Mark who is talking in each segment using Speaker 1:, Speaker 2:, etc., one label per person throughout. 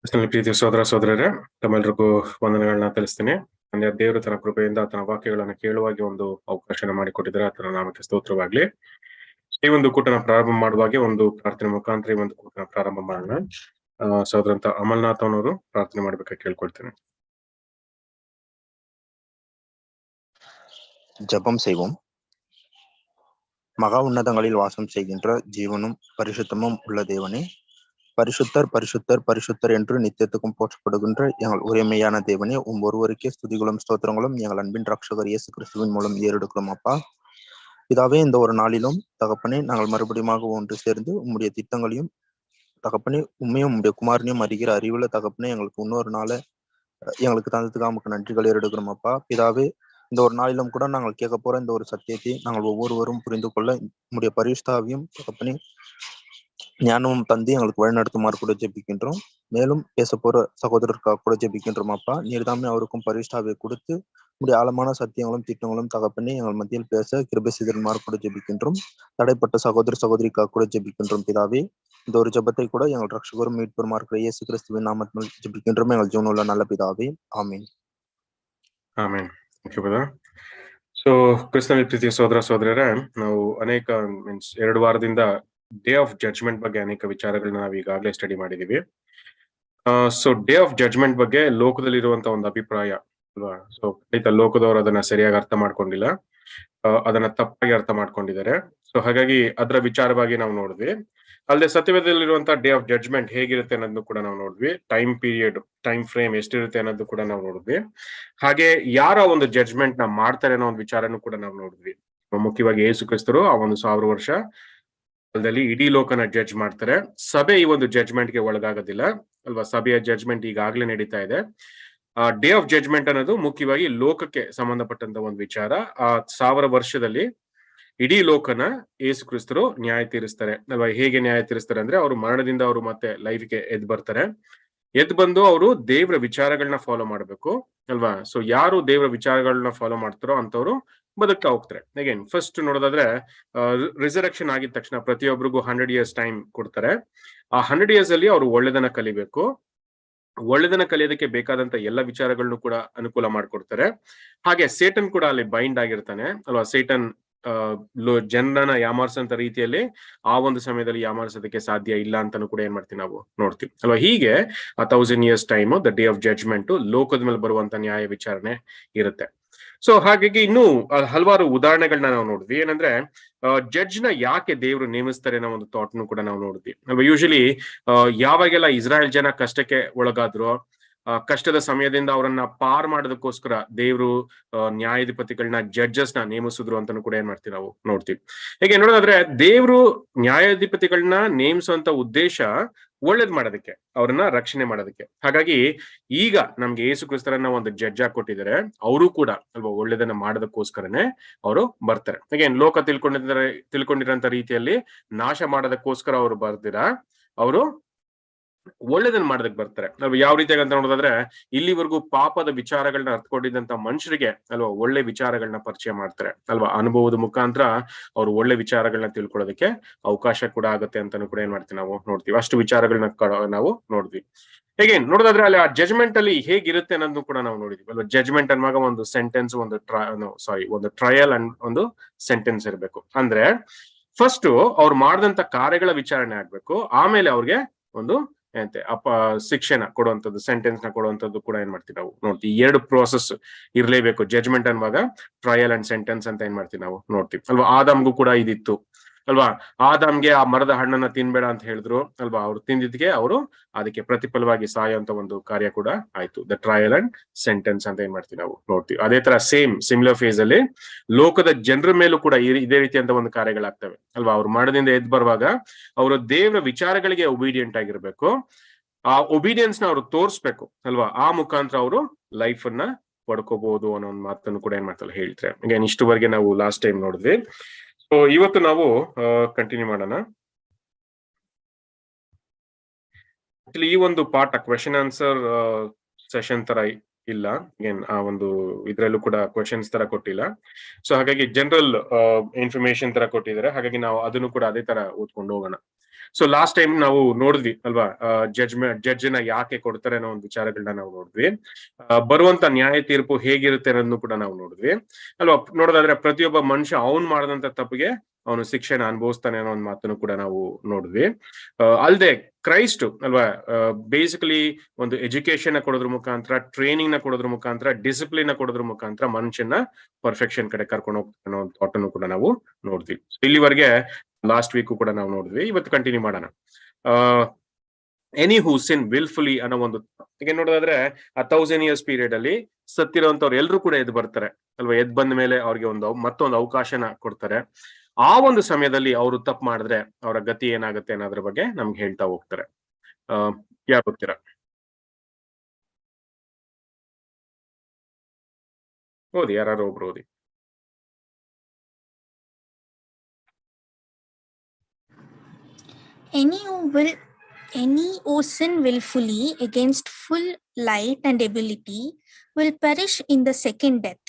Speaker 1: ಕ್ರಿಸ್ತನಲ್ಲಿ ಪ್ರೀತಿಯ ಸಹೋದರ ಸಹೋದರರೇ, ತಮ್ಮೆಲ್ಲರಿಗೂ ವಂದನೆಗಳನ್ನ ತಿಳಿಸ್ತೀನಿ. ಅಂದ್ರೆ ದೇವರು ತನ್ನ ಕೃಪೆಯಿಂದ ಆತನ ವಾಕ್ಯಗಳನ್ನ ಕೇಳುವಾಗಿ ಒಂದು ಅವಕಾಶನ ಮಾಡಿಕೊಟ್ಟಿದ್ದಾರೆ. ಆತನ ನಾಮಕ್ಕೆ ಸ್ತೋತ್ರವಾಗ್ಲಿ. ಈ ಒಂದು ಕೂಟನ ಪ್ರಾರಂಭ ಮಾಡುವಾಗೆ ಒಂದು ಪ್ರಾರ್ಥನೆ ಮುಖಾಂತರ ಈ ಒಂದು ಕೂಟನ ಪ್ರಾರಂಭ ಮಾಡೋಣ. ಸಹೋದರಂತ ಅಮಲ್ನಾಥ್ ಅವನವರು ಪ್ರಾರ್ಥನೆ ಮಾಡ್ಬೇಕಾಗಿ ಕೇಳ್ಕೊಳ್ತೇನೆ.
Speaker 2: ஜெபம் செய்வோம். மகா உன்னதங்களில் வாசம் செய்கின்ற ஜீவனும் பரிசுத்தமும் உள்ள தேவனே, பரிசுத்தர் பரிசுத்தர் பரிசுத்தர் என்று நித்தியத்துக்கும் போற்றப்படுகின்ற எங்கள் உரிமையான தேவனே, ஒருவருக்கே ஸ்துதிகளும் ஸ்தோத்திரங்களும் எங்கள் அன்பின் ரட்சகர் இயேசு கிறிஸ்துவின் மூலம் ஏறெடுக்கிறோம். அப்பா பிதாவே, இந்த ஒரு நாளிலும் தகப்பனே, நாங்கள் மறுபடியும் ஒன்று சேர்ந்து உம்முடைய திட்டங்களையும் தகப்பனே, உண்மையும் உம்முடைய குமாரனையும் அறிகிற அறிவுள்ள தகப்பனே, எங்களுக்கு இன்னொரு நாளை எங்களுக்கு தந்ததுக்கு நமக்கு நன்றிகள் ஏறெடுக்கிறோம். அப்பா பிதாவே, இந்த ஒரு நாளிலும் கூட நாங்கள் கேட்க போற இந்த ஒரு சத்தியத்தை நாங்கள் ஒவ்வொருவரும் புரிந்து கொள்ள உம்முடைய பரிசுத்தாவியும் தகப்பனே ஞானமும் தந்து எங்களுக்கு வழிநடத்துமாறு கூட ஜெபிக்கின்றோம். மேலும் பேச போற சகோதரருக்காக கூட ஜெபிக்கின்றோம். அப்பா நீர்தாமே அவருக்கும் பரிசுத்தாவியை கொடுத்து உடைய ஆழமான சத்தியங்களும் திட்டங்களும் தகப்பனே எங்கள் மத்தியில் பேச கிருபை செய்தமாறு கூட ஜெபிக்கின்றோம். தடைப்பட்ட சகோதர சகோதரிக்காக கூட ஜெபிக்கின்றோம். பிதாவே, இந்த ஒரு ஜெபத்தை கூட எங்கள் ரட்சகரும் மீட்பருமா இருக்கிற இயேசு கிறிஸ்துவின் நாமத்தில் ஜெபிக்கின்றோம் எங்கள் ஜீவனுள்ள நல்ல பிதாவே, ஆமீன்.
Speaker 1: ಆಮೇನ್. ಸೊ ಕ್ರಿಸ್ತನಲ್ಲಿ ಪ್ರೀತಿಯ ಸಹೋದರ ಸಹೋದರರೇ, ನಾವು ಅನೇಕ ಮೀನ್ಸ್ 2 ವಾರದಿಂದ ಡೇ ಆಫ್ ಜಡ್ಜ್ಮೆಂಟ್ ಬಗ್ಗೆ ಅನೇಕ ವಿಚಾರಗಳನ್ನ ನಾವು ಈಗಾಗಲೇ ಸ್ಟಡಿ ಮಾಡಿದೀವಿ. ಸೊ ಡೇ ಆಫ್ ಜಡ್ಜ್ಮೆಂಟ್ ಬಗ್ಗೆ ಲೋಕದಲ್ಲಿರುವಂತ ಒಂದು ಅಭಿಪ್ರಾಯ ಅಲ್ವಾ? ಸೊ ಖಂಡಿತ ಲೋಕದವರು ಅದನ್ನ ಸರಿಯಾಗಿ ಅರ್ಥ ಮಾಡ್ಕೊಂಡಿಲ್ಲ, ಅದನ್ನ ತಪ್ಪಾಗಿ ಅರ್ಥ ಮಾಡ್ಕೊಂಡಿದ್ದಾರೆ. ಸೊ ಹಾಗಾಗಿ ಅದರ ವಿಚಾರವಾಗಿ ನಾವು ನೋಡಿದ್ವಿ. ಅಲ್ಲದೆ ಸತ್ಯವೇದದಲ್ಲಿರುವಂತಹ ಡೇ ಆಫ್ ಜಡ್ಜ್ಮೆಂಟ್ ಹೇಗಿರುತ್ತೆ ಅನ್ನೋದನ್ನು ಕೂಡ ನಾವು ನೋಡಿದ್ವಿ. ಟೈಮ್ ಪೀರಿಯಡ್, ಟೈಮ್ ಫ್ರೇಮ್ ಎಷ್ಟಿರುತ್ತೆ ಅನ್ನೋದು ಕೂಡ ನಾವು ನೋಡಿದ್ವಿ. ಹಾಗೆ ಯಾರ ಒಂದು ಜಡ್ಜ್ಮೆಂಟ್ ನ ಮಾಡ್ತಾರೆ ಅನ್ನೋ ಒಂದು ವಿಚಾರನೂ ಕೂಡ ನಾವು ನೋಡಿದ್ವಿ. ಮುಖ್ಯವಾಗಿ ಯೇಸು ಕ್ರಿಸ್ತರು ಆ ಒಂದು 1000 ವರ್ಷ ಕಾಲದಲ್ಲಿ ಇಡೀ ಲೋಕನ ಜಡ್ಜ್ ಮಾಡ್ತಾರೆ. ಸಭೆ ಈ ಒಂದು ಜಡ್ಜ್ಮೆಂಟ್ ಗೆ ಒಳಗಾಗೋದಿಲ್ಲ ಅಲ್ವಾ? ಸಭೆಯ ಜಡ್ಜ್ಮೆಂಟ್ ಈಗಾಗಲೇ ನಡೀತಾ ಇದೆ. ಡೇ ಆಫ್ ಜಡ್ಜ್ಮೆಂಟ್ ಅನ್ನೋದು ಮುಖ್ಯವಾಗಿ ಲೋಕಕ್ಕೆ ಸಂಬಂಧಪಟ್ಟಂತ ಒಂದು ವಿಚಾರ. ಆ 1000 ವರ್ಷದಲ್ಲಿ ಇಡೀ ಲೋಕನ ಯೇಸು ಕ್ರಿಸ್ತರು ನ್ಯಾಯ ತೀರಿಸ್ತಾರೆ ಅಲ್ವಾ? ಹೇಗೆ ನ್ಯಾಯ ತೀರಿಸ್ತಾರೆ ಅಂದ್ರೆ, ಅವರು ಮರಣದಿಂದ ಅವರು ಮತ್ತೆ ಲೈಫ್ಗೆ ಎದ್ದು ಬರ್ತಾರೆ. ಎದ್ದು ಬಂದು ಅವರು ದೇವರ ವಿಚಾರಗಳನ್ನ ಫಾಲೋ ಮಾಡ್ಬೇಕು ಅಲ್ವಾ? ಸೊ ಯಾರು ದೇವರ ವಿಚಾರಗಳನ್ನ ಫಾಲೋ ಮಾಡ್ತಾರೋ ಅಂತವ್ರು ಬದುಕ್ತಾ ಹೋಗ್ತಾರೆ. ಅಗೇನ್ ಫಸ್ಟ್ ನೋಡೋದಾದ್ರೆ, ರಿಸರೆಕ್ಷನ್ ಆಗಿದ ತಕ್ಷಣ ಪ್ರತಿಯೊಬ್ಬರಿಗೂ 100 years ಟೈಮ್ ಕೊಡ್ತಾರೆ. ಆ 100 years ಅಲ್ಲಿ ಅವರು ಒಳ್ಳೆದನ್ನ ಕಲಿಬೇಕು. ಒಳ್ಳೆದನ್ನ ಕಲಿಯೋದಕ್ಕೆ ಬೇಕಾದಂತ ಎಲ್ಲ ವಿಚಾರಗಳನ್ನು ಕೂಡ ಅನುಕೂಲ ಮಾಡ್ಕೊಡ್ತಾರೆ. ಹಾಗೆ ಸೇಟನ್ ಕೂಡ ಅಲ್ಲಿ ಬೈಂಡ್ ಆಗಿರ್ತಾನೆ ಅಲ್ವಾ? ಸೇಟನ್ ಜನರನ್ನ ಯಾಮಾರಿಸಂತ ರೀತಿಯಲ್ಲಿ ಆ ಒಂದು ಸಮಯದಲ್ಲಿ ಯಾಮಾರಿಸೋದಕ್ಕೆ ಸಾಧ್ಯ ಇಲ್ಲ ಅಂತಾನು ಕೂಡ ಏನ್ ಮಾಡ್ತೀವಿ ನಾವು ನೋಡ್ತೀವಿ ಅಲ್ವಾ? ಹೀಗೆ ಆ 1000 years time, the day of judgment, ಲೋಕದ ಮೇಲೆ ಬರುವಂತ ನ್ಯಾಯ ವಿಚಾರಣೆ ಇರುತ್ತೆ. ಸೊ ಹಾಗಾಗಿ ಇನ್ನೂ ಹಲವಾರು ಉದಾಹರಣೆಗಳನ್ನ ನಾವು ನೋಡಿದ್ವಿ. ಏನಂದ್ರೆ, ಜಡ್ಜ್ ನ ಯಾಕೆ ದೇವರು ನೇಮಿಸ್ತಾರೆ ಅನ್ನೋ ಒಂದು ಥಾಟ್ ನು ಕೂಡ ನಾವು ನೋಡಿದ್ವಿ ಅಲ್ವಾ? ಯೂಶಲಿ ಯಾವಾಗೆಲ್ಲ ಇಸ್ರಾಯೇಲ್ ಜನ ಕಷ್ಟಕ್ಕೆ ಒಳಗಾದ್ರು, ಕಷ್ಟದ ಸಮಯದಿಂದ ಅವರನ್ನ ಪಾರ್ ಮಾಡೋದಕ್ಕೋಸ್ಕರ ದೇವರು ನ್ಯಾಯಾಧಿಪತಿಗಳನ್ನ, ಜಡ್ಜಸ್ ನ ನೇಮಿಸಿದ್ರು ಅಂತಾನು ಕೂಡ ಏನ್ ಮಾಡ್ತೀವಿ ನಾವು ನೋಡ್ತೀವಿ. ಹೇಗೆ ನೋಡೋದಾದ್ರೆ, ದೇವರು ನ್ಯಾಯಾಧಿಪತಿಗಳನ್ನ ನೇಮಿಸುವಂತ ಉದ್ದೇಶ ಒಳ್ಳೇದ್ ಮಾಡೋದಕ್ಕೆ, ಅವ್ರನ್ನ ರಕ್ಷಣೆ ಮಾಡೋದಕ್ಕೆ. ಹಾಗಾಗಿ ಈಗ ನಮ್ಗೆ ಯೇಸು ಕ್ರಿಸ್ತರನ್ನ ಒಂದು ಜಡ್ಜ್ ಆಗಿ ಕೊಟ್ಟಿದ್ದಾರೆ. ಅವರು ಕೂಡ ಅಲ್ವಾ ಒಳ್ಳೇದನ್ನ ಮಾಡೋದಕ್ಕೋಸ್ಕರನೇ ಅವರು ಬರ್ತಾರೆ. ಅಗೇನ್ ಲೋಕ ತಿಳ್ಕೊಂಡಿರೋಂತ ರೀತಿಯಲ್ಲಿ ನಾಶ ಮಾಡೋದಕ್ಕೋಸ್ಕರ ಅವರು ಬರ್ದಿರ, ಅವರು ಒಳ್ಳೇದನ್ನ ಮಾಡೋದಕ್ಕೆ ಬರ್ತಾರೆ ಅಲ್ವಾ? ಯಾವ ರೀತಿಯಾಗಿ ಅಂತ ನೋಡೋದಾದ್ರೆ, ಇಲ್ಲಿವರೆಗೂ ಪಾಪದ ವಿಚಾರಗಳನ್ನ ಅರ್ಥಕೊಂಡಿದ್ದಂತ ಮನುಷ್ಯರಿಗೆ ಅಲ್ವಾ ಒಳ್ಳೆ ವಿಚಾರಗಳನ್ನ ಪರಿಚಯ ಮಾಡ್ತಾರೆ ಅಲ್ವಾ? ಅನುಭವದ ಮುಖಾಂತರ ಅವ್ರು ಒಳ್ಳೆ ವಿಚಾರಗಳನ್ನ ತಿಳ್ಕೊಳ್ಳೋದಕ್ಕೆ ಅವಕಾಶ ಕೂಡ ಆಗುತ್ತೆ ಅಂತಾನು ಕೂಡ ಏನ್ ಮಾಡ್ತೀವಿ ನಾವು ನೋಡ್ತೀವಿ. ಅಷ್ಟು ವಿಚಾರಗಳನ್ನ ನಾವು ನೋಡಿದ್ವಿ. ಹೇಗೆ ನೋಡೋದಾದ್ರೆ, ಅಲ್ಲಿ ಆ ಜಜ್ಮೆಂಟ್ ಅಲ್ಲಿ ಹೇಗಿರುತ್ತೆ ಅನ್ನೋದು ಕೂಡ ನಾವು ನೋಡಿದ್ವಿ ಅಲ್ವಾ? ಜಜ್ಮೆಂಟ್ ಅನ್ನುವಾಗ ಒಂದು ಸೆಂಟೆನ್ಸ್, ಒಂದು ಟ್ರಯಲ್ ಅಂಡ್ ಒಂದು ಸೆಂಟೆನ್ಸ್ ಇರಬೇಕು. ಅಂದ್ರೆ ಫಸ್ಟ್ ಅವ್ರು ಮಾಡಿದಂತ ಕಾರ್ಯಗಳ ವಿಚಾರಣೆ ಆಗ್ಬೇಕು, ಆಮೇಲೆ ಅವ್ರಿಗೆ ಒಂದು ಶಿಕ್ಷೆನ ಕೊಡುವಂಥದ್ದು, ಸೆಂಟೆನ್ಸ್ ನ ಕೊಡುವಂಥದ್ದು ಕೂಡ ಏನ್ ಮಾಡ್ತೀವಿ ನಾವು ನೋಡ್ತೀವಿ. 2 ಪ್ರೋಸೆಸ್ ಇರ್ಲೇಬೇಕು ಜಡ್ಜ್ಮೆಂಟ್ ಅನ್ನುವಾಗ. ಟ್ರಯಲ್ ಅಂಡ್ ಸೆಂಟೆನ್ಸ್ ಅಂತ ಏನ್ ಮಾಡ್ತೀವಿ ನಾವು ನೋಡ್ತೀವಿ ಅಲ್ವಾ? ಆದಾಮ್ಗೂ ಕೂಡ ಇದಿತ್ತು ಅಲ್ವಾ? ಆದಾಮ್ಗೆ ಆ ಮರದ ಹಣ್ಣನ್ನ ತಿನ್ಬೇಡ ಅಂತ ಹೇಳಿದ್ರು ಅಲ್ವಾ? ಅವ್ರು ತಿಂದಿದ್ಗೆ ಅವರು ಅದಕ್ಕೆ ಪ್ರತಿಫಲವಾಗಿ ಸಾಯುವಂತ ಒಂದು ಕಾರ್ಯ ಕೂಡ ಆಯ್ತು. ದ ಟ್ರಯಲ್ ಅಂಡ್ ಸೆಂಟೆನ್ಸ್ ಅಂತ ಏನ್ ಮಾಡ್ತೀವಿ ನಾವು ನೋಡ್ತೀವಿ. ಅದೇ ತರ ಸಿಮಿಲರ್ ಫೇಸ್ ಅಲ್ಲಿ ಲೋಕದ ಜನರ ಮೇಲೂ ಕೂಡ ಇದೇ ರೀತಿಯಂತ ಒಂದು ಕಾರ್ಯಗಳಾಗ್ತವೆ ಅಲ್ವಾ? ಅವ್ರು ಮರಣದಿಂದ ಎದ್ದು ಬರುವಾಗ ಅವರು ದೇವರ ವಿಚಾರಗಳಿಗೆ ಒಬಿಡಿಯಂಟ್ ಆಗಿರ್ಬೇಕು. ಆ ಒಬಿಡಿಯನ್ಸ್ ನ ಅವರು ತೋರಿಸ್ಬೇಕು ಅಲ್ವಾ? ಆ ಮುಖಾಂತರ ಅವರು ಲೈಫ್ ಅನ್ನ ಪಡ್ಕೋಬಹುದು ಅನ್ನೋ ಒಂದು ಮಾತನ್ನು ಕೂಡ ಏನ್ ಮಾಡ್ತಾರೆ ಹೇಳ್ತಾರೆ. again ಇಷ್ಟುವರೆಗೆ ನಾವು ಲಾಸ್ಟ್ ಟೈಮ್ ನೋಡಿದ್ವಿ. ಸೊ ಇವತ್ತು ನಾವು ಕಂಟಿನ್ಯೂ ಮಾಡೋಣ. ಈ ಒಂದು ಪಾಠ ಕ್ವೆಶನ್ ಆನ್ಸರ್ ಸೆಷನ್ ತರ ಇಲ್ಲ. ಏನ್ ಆ ಒಂದು ಇದ್ರಲ್ಲೂ ಕೂಡ ಕ್ವೆಶನ್ಸ್ ತರ ಕೊಟ್ಟಿಲ್ಲ. ಸೊ ಹಾಗಾಗಿ ಜನರಲ್ ಇನ್ಫಾರ್ಮೇಶನ್ ತರ ಕೊಟ್ಟಿದ್ದಾರೆ. ಹಾಗಾಗಿ ನಾವು ಅದನ್ನು ಕೂಡ ಅದೇ ತರ ಓದ್ಕೊಂಡು ಹೋಗೋಣ. ಸೊ ಲಾಸ್ಟ್ ಟೈಮ್ ನಾವು ನೋಡಿದ್ವಿ ಅಲ್ವಾ, ಜಡ್ಜ್ನ ಯಾಕೆ ಕೊಡ್ತಾರೆ ಅನ್ನೋ ಒಂದು ವಿಚಾರಗಳನ್ನ ನಾವು ನೋಡಿದ್ವಿ. ಬರುವಂತ ನ್ಯಾಯ ತೀರ್ಪು ಹೇಗಿರುತ್ತೆ ಅನ್ನೋದನ್ನು ಕೂಡ ನಾವು ನೋಡಿದ್ವಿ ಅಲ್ವಾ. ನೋಡೋದಾದ್ರೆ ಪ್ರತಿಯೊಬ್ಬ ಮನುಷ್ಯ ಅವ್ನ್ ಮಾಡದಂತ ತಪ್ಪಿಗೆ ಅವನು ಶಿಕ್ಷೆನ ಅನುಭವಿಸ್ತಾನೆ ಅನ್ನೋ ಒಂದು ಮಾತನ್ನು ಕೂಡ ನಾವು ನೋಡಿದ್ವಿ. ಅಲ್ಲದೆ ಕ್ರೈಸ್ಟ್ ಅಲ್ವಾ, ಬೇಸಿಕಲಿ ಒಂದು ಎಜುಕೇಶನ್ ನ ಕೊಡೋದ್ರ ಮುಖಾಂತರ, ಟ್ರೈನಿಂಗ್ ನ ಕೊಡೋದ್ರ ಮುಖಾಂತರ, ಡಿಸಿಪ್ಲಿನ್ ನ ಕೊಡೋದ್ರ ಮುಖಾಂತರ ಮನುಷ್ಯನ ಪರ್ಫೆಕ್ಷನ್ ಕಡೆ ಕರ್ಕೊಂಡು ಹೋಗ್ತಾನೆ ಅನ್ನೋ ಒಂದು ಥಾಟ್ ಅನ್ನು ಕೂಡ ನಾವು ನೋಡಿದ್ವಿ. ಇಲ್ಲಿವರೆಗೆ ಲಾಸ್ಟ್ ವೀಕ್ ಕೂಡ ನಾವು ನೋಡಿದ್ವಿ. ಇವತ್ತು ಕಂಟಿನ್ಯೂ ಮಾಡೋಣ. ಎನಿ ಹೂ ಸಿನ್ ವಿಲ್ಫುಲಿ ಅನ್ನೋ ಒಂದು, ಈಗ ನೋಡೋದಾದ್ರೆ ಆ 1000 years ಪೀರಿಯಡ್ ಅಲ್ಲಿ ಸತ್ತಿರೋಂಥವ್ರು ಎಲ್ರು ಕೂಡ ಎದ್ದು ಬರ್ತಾರೆ ಅಲ್ವಾ. ಎದ್ದು ಬಂದ ಮೇಲೆ ಅವ್ರಿಗೆ ಮತ್ತೊಂದು ಅವಕಾಶನ ಕೊಡ್ತಾರೆ. ಆ ಒಂದು ಸಮಯದಲ್ಲಿ ಅವರು ತಪ್ಪು ಮಾಡಿದ್ರೆ ಅವರ ಗತಿ ಏನಾಗುತ್ತೆ ಅನ್ನೋದ್ರ ಬಗ್ಗೆ ನಮ್ಗೆ ಹೇಳ್ತಾ ಹೋಗ್ತಾರೆ. ಯಾರು ಗೊತ್ತೀರಾ? ಓದಿ, ಯಾರು ಒಬ್ರು ಓದಿ.
Speaker 3: Any who sin willfully against full light and ability will perish in the second death.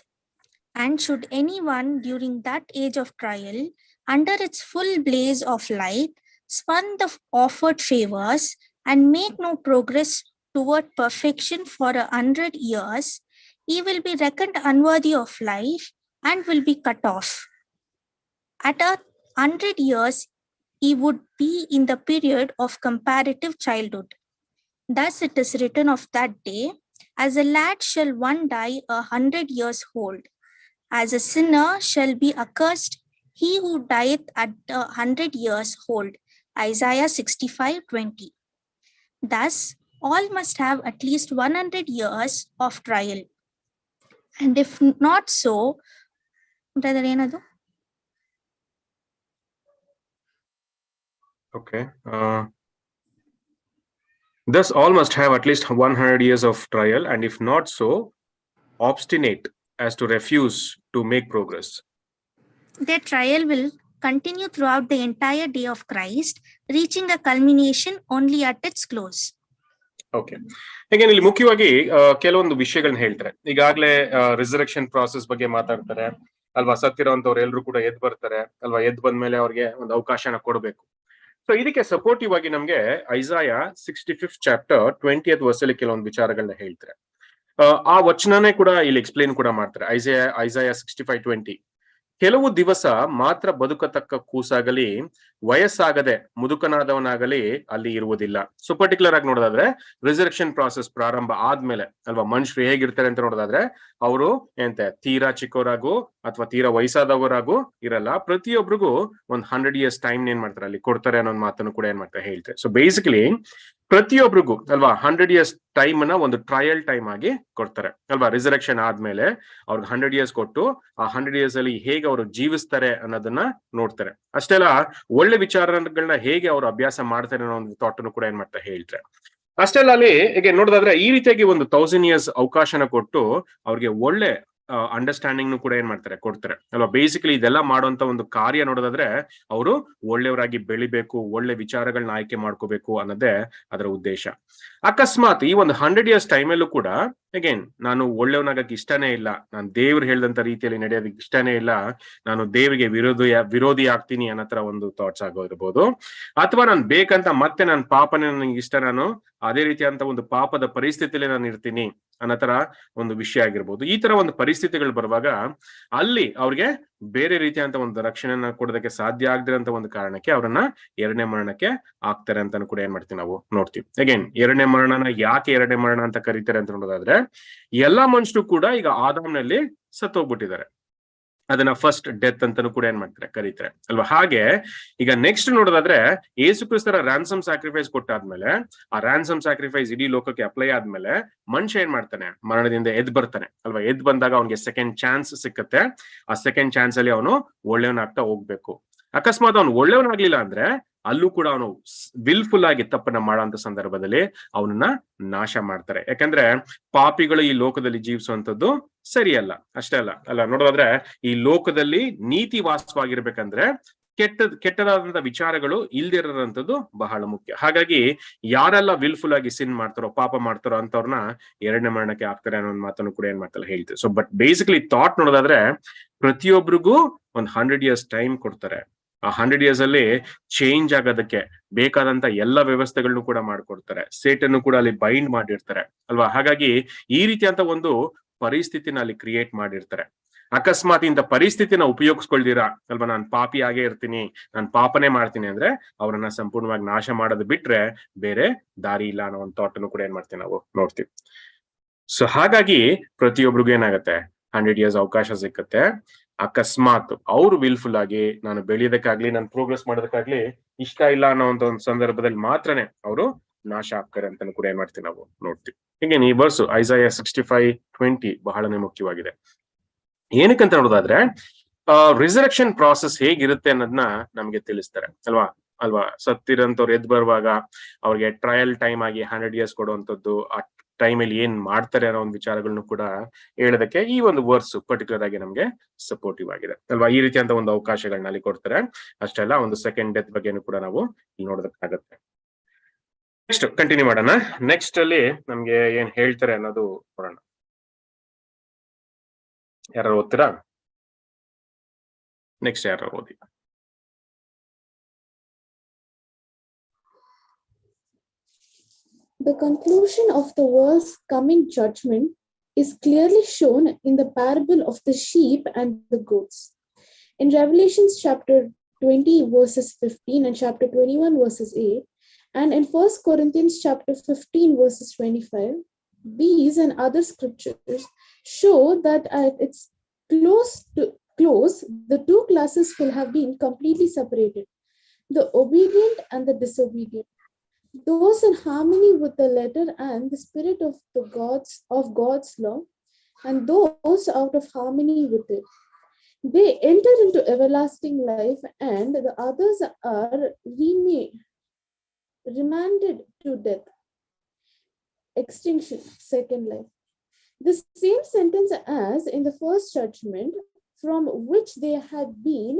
Speaker 3: And should anyone during that age of trial, under its full blaze of light, spurn the offered favors and make no progress toward perfection for 100 years, he will be reckoned unworthy of life and will be cut off. At 100 years, he would be in the period of comparative childhood. Thus it is written of that day, as a lad shall one die 100 years old, as a sinner shall be accursed he who dieth at 100 years old. Isaiah 65:20. Thus, all must have at least 100 years of trial. And if not so, brother, ಏನದು?
Speaker 1: Okay. Thus all must have at least 100 years of trial, and if not so, obstinate as to refuse to make progress.
Speaker 3: Their trial will continue throughout the entire day of Christ, reaching a culmination only at its close.
Speaker 1: Okay, ಈಗ ಇಲ್ಲಿ ಮುಖ್ಯವಾಗಿ ಕೆಲವೊಂದು ವಿಷಯಗಳನ್ನ ಹೇಳ್ತಾರೆ. ಈಗಾಗಲೇ resurrection process ಬಗ್ಗೆ ಮಾತಾಡ್ತಾರೆ ಅಲ್ವಾ. ಸತ್ತಿರೋಂಥವ್ರು ಎಲ್ರು ಕೂಡ ಎದ್ದು ಬರ್ತಾರೆ ಅಲ್ವಾ. ಎದ್ದು ಬಂದ್ಮೇಲೆ ಅವ್ರಿಗೆ ಒಂದು ಅವಕಾಶನ ಕೊಡ್ಬೇಕು. ಸೊ ಇದಕ್ಕೆ ಸಪೋರ್ಟಿವ್ ಆಗಿ ನಮ್ಗೆ ಐಸಾಯ 65th chapter 20th verse ಅಲ್ಲಿ ಕೆಲವೊಂದು ವಿಚಾರಗಳನ್ನ ಹೇಳ್ತಾರೆ. ಆ ವಚನನೇ ಕೂಡ ಇಲ್ಲಿ ಎಕ್ಸ್ಪ್ಲೇನ್ ಕೂಡ ಮಾಡ್ತಾರೆ. ಐಸಾಯ 65:20. ಕೆಲವು ದಿವಸ ಮಾತ್ರ ಬದುಕತಕ್ಕ ಕೂಸಾಗಲಿ, ವಯಸ್ಸಾಗದೆ ಮುದುಕನಾದವನಾಗಲಿ ಅಲ್ಲಿ ಇರುವುದಿಲ್ಲ. ಸೊ ಪರ್ಟಿಕ್ಯುಲರ್ ಆಗಿ ನೋಡೋದಾದ್ರೆ ರಿಸರೆಕ್ಷನ್ ಪ್ರಾಸೆಸ್ ಪ್ರಾರಂಭ ಆದ್ಮೇಲೆ ಅಲ್ವಾ, ಮನುಷ್ಯರು ಹೇಗಿರ್ತಾರೆ ಅಂತ ನೋಡೋದಾದ್ರೆ ಅವರು ತೀರಾ ಚಿಕ್ಕವರಾಗೂ ಅಥವಾ ತೀರಾ ವಯಸ್ಸಾದವರಾಗೂ ಇರಲ್ಲ. ಪ್ರತಿಯೊಬ್ಬರಿಗೂ ಒಂದು 100 years ಟೈಮ್ ಏನ್ ಮಾಡ್ತಾರೆ ಅಲ್ಲಿ ಕೊಡ್ತಾರೆ ಅನ್ನೋ ಮಾತನ್ನು ಕೂಡ ಏನ್ ಮಾಡ್ತಾರೆ ಹೇಳ್ತಾರೆ. ಸೊ ಬೇಸಿಕಲಿ ಪ್ರತಿಯೊಬ್ಬರಿಗೂ ಅಲ್ವಾ 100 years ಟೈಮ್ ನ ಒಂದು ಟ್ರಯಲ್ ಟೈಮ್ ಆಗಿ ಕೊಡ್ತಾರೆ ಅಲ್ವಾ. ರಿಸರೆಕ್ಷನ್ ಆದ್ಮೇಲೆ ಅವ್ರಿಗೆ 100 years ಕೊಟ್ಟು ಆ 100 years ಅಲ್ಲಿ ಹೇಗೆ ಅವರು ಜೀವಿಸ್ತಾರೆ ಅನ್ನೋದನ್ನ ನೋಡ್ತಾರೆ. ಅಷ್ಟೆಲ್ಲ ಒಳ್ಳೆ ವಿಚಾರಗಳನ್ನ ಹೇಗೆ ಅವರು ಅಭ್ಯಾಸ ಮಾಡ್ತಾರೆ ಅನ್ನೋ ಒಂದು ಥಾಟ್ ಅನ್ನು ಕೂಡ ಏನ್ ಮಾಡ್ತಾರೆ ಹೇಳ್ತಾರೆ. ಅಷ್ಟೆಲ್ಲ ಅಲ್ಲಿ ಈಗ ನೋಡೋದಾದ್ರೆ ಈ ರೀತಿಯಾಗಿ ಒಂದು 1000 years ಅವಕಾಶನ ಕೊಟ್ಟು ಅವ್ರಿಗೆ ಒಳ್ಳೆ ಅಂಡರ್ಸ್ಟ್ಯಾಂಡಿಂಗ್ ಕೂಡ ಏನ್ ಮಾಡ್ತಾರೆ ಕೊಡ್ತಾರೆ ಅಲ್ವಾ. ಬೇಸಿಕಲಿ ಇದೆಲ್ಲ ಮಾಡುವಂತ ಒಂದು ಕಾರ್ಯ ನೋಡೋದಾದ್ರೆ ಅವರು ಒಳ್ಳೆಯವರಾಗಿ ಬೆಳಿಬೇಕು, ಒಳ್ಳೆ ವಿಚಾರಗಳನ್ನ ಆಯ್ಕೆ ಮಾಡ್ಕೋಬೇಕು ಅನ್ನೋದೇ ಅದರ ಉದ್ದೇಶ. ಅಕಸ್ಮಾತ್ ಈ ಒಂದು 100 years ಟೈಮಲ್ಲೂ ಕೂಡ ಅಗೇನ್ ನಾನು ಒಳ್ಳೆಯವನಾಗಕ್ಕೆ ಇಷ್ಟನೇ ಇಲ್ಲ, ನಾನು ದೇವ್ರು ಹೇಳ್ದಂತ ರೀತಿಯಲ್ಲಿ ನಡೆಯೋದಕ್ಕೆ ಇಷ್ಟನೇ ಇಲ್ಲ, ನಾನು ದೇವಿಗೆ ವಿರೋಧಿ ಆಗ್ತೀನಿ ಅನ್ನೋ ತರ ಒಂದು ಥಾಟ್ಸ್ ಆಗೋದಿರ್ಬೋದು. ಅಥವಾ ನಾನು ಬೇಕಂತ ಮತ್ತೆ ನನ್ನ ಪಾಪನೇ ನನಗೆ ಇಷ್ಟ, ನಾನು ಅದೇ ರೀತಿಯಂತ ಒಂದು ಪಾಪದ ಪರಿಸ್ಥಿತಿಯಲ್ಲಿ ನಾನು ಇರ್ತೀನಿ ಅನ್ನೋ ತರ ಒಂದು ವಿಷಯ ಆಗಿರ್ಬೋದು. ಈ ತರ ಒಂದು ಪರಿಸ್ಥಿತಿಗಳು ಬರುವಾಗ ಅಲ್ಲಿ ಅವ್ರಿಗೆ ಬೇರೆ ರೀತಿಯಂತ ಒಂದು ರಕ್ಷಣೆನ ಕೊಡೋದಕ್ಕೆ ಸಾಧ್ಯ ಆಗದಿರೋಂತ ಒಂದು ಕಾರಣಕ್ಕೆ ಅವರನ್ನ ಎರಡನೇ ಮರಣಕ್ಕೆ ಆಗ್ತಾರೆ ಅಂತಾನು ಕೂಡ ಏನ್ ಮಾಡ್ತೀವಿ ನಾವು ನೋಡ್ತೀವಿ. ಅಗೇನ್ ಎರಡನೇ ಮರಣನ ಯಾಕೆ ಎರಡನೇ ಮರಣ ಅಂತ ಕರೀತಾರೆ ಅಂತ ನೋಡೋದಾದ್ರೆ, ಎಲ್ಲಾ ಮನುಷ್ಯರು ಕೂಡ ಈಗ ಆದಾಮ್ನಲ್ಲಿ ಸತ್ತೋಗ್ಬಿಟ್ಟಿದ್ದಾರೆ. ಅದನ್ನ ಫಸ್ಟ್ ಡೆತ್ ಅಂತಾನು ಕೂಡ ಏನ್ ಮಾಡ್ತಾರೆ ಕರೀತಾರೆ ಅಲ್ವಾ. ಹಾಗೆ ಈಗ ನೆಕ್ಸ್ಟ್ ನೋಡೋದಾದ್ರೆ ಯೇಸು ಕ್ರಿಸ್ತರ ರ್ಯಾನ್ಸಮ್ ಸ್ಯಾಕ್ರಿಫೈಸ್ ಕೊಟ್ಟಾದ್ಮೇಲೆ, ಆ ರ್ಯಾನ್ಸಮ್ ಸ್ಯಾಕ್ರಿಫೈಸ್ ಇಡೀ ಲೋಕಕ್ಕೆ ಅಪ್ಲೈ ಆದ್ಮೇಲೆ ಮನುಷ್ಯ ಏನ್ ಮಾಡ್ತಾನೆ, ಮರಣದಿಂದ ಎದ್ದು ಬರ್ತಾನೆ ಅಲ್ವಾ. ಎದ್ದು ಬಂದಾಗ ಅವನಿಗೆ ಸೆಕೆಂಡ್ ಚಾನ್ಸ್ ಸಿಕ್ಕತ್ತೆ. ಆ ಸೆಕೆಂಡ್ ಚಾನ್ಸ್ ಅಲ್ಲಿ ಅವನು ಒಳ್ಳೆಯವನಾಗ್ತಾ ಹೋಗ್ಬೇಕು. ಅಕಸ್ಮಾತ್ ಅವನು ಒಳ್ಳೆಯವನಾಗ್ಲಿಲ್ಲ ಅಂದ್ರೆ ಅಲ್ಲೂ ಕೂಡ ಅವನು ವಿಲ್ಫುಲ್ ಆಗಿ ತಪ್ಪನ್ನ ಮಾಡೋಂಥ ಸಂದರ್ಭದಲ್ಲಿ ಅವನನ್ನ ನಾಶ ಮಾಡ್ತಾರೆ. ಯಾಕಂದ್ರೆ ಪಾಪಿಗಳು ಈ ಲೋಕದಲ್ಲಿ ಜೀವಿಸುವಂತದ್ದು ಸರಿಯಲ್ಲ. ಅಷ್ಟೇ ಅಲ್ಲ ನೋಡೋದಾದ್ರೆ ಈ ಲೋಕದಲ್ಲಿ ನೀತಿ ವಾಸವಾಗಿರ್ಬೇಕಂದ್ರೆ ಕೆಟ್ಟದಾದಂತ ವಿಚಾರಗಳು ಇಲ್ದಿರೋಂಥದ್ದು ಬಹಳ ಮುಖ್ಯ. ಹಾಗಾಗಿ ಯಾರೆಲ್ಲ ವಿಲ್ಫುಲ್ ಆಗಿ ಸಿನ್ ಮಾಡ್ತಾರೋ, ಪಾಪ ಮಾಡ್ತಾರೋ ಅಂತವ್ರನ್ನ ಎರಡನೇ ಮರಣಕ್ಕೆ ಆಗ್ತಾರೆ ಅನ್ನೋ ಒಂದು ಮಾತನ್ನು ಕೂಡ ಏನ್ ಮಾಡ್ತಾರೆ ಹೇಳ್ತಾರೆ. ಸೊ ಬಟ್ ಬೇಸಿಕಲಿ ಥಾಟ್ ನೋಡೋದಾದ್ರೆ ಪ್ರತಿಯೊಬ್ಬರಿಗೂ ಒಂದು 100 years ಟೈಮ್ ಕೊಡ್ತಾರೆ. ಆ 100 years ಅಲ್ಲಿ ಚೇಂಜ್ ಆಗೋದಕ್ಕೆ ಬೇಕಾದಂತ ಎಲ್ಲ ವ್ಯವಸ್ಥೆಗಳನ್ನು ಕೂಡ ಮಾಡ್ಕೊಡ್ತಾರೆ. ಸೇಟನ್ನು ಕೂಡ ಅಲ್ಲಿ ಬೈಂಡ್ ಮಾಡಿರ್ತಾರೆ ಅಲ್ವಾ. ಹಾಗಾಗಿ ಈ ರೀತಿಯಂತ ಒಂದು ಪರಿಸ್ಥಿತಿನ ಅಲ್ಲಿ ಕ್ರಿಯೇಟ್ ಮಾಡಿರ್ತಾರೆ. ಅಕಸ್ಮಾತ್ ಇಂಥ ಪರಿಸ್ಥಿತಿನ ಉಪಯೋಗಿಸ್ಕೊಳ್ದಿರಾ ಅಲ್ವಾ, ನಾನು ಪಾಪಿ ಆಗೇ ಇರ್ತೀನಿ, ನಾನು ಪಾಪನೇ ಮಾಡ್ತೀನಿ ಅಂದ್ರೆ ಅವ್ರನ್ನ ಸಂಪೂರ್ಣವಾಗಿ ನಾಶ ಮಾಡೋದು ಬಿಟ್ರೆ ಬೇರೆ ದಾರಿ ಇಲ್ಲ ಅನ್ನೋ ಒಂದು ಥಾಟ್ ಅನ್ನು ಕೂಡ ಏನ್ ಮಾಡ್ತೀವಿ ನಾವು ನೋಡ್ತೀವಿ. ಸೊ ಹಾಗಾಗಿ ಪ್ರತಿಯೊಬ್ರಿಗೂ ಏನಾಗತ್ತೆ 100 years ಅವಕಾಶ ಸಿಕ್ಕತ್ತೆ. ಅಕಸ್ಮಾತ್ ಅವ್ರು ವಿಲ್ಫುಲ್ ಆಗಿ ನಾನು ಬೆಳೆಯೋದಕ್ಕಾಗ್ಲಿ ನಾನು ಪ್ರೋಗ್ರೆಸ್ ಮಾಡೋದಕ್ಕಾಗ್ಲಿ ಇಷ್ಟ ಇಲ್ಲ ಅನ್ನೋ ಒಂದು ಸಂದರ್ಭದಲ್ಲಿ ಮಾತ್ರನೇ ಅವರು ನಾಶ ಆಗ್ತಾರೆ ಅಂತ ಕೂಡ ಏನ್ ಮಾಡ್ತೀವಿ ನಾವು ನೋಡ್ತೀವಿ. ಹೀಗೆ ಈ ವರ್ಸು ಐಸಾಯ 65:20 ಬಹಳನೇ ಮುಖ್ಯವಾಗಿದೆ. ಏನಕ್ಕಂತ ನೋಡೋದಾದ್ರೆ ರಿಸರೆಕ್ಷನ್ ಪ್ರಾಸೆಸ್ ಹೇಗಿರುತ್ತೆ ಅನ್ನೋದನ್ನ ನಮ್ಗೆ ತಿಳಿಸ್ತಾರೆ ಅಲ್ವಾ. ಸತ್ತಿರಂತವ್ರು ಎದ್ದು ಬರುವಾಗ ಅವ್ರಿಗೆ ಟ್ರಯಲ್ ಟೈಮ್ ಆಗಿ 100 years ಕೊಡುವಂತದ್ದು, ಆ ಟೈಮಲ್ಲಿ ಏನ್ ಮಾಡ್ತಾರೆ ಅನ್ನೋ ಒಂದು ವಿಚಾರಗಳನ್ನು ಕೂಡ ಹೇಳೋದಕ್ಕೆ ಈ ಒಂದು ವರ್ಸ್ ಪರ್ಟಿಕ್ಯುಲರ್ ಆಗಿ ನಮ್ಗೆ ಸಪೋರ್ಟಿವ್ ಆಗಿದೆ ಅಲ್ವಾ. ಈ ರೀತಿಯಂತ ಒಂದು ಅವಕಾಶಗಳನ್ನ ಅಲ್ಲಿ ಕೊಡ್ತಾರೆ. ಅಷ್ಟೆಲ್ಲ ಒಂದು ಸೆಕೆಂಡ್ ಡೆತ್ ಬಗ್ಗೆನೂ ಕೂಡ ನಾವು ಇಲ್ಲಿ ನೋಡೋದಕ್ಕಾಗತ್ತೆ. ನೆಕ್ಸ್ಟ್ ಕಂಟಿನ್ಯೂ ಮಾಡೋಣ. ನೆಕ್ಸ್ಟ್ ಅಲ್ಲಿ ನಮ್ಗೆ ಏನ್ ಹೇಳ್ತಾರೆ ಅನ್ನೋದು ನೋಡೋಣ. ಯಾರು ಓದ್ತೀರಾ? ನೆಕ್ಸ್ಟ್ ಯಾರು ಓದಿ.
Speaker 4: The conclusion of the world's coming judgment is clearly shown in the parable of the sheep and the goats. In Revelation chapter 20 verses 15 and chapter 21 verses 8, and in 1 Corinthians chapter 15 verses 25, these and other scriptures show that at its close, the two classes will have been completely separated, the obedient and the disobedient. Those in harmony with the letter and the spirit of God's law, and those out of harmony with it. They enter into everlasting life, and the others are remanded to death, extinction, second life. The same sentence as in the first judgment, from which they had been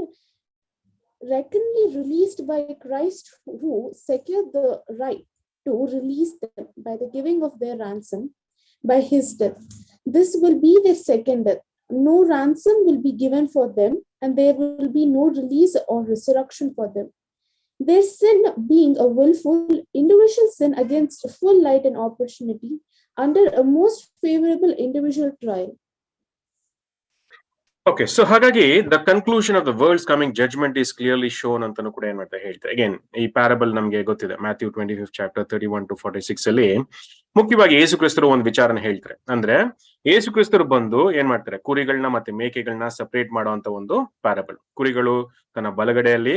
Speaker 4: reckonedly released by Christ, who secured the right to release them by the giving of their ransom by his death. This will be their second death. No ransom will be given for them, and there will be no release or resurrection for them. Their sin being a willful individual sin against full light and opportunity under a most favorable individual trial.
Speaker 1: Okay, so ಹಾಗಾಗಿ the conclusion of the world's coming judgment is clearly shown ಅಂತಾನು ಕೂಡ ಏನ್ ಮಾಡ್ತಾ ಹೇಳ್ತಾರೆ. Again ಈ parable ನಮ್ಗೆ ಗೊತ್ತಿದೆ, Matthew 25 chapter 31 to 46 ಅಲ್ಲಿ ಮುಖ್ಯವಾಗಿ ಯೇಸು ಕ್ರಿಸ್ತರು ಒಂದು ವಿಚಾರನ ಹೇಳ್ತಾರೆ. ಅಂದ್ರೆ ಯೇಸು ಕ್ರಿಸ್ತರು ಬಂದು ಏನ್ ಮಾಡ್ತಾರೆ, ಕುರಿಗಳನ್ನ ಮತ್ತೆ ಮೇಕೆಗಳನ್ನ ಸಪರೇಟ್ ಮಾಡುವಂತ ಒಂದು ಪ್ಯಾರಬಲ್. ಕುರಿಗಳು ತನ್ನ ಬಲಗಡೆಯಲ್ಲಿ,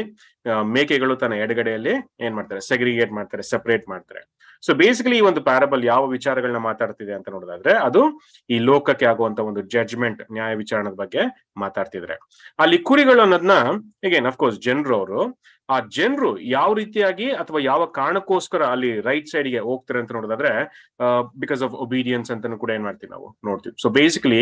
Speaker 1: ಮೇಕೆಗಳು ತನ್ನ ಎಡಗಡೆಯಲ್ಲಿ ಏನ್ ಮಾಡ್ತಾರೆ, ಸೆಗ್ರಿಗೇಟ್ ಮಾಡ್ತಾರೆ, ಸಪರೇಟ್ ಮಾಡ್ತಾರೆ. ಸೊ ಬೇಸಿಕಲಿ ಈ ಒಂದು ಪ್ಯಾರಬಲ್ ಯಾವ ವಿಚಾರಗಳನ್ನ ಮಾತಾಡ್ತಿದೆ ಅಂತ ನೋಡೋದಾದ್ರೆ ಅದು ಈ ಲೋಕಕ್ಕೆ ಆಗುವಂತ ಒಂದು ಜಡ್ಜ್ಮೆಂಟ್, ನ್ಯಾಯ ವಿಚಾರಣದ ಬಗ್ಗೆ ಮಾತಾಡ್ತಿದ್ರೆ. ಅಲ್ಲಿ ಕುರಿಗಳು ಅನ್ನೋದನ್ನ ಅಗೇನ್ ಅಫ್ಕೋರ್ಸ್ ಜನರು, ಅವರು ಆ ಜನರು ಯಾವ ರೀತಿಯಾಗಿ ಅಥವಾ ಯಾವ ಕಾರಣಕ್ಕೋಸ್ಕರ ಅಲ್ಲಿ ರೈಟ್ ಸೈಡ್ ಗೆ ಹೋಗ್ತಾರೆ ಅಂತ ನೋಡೋದಾದ್ರೆ ಬಿಕಾಸ್ ಆಫ್ ಒಬೀಡಿಯನ್ಸ್ ಅಂತಾನು ಕೂಡ ಏನ್ ಮಾಡ್ತೀವಿ ನಾವು ನೋಡ್ತೀವಿ. ಸೊ ಬೇಸಿಕಲಿ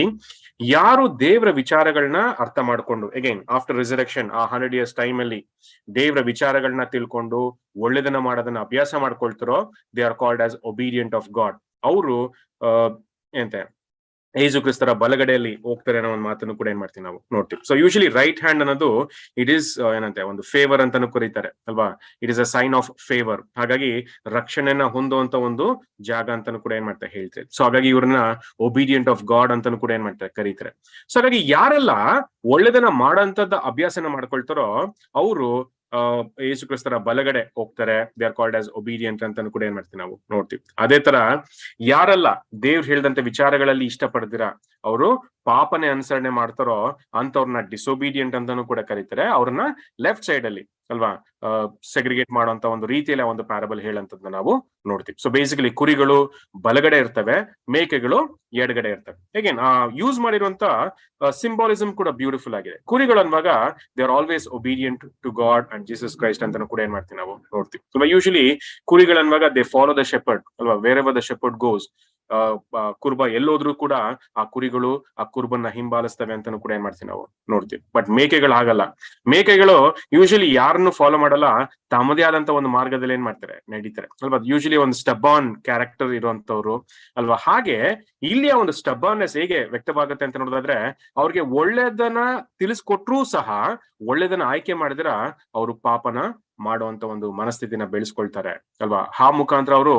Speaker 1: ಯಾರು ದೇವರ ವಿಚಾರಗಳನ್ನ ಅರ್ಥ ಮಾಡ್ಕೊಂಡು, ಅಗೇನ್ ಆಫ್ಟರ್ ರಿಸರೆಕ್ಷನ್ ಆ 100 years ಟೈಮ್ ಅಲ್ಲಿ ದೇವರ ವಿಚಾರಗಳನ್ನ ತಿಳ್ಕೊಂಡು ಒಳ್ಳೆದನ್ನ ಮಾಡೋದನ್ನ ಅಭ್ಯಾಸ ಮಾಡ್ಕೊಳ್ತಾರೋ, they are called as obedient of God. ಅವರು ಎಂತ ಯೇಸು ಕ್ರಿಸ್ತರ ಬಲಗಡೆಯಲ್ಲಿ ಹೋಗ್ತಾರೆ ಅನ್ನೋ ಒಂದು ಮಾತನ್ನು ಕೂಡ ಏನ್ ಮಾಡ್ತೀವಿ ನಾವು ನೋಡ್ತೀವಿ. ಸೊ ಯೂಶಲಿ ರೈಟ್ ಹ್ಯಾಂಡ್ ಅನ್ನೋದು ಇಟ್ ಈಸ್ ಏನಂತೆ ಒಂದು ಫೇವರ್ ಅಂತಾನು ಕರೀತಾರೆ ಅಲ್ವಾ. It is a sign of favour. ಹಾಗಾಗಿ ರಕ್ಷಣೆನ ಹೊಂದುವಂತ ಒಂದು ಜಾಗ ಅಂತಾನು ಕೂಡ ಏನ್ ಮಾಡ್ತಾರೆ ಹೇಳ್ತಾರೆ. ಸೊ ಹಾಗಾಗಿ ಇವ್ರನ್ನ ಒಬೀಡಿಯಂಟ್ ಆಫ್ ಗಾಡ್ ಅಂತಾನು ಕೂಡ ಏನ್ ಮಾಡ್ತಾರೆ ಕರೀತಾರೆ. ಸೊ ಹಾಗಾಗಿ ಯಾರೆಲ್ಲ ಒಳ್ಳೆದನ್ನ ಮಾಡೋಂಥದ್ದು ಅಭ್ಯಾಸನ ಮಾಡ್ಕೊಳ್ತಾರೋ ಅವರು ಯೇಸು ಕ್ರಿಸ್ತರ ಬಲಗಡೆ ಹೋಗ್ತಾರೆ. They are called as obedient ಅಂತಾನು ಕೂಡ ಏನ್ ಮಾಡ್ತೀವಿ ನಾವು ನೋಡ್ತೀವಿ. ಅದೇ ತರ ಯಾರೆಲ್ಲ ದೇವ್ರು ಹೇಳಿದಂತ ವಿಚಾರಗಳಲ್ಲಿ ಇಷ್ಟಪಡ್ತೀರಾ, ಅವರು ಪಾಪನೆ ಅನುಸರಣೆ ಮಾಡ್ತಾರೋ ಅಂತವ್ರನ್ನ ಡಿಸೊಬೀಡಿಯಂಟ್ ಅಂತಾನು ಕೂಡ ಕರೀತಾರೆ. ಅವ್ರನ್ನ ಲೆಫ್ಟ್ ಸೈಡ್ ಅಲ್ಲಿ ಅಲ್ವಾ ಸೆಗ್ರಿಗೇಟ್ ಮಾಡುವಂತ ಒಂದು ರೀತಿಯಲ್ಲಿ ಒಂದು ಪ್ಯಾರಬಲ್ ಹೇಳಂತದ್ನ ನಾವು ನೋಡ್ತೀವಿ. ಸೊ ಬೇಸಿಕಲಿ ಕುರಿಗಳು ಬಲಗಡೆ ಇರ್ತವೆ, ಮೇಕೆಗಳು ಎಡಗಡೆ ಇರ್ತವೆ. ಅಗೇನ್ ಯೂಸ್ ಮಾಡಿರುವಂತ ಸಿಂಬಾಲಿಸಮ್ ಕೂಡ ಬ್ಯೂಟಿಫುಲ್ ಆಗಿದೆ. ಕುರಿಗಳು ಅನ್ನುವಾಗ they are always obedient to God and Jesus Christ ಅಂತಾನು ಕೂಡ ಏನ್ ಮಾಡ್ತೀವಿ ನಾವು ನೋಡ್ತೀವಿ. ಯೂಶಲಿ ಕುರಿಗಳು ಅನ್ನುವಾಗ ದೇ ಫಾಲೋ ದ ಶೆಪರ್ಡ್ ಅಲ್ವಾ. Wherever the shepherd goes ಕುರುಬ ಎಲ್ಲೋದ್ರೂ ಕೂಡ ಆ ಕುರಿಗಳು ಆ ಕುರುಬನ್ನ ಹಿಂಬಾಲಿಸ್ತವೆ ಅಂತಾನು ಕೂಡ ಏನ್ ಮಾಡ್ತೀವಿ ನಾವು ನೋಡ್ತೀವಿ. ಬಟ್ ಮೇಕೆಗಳು ಹಾಗಲ್ಲ. ಮೇಕೆಗಳು ಯೂಶಲಿ ಯಾರನ್ನು ಫಾಲೋ ಮಾಡಲ್ಲ, ತಮ್ಮದೇ ಆದಂತ ಒಂದು ಮಾರ್ಗದಲ್ಲಿ ಏನ್ ಮಾಡ್ತಾರೆ, ನಡೀತಾರೆ ಅಲ್ವಾ. ಯೂಶಲಿ ಒಂದು ಸ್ಟಬ್ಬಾನ್ ಕ್ಯಾರೆಕ್ಟರ್ ಇರುವಂತವ್ರು ಅಲ್ವಾ. ಹಾಗೆ ಇಲ್ಲಿಯ ಒಂದು ಸ್ಟಬ್ಬಾನ್ನೆಸ್ ಹೇಗೆ ವ್ಯಕ್ತವಾಗುತ್ತೆ ಅಂತ ನೋಡೋದಾದ್ರೆ, ಅವ್ರಿಗೆ ಒಳ್ಳೇದನ್ನ ತಿಳಿಸ್ಕೊಟ್ರೂ ಸಹ ಒಳ್ಳೇದನ್ನ ಆಯ್ಕೆ ಮಾಡಿದ್ರ ಅವರು ಪಾಪನ ಮಾಡುವಂತ ಒಂದು ಮನಸ್ಥಿತಿನ ಬೆಳೆಸ್ಕೊಳ್ತಾರೆ ಅಲ್ವಾ. ಆ ಮುಖಾಂತರ ಅವರು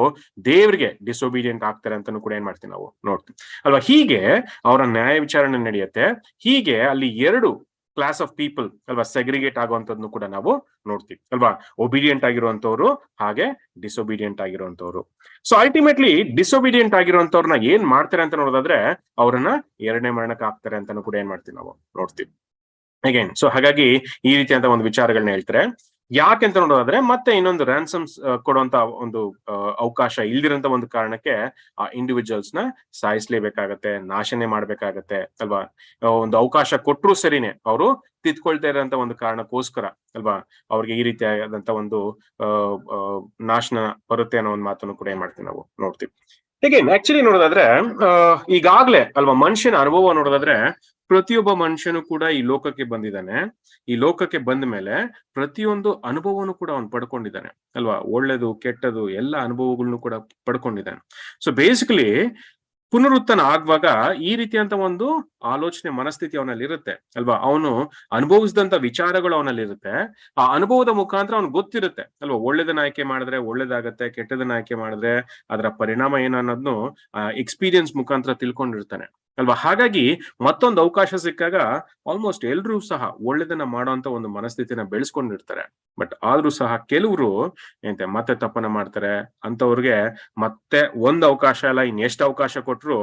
Speaker 1: ದೇವ್ರಿಗೆ ಡಿಸೊಬೀಡಿಯಂಟ್ ಆಗ್ತಾರೆ ಅಂತಾನು ಕೂಡ ಏನ್ ಮಾಡ್ತೀವಿ ನಾವು ನೋಡ್ತೀವಿ ಅಲ್ವಾ. ಹೀಗೆ ಅವರ ನ್ಯಾಯ ವಿಚಾರಣೆ ನಡೆಯುತ್ತೆ. ಹೀಗೆ ಅಲ್ಲಿ 2 ಕ್ಲಾಸ್ ಆಫ್ ಪೀಪಲ್ ಅಲ್ವಾ ಸೆಗ್ರಿಗೇಟ್ ಆಗುವಂತದ್ನು ಕೂಡ ನಾವು ನೋಡ್ತೀವಿ ಅಲ್ವಾ. ಒಬಿಡಿಯಂಟ್ ಆಗಿರುವಂತವ್ರು ಹಾಗೆ ಡಿಸೊಬಿಡಿಯಂಟ್ ಆಗಿರುವಂತವ್ರು. ಸೊ ಅಲ್ಟಿಮೇಟ್ಲಿ ಡಿಸೊಬಿಡಿಯಂಟ್ ಆಗಿರುವಂತವ್ರನ್ನ ಏನ್ ಮಾಡ್ತಾರೆ ಅಂತ ನೋಡೋದಾದ್ರೆ, ಅವರನ್ನ 2ನೇ ಮರಣಕ್ಕೆ ಹಾಕ್ತಾರೆ ಅಂತಾನು ಕೂಡ ಏನ್ ಮಾಡ್ತೀವಿ ನಾವು ನೋಡ್ತೀವಿ ಅಗೇನ್. ಸೊ ಹಾಗಾಗಿ ಈ ರೀತಿಯಾದ ಒಂದು ವಿಚಾರಗಳನ್ನ ಹೇಳ್ತಾರೆ. ಯಾಕೆಂತ ನೋಡೋದಾದ್ರೆ, ಮತ್ತೆ ಇನ್ನೊಂದು ರ್ಯಾನ್ಸಮ್ಸ್ ಕೊಡುವಂತ ಒಂದು ಅವಕಾಶ ಇಲ್ದಿರಂತ ಒಂದು ಕಾರಣಕ್ಕೆ ಆ ಇಂಡಿವಿಜುವಲ್ಸ್ ನ ಸಾಯಿಸ್ಲೇಬೇಕಾಗತ್ತೆ, ನಾಶನೆ ಮಾಡ್ಬೇಕಾಗತ್ತೆ ಅಲ್ವಾ. ಒಂದು ಅವಕಾಶ ಕೊಟ್ರು ಸರಿನೇ ಅವರು ತಿದ್ಕೊಳ್ತಾ ಇರೋಂತ ಒಂದು ಕಾರಣಕ್ಕೋಸ್ಕರ ಅಲ್ವಾ ಅವ್ರಿಗೆ ಈ ರೀತಿಯಾದಂತ ಒಂದು ನಾಶನ ಬರುತ್ತೆ ಅನ್ನೋ ಒಂದು ಮಾತನ್ನು ಕೂಡ ಏನ್ ಮಾಡ್ತೀವಿ ನಾವು ನೋಡ್ತೀವಿ. ಹೀಗೆ ಆಕ್ಚುಲಿ ನೋಡೋದಾದ್ರೆ ಈಗಾಗ್ಲೇ ಅಲ್ವಾ ಮನುಷ್ಯನ ಅನುಭವ ನೋಡೋದಾದ್ರೆ, ಪ್ರತಿಯೊಬ್ಬ ಮನುಷ್ಯನು ಕೂಡ ಈ ಲೋಕಕ್ಕೆ ಬಂದಿದ್ದಾನೆ. ಈ ಲೋಕಕ್ಕೆ ಬಂದ ಮೇಲೆ ಪ್ರತಿಯೊಂದು ಅನುಭವನು ಕೂಡ ಅವನು ಪಡ್ಕೊಂಡಿದ್ದಾನೆ ಅಲ್ವಾ. ಒಳ್ಳೇದು ಕೆಟ್ಟದು ಎಲ್ಲ ಅನುಭವಗಳನ್ನು ಕೂಡ ಪಡ್ಕೊಂಡಿದ್ದಾನೆ. ಸೊ ಬೇಸಿಕಲಿ ಪುನರುತ್ಥಾನ ಆಗುವಾಗ ಈ ರೀತಿಯಂತ ಒಂದು ಆಲೋಚನೆ ಮನಸ್ಥಿತಿ ಅವನಲ್ಲಿ ಇರುತ್ತೆ ಅಲ್ವಾ. ಅವನು ಅನುಭವಿಸಿದಂತ ವಿಚಾರಗಳು ಅವನಲ್ಲಿ ಇರುತ್ತೆ. ಆ ಅನುಭವದ ಮುಖಾಂತರ ಅವ್ನು ಗೊತ್ತಿರುತ್ತೆ ಅಲ್ವಾ. ಒಳ್ಳೇದನ್ನ ಆಯ್ಕೆ ಮಾಡಿದ್ರೆ ಒಳ್ಳೇದಾಗತ್ತೆ, ಕೆಟ್ಟದನ್ನ ಆಯ್ಕೆ ಮಾಡಿದ್ರೆ ಅದರ ಪರಿಣಾಮ ಏನು ಅನ್ನೋದನ್ನು ಎಕ್ಸ್ಪೀರಿಯನ್ಸ್ ಮುಖಾಂತರ ತಿಳ್ಕೊಂಡಿರ್ತಾನೆ ಅಲ್ವಾ. ಹಾಗಾಗಿ ಮತ್ತೊಂದು ಅವಕಾಶ ಸಿಕ್ಕಾಗ ಆಲ್ಮೋಸ್ಟ್ ಎಲ್ರೂ ಸಹ ಒಳ್ಳೇದನ್ನ ಮಾಡುವಂತ ಒಂದು ಮನಸ್ಥಿತಿನ ಬೆಳೆಸ್ಕೊಂಡಿರ್ತಾರೆ. ಬಟ್ ಆದ್ರೂ ಸಹ ಕೆಲವರು ಮತ್ತೆ ತಪ್ಪನ ಮಾಡ್ತಾರೆ. ಅಂತವ್ರಿಗೆ ಮತ್ತೆ ಒಂದು ಅವಕಾಶ ಅಲ್ಲ, ಇನ್ನೆಷ್ಟು ಅವಕಾಶ ಕೊಟ್ರು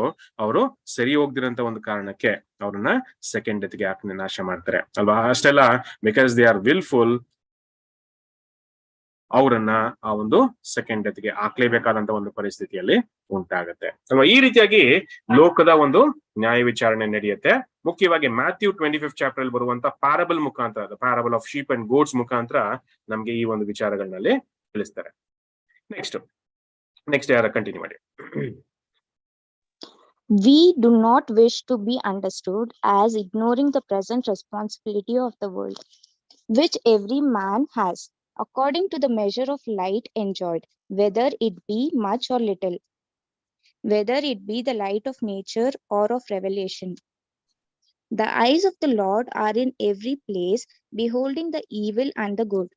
Speaker 1: ಅವರು ಸರಿ ಹೋಗ್ದಿರಂತ ಒಂದು ಕಾರಣಕ್ಕೆ ಅವ್ರನ್ನ ಸೆಕೆಂಡ್ ಡೆತ್ಗೆ ಹಾಕಿ ನಾಶ ಮಾಡ್ತಾರೆ ಅಲ್ವಾ. ಅಷ್ಟೆಲ್ಲ ಬಿಕಾಸ್ ದೇ ಆರ್ ವಿಲ್ಫುಲ್, ಅವರನ್ನ ಆ ಒಂದು ಸೆಕೆಂಡ್ ಡೆತ್ಗೆ ಹಾಕ್ಲೇಬೇಕಾದಂತ ಒಂದು ಪರಿಸ್ಥಿತಿಯಲ್ಲಿ ಉಂಟಾಗತ್ತೆ ಅಲ್ವಾ. ಈ ರೀತಿಯಾಗಿ ಲೋಕದ ಒಂದು ನ್ಯಾಯ ವಿಚಾರಣೆ ನಡೆಯುತ್ತೆ. ಮುಖ್ಯವಾಗಿ ಮ್ಯಾಥ್ಯೂ 25th ಚಾಪ್ಟರ್ ಅಲ್ಲಿ ಬರುವಂತ ಪ್ಯಾರಬಲ್ ಮುಖಾಂತರ, parable of sheep and goats ಮುಖಾಂತರ ನಮ್ಗೆ ಈ ಒಂದು ವಿಚಾರಗಳಲ್ಲಿ ತಿಳಿಸ್ತಾರೆ. ನೆಕ್ಸ್ಟ್ ಯಾರ ಕಂಟಿನ್ಯೂ ಮಾಡಿ.
Speaker 5: We do not wish to be understood as ignoring the present responsibility of the world, which every man has, according to the measure of light enjoyed, whether it be much or little, whether it be the light of nature or of revelation. The eyes of the Lord are in every place, beholding the evil and the good.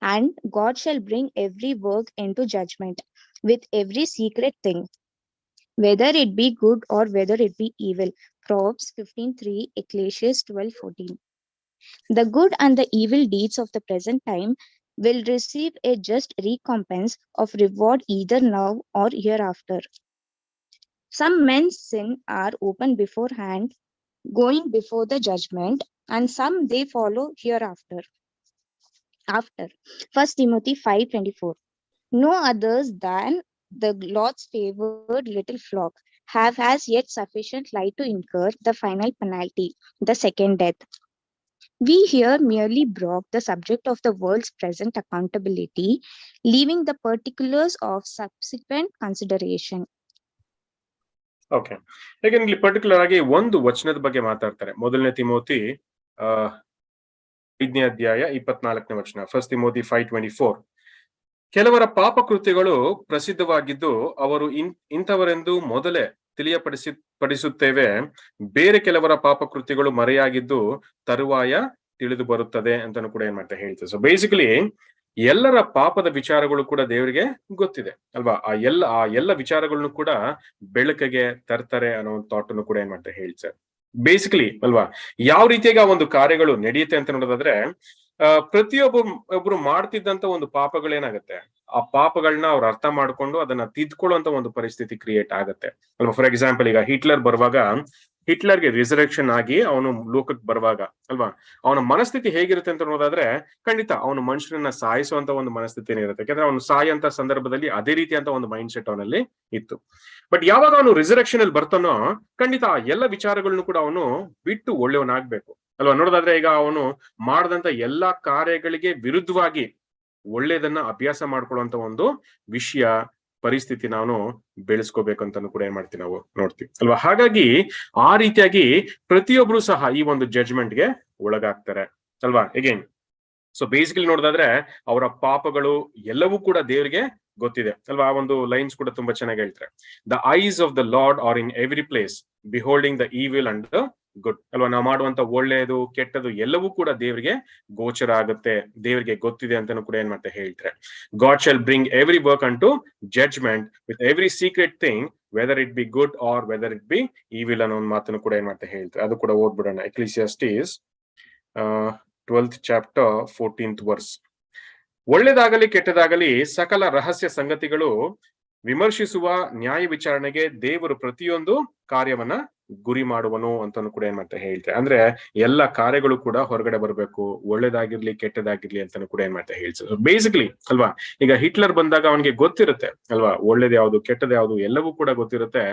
Speaker 5: And God shall bring every work into judgment with every secret thing, whether it be good or whether it be evil. Proverbs 15:3, Ecclesiastes 12:14. The good and the evil deeds of the present time will receive a just recompense of reward either now or hereafter. Some men's sin are open beforehand, going before the judgment, and some they follow hereafter. After 1 Timothy 5:24. No others than the Lord's favored little flock have as yet sufficient light to incur the final penalty, the second death. We here merely broach the subject of the world's present accountability, leaving the particulars of subsequent consideration.
Speaker 1: Okay, ಹೇಗೆ ಇಲ್ಲಿ particular ಆಗಿ ಒಂದು ವಚನದ ಬಗ್ಗೆ ಮಾತಾಡ್ತಾರೆ. 1 Timothy 5ನೇ ಅಧ್ಯಾಯ 24ನೇ ವಚನ, 1 ತಿಮೋತಿ 5:24. ಕೆಲವರ ಪಾಪ ಕೃತ್ಯಗಳು ಪ್ರಸಿದ್ಧವಾಗಿದ್ದು ಅವರು ಇಂಥವರೆಂದು ಮೊದಲೇ ತಿಳಿಯಪಡಿಸುತ್ತೇವೆ. ಬೇರೆ ಕೆಲವರ ಪಾಪ ಕೃತ್ಯಗಳು ಮರೆಯಾಗಿದ್ದು ತರುವಾಯ ತಿಳಿದು ಬರುತ್ತದೆ ಅಂತಾನು ಕೂಡ ಏನ್ ಮಾಡ್ತಾ ಹೇಳ್ತೇವೆ. ಸೊ ಬೇಸಿಕಲಿ ಎಲ್ಲರ ಪಾಪದ ವಿಚಾರಗಳು ಕೂಡ ದೇವರಿಗೆ ಗೊತ್ತಿದೆ ಅಲ್ವಾ. ಆ ಎಲ್ಲ ವಿಚಾರಗಳನ್ನು ಕೂಡ ಬೆಳಕಿಗೆ ತರ್ತಾರೆ ಅನ್ನೋ ಒಂದು ಥಾಟ್ ಅನ್ನು ಕೂಡ ಏನ್ ಮಾಡ್ತಾ ಹೇಳ್ತಾರೆ ಬೇಸಿಕಲಿ ಅಲ್ವಾ. ಯಾವ ರೀತಿಯಾಗಿ ಆ ಒಂದು ಕಾರ್ಯಗಳು ನಡೆಯುತ್ತೆ ಅಂತ ನೋಡೋದಾದ್ರೆ, ಪ್ರತಿಯೊಬ್ಬರು ಮಾಡ್ತಿದ್ದಂತ ಒಂದು ಪಾಪಗಳೇನಾಗತ್ತೆ, ಆ ಪಾಪಗಳನ್ನ ಅವ್ರು ಅರ್ಥ ಮಾಡ್ಕೊಂಡು ಅದನ್ನ ತಿದ್ಕೊಳ್ಳುವಂತ ಒಂದು ಪರಿಸ್ಥಿತಿ ಕ್ರಿಯೇಟ್ ಆಗತ್ತೆ ಅಲ್ವಾ. ಫಾರ್ ಎಕ್ಸಾಂಪಲ್, ಈಗ ಹಿಟ್ಲರ್ ಬರುವಾಗ, ಹಿಟ್ಲರ್ಗೆ ರಿಸರೆಕ್ಷನ್ ಆಗಿ ಅವನು ಲೋಕಕ್ಕೆ ಬರುವಾಗ ಅಲ್ವಾ, ಅವನ ಮನಸ್ಥಿತಿ ಹೇಗಿರುತ್ತೆ ಅಂತ ನೋಡೋದಾದ್ರೆ, ಖಂಡಿತ ಅವನು ಮನುಷ್ಯರನ್ನ ಸಾಯಿಸುವಂತ ಒಂದು ಮನಸ್ಥಿತಿ ಇರುತ್ತೆ. ಯಾಕಂದ್ರೆ ಅವನು ಸಾಯಂತ ಸಂದರ್ಭದಲ್ಲಿ ಅದೇ ರೀತಿಯಂತ ಒಂದು ಮೈಂಡ್ ಸೆಟ್ ಅವನಲ್ಲಿ ಇತ್ತು. ಬಟ್ ಯಾವಾಗ ಅವನು ರಿಸರೆಕ್ಷನ್ ಅಲ್ಲಿ ಬರ್ತಾನೋ, ಖಂಡಿತ ಆ ಎಲ್ಲ ವಿಚಾರಗಳನ್ನು ಕೂಡ ಅವನು ಬಿಟ್ಟು ಒಳ್ಳೆಯವನಾಗ್ಬೇಕು ಅಲ್ವಾ. ನೋಡೋದಾದ್ರೆ ಈಗ ಅವನು ಮಾಡದಂತ ಎಲ್ಲಾ ಕಾರ್ಯಗಳಿಗೆ ವಿರುದ್ಧವಾಗಿ ಒಳ್ಳೇದನ್ನ ಅಭ್ಯಾಸ ಮಾಡ್ಕೊಳ್ಳುವಂತ ಒಂದು ವಿಷಯ ಪರಿಸ್ಥಿತಿ ನಾವು ಬೆಳೆಸ್ಕೋಬೇಕಂತಾನು ಕೂಡ ಏನ್ ಮಾಡ್ತೀವಿ ನಾವು ನೋಡ್ತೀವಿ ಅಲ್ವಾ. ಹಾಗಾಗಿ ಆ ರೀತಿಯಾಗಿ ಪ್ರತಿಯೊಬ್ರು ಸಹ ಈ ಒಂದು ಜಡ್ಜ್ಮೆಂಟ್ಗೆ ಒಳಗಾಗ್ತಾರೆ ಅಲ್ವಾ. ಅಗೇನ್ ಸೊ ಬೇಸಿಕಲಿ ನೋಡೋದಾದ್ರೆ ಅವರ ಪಾಪಗಳು ಎಲ್ಲವೂ ಕೂಡ ದೇವರಿಗೆ ಗೊತ್ತಿದೆ ಅಲ್ವಾ. ಆ ಒಂದು ಲೈನ್ಸ್ ಕೂಡ ತುಂಬಾ ಚೆನ್ನಾಗಿ ಹೇಳ್ತಾರೆ. The eyes of the Lord are in every place beholding the evil and the good ಅಲ್ವಾ. ನಾವು ಮಾಡುವಂತ ಒಳ್ಳೆಯದು ಕೆಟ್ಟದು ಎಲ್ಲವೂ ಕೂಡ ದೇವರಿಗೆ ಗೋಚರ ಆಗುತ್ತೆ, ದೇವರಿಗೆ ಗೊತ್ತಿದೆ ಅಂತಾನು ಕೂಡ ಏನ್ ಮಾಡ್ತಾ ಹೇಳ್ತಾರೆ. God shall bring every work unto judgment with every secret thing whether it be good or whether it be evil ಅನ್ನೋ ಒಂದು ಮಾತನ್ನು ಕೂಡ ಏನ್ ಮಾಡ್ತಾ ಹೇಳ್ತಾರೆ. ಅದು ಕೂಡ ಓದ್ಬಿಡೋಣ. ಎಕ್ಲಿಸಿಯಾಸ್ಟಿಸ್ 12th chapter 14th verse. ಒಳ್ಳೆದಾಗಲಿ ಕೆಟ್ಟದಾಗಲಿ ಸಕಲ ರಹಸ್ಯ ಸಂಗತಿಗಳು ವಿಮರ್ಶಿಸುವ ನ್ಯಾಯ ವಿಚಾರಣೆಗೆ ದೇವರು ಪ್ರತಿಯೊಂದು ಕಾರ್ಯವನ್ನ ಗುರಿ ಮಾಡುವನು ಅಂತಾನು ಕೂಡ ಏನ್ ಮಾಡ್ತಾ ಹೇಳ್ತಾರೆ. ಅಂದ್ರೆ ಎಲ್ಲ ಕಾರ್ಯಗಳು ಕೂಡ ಹೊರಗಡೆ ಬರಬೇಕು, ಒಳ್ಳೇದಾಗಿರ್ಲಿ ಕೆಟ್ಟದಾಗಿರ್ಲಿ ಅಂತಾನು ಕೂಡ ಏನ್ ಮಾಡ್ತಾ ಹೇಳ್ತಾರೆ. ಬೇಸಿಕಲಿ ಅಲ್ವಾ, ಈಗ ಹಿಟ್ಲರ್ ಬಂದಾಗ ಅವನಿಗೆ ಗೊತ್ತಿರುತ್ತೆ ಅಲ್ವಾ, ಒಳ್ಳೇದ್ ಯಾವ್ದು ಕೆಟ್ಟದ್ ಯಾವ್ದು ಎಲ್ಲವೂ ಕೂಡ ಗೊತ್ತಿರುತ್ತೆ.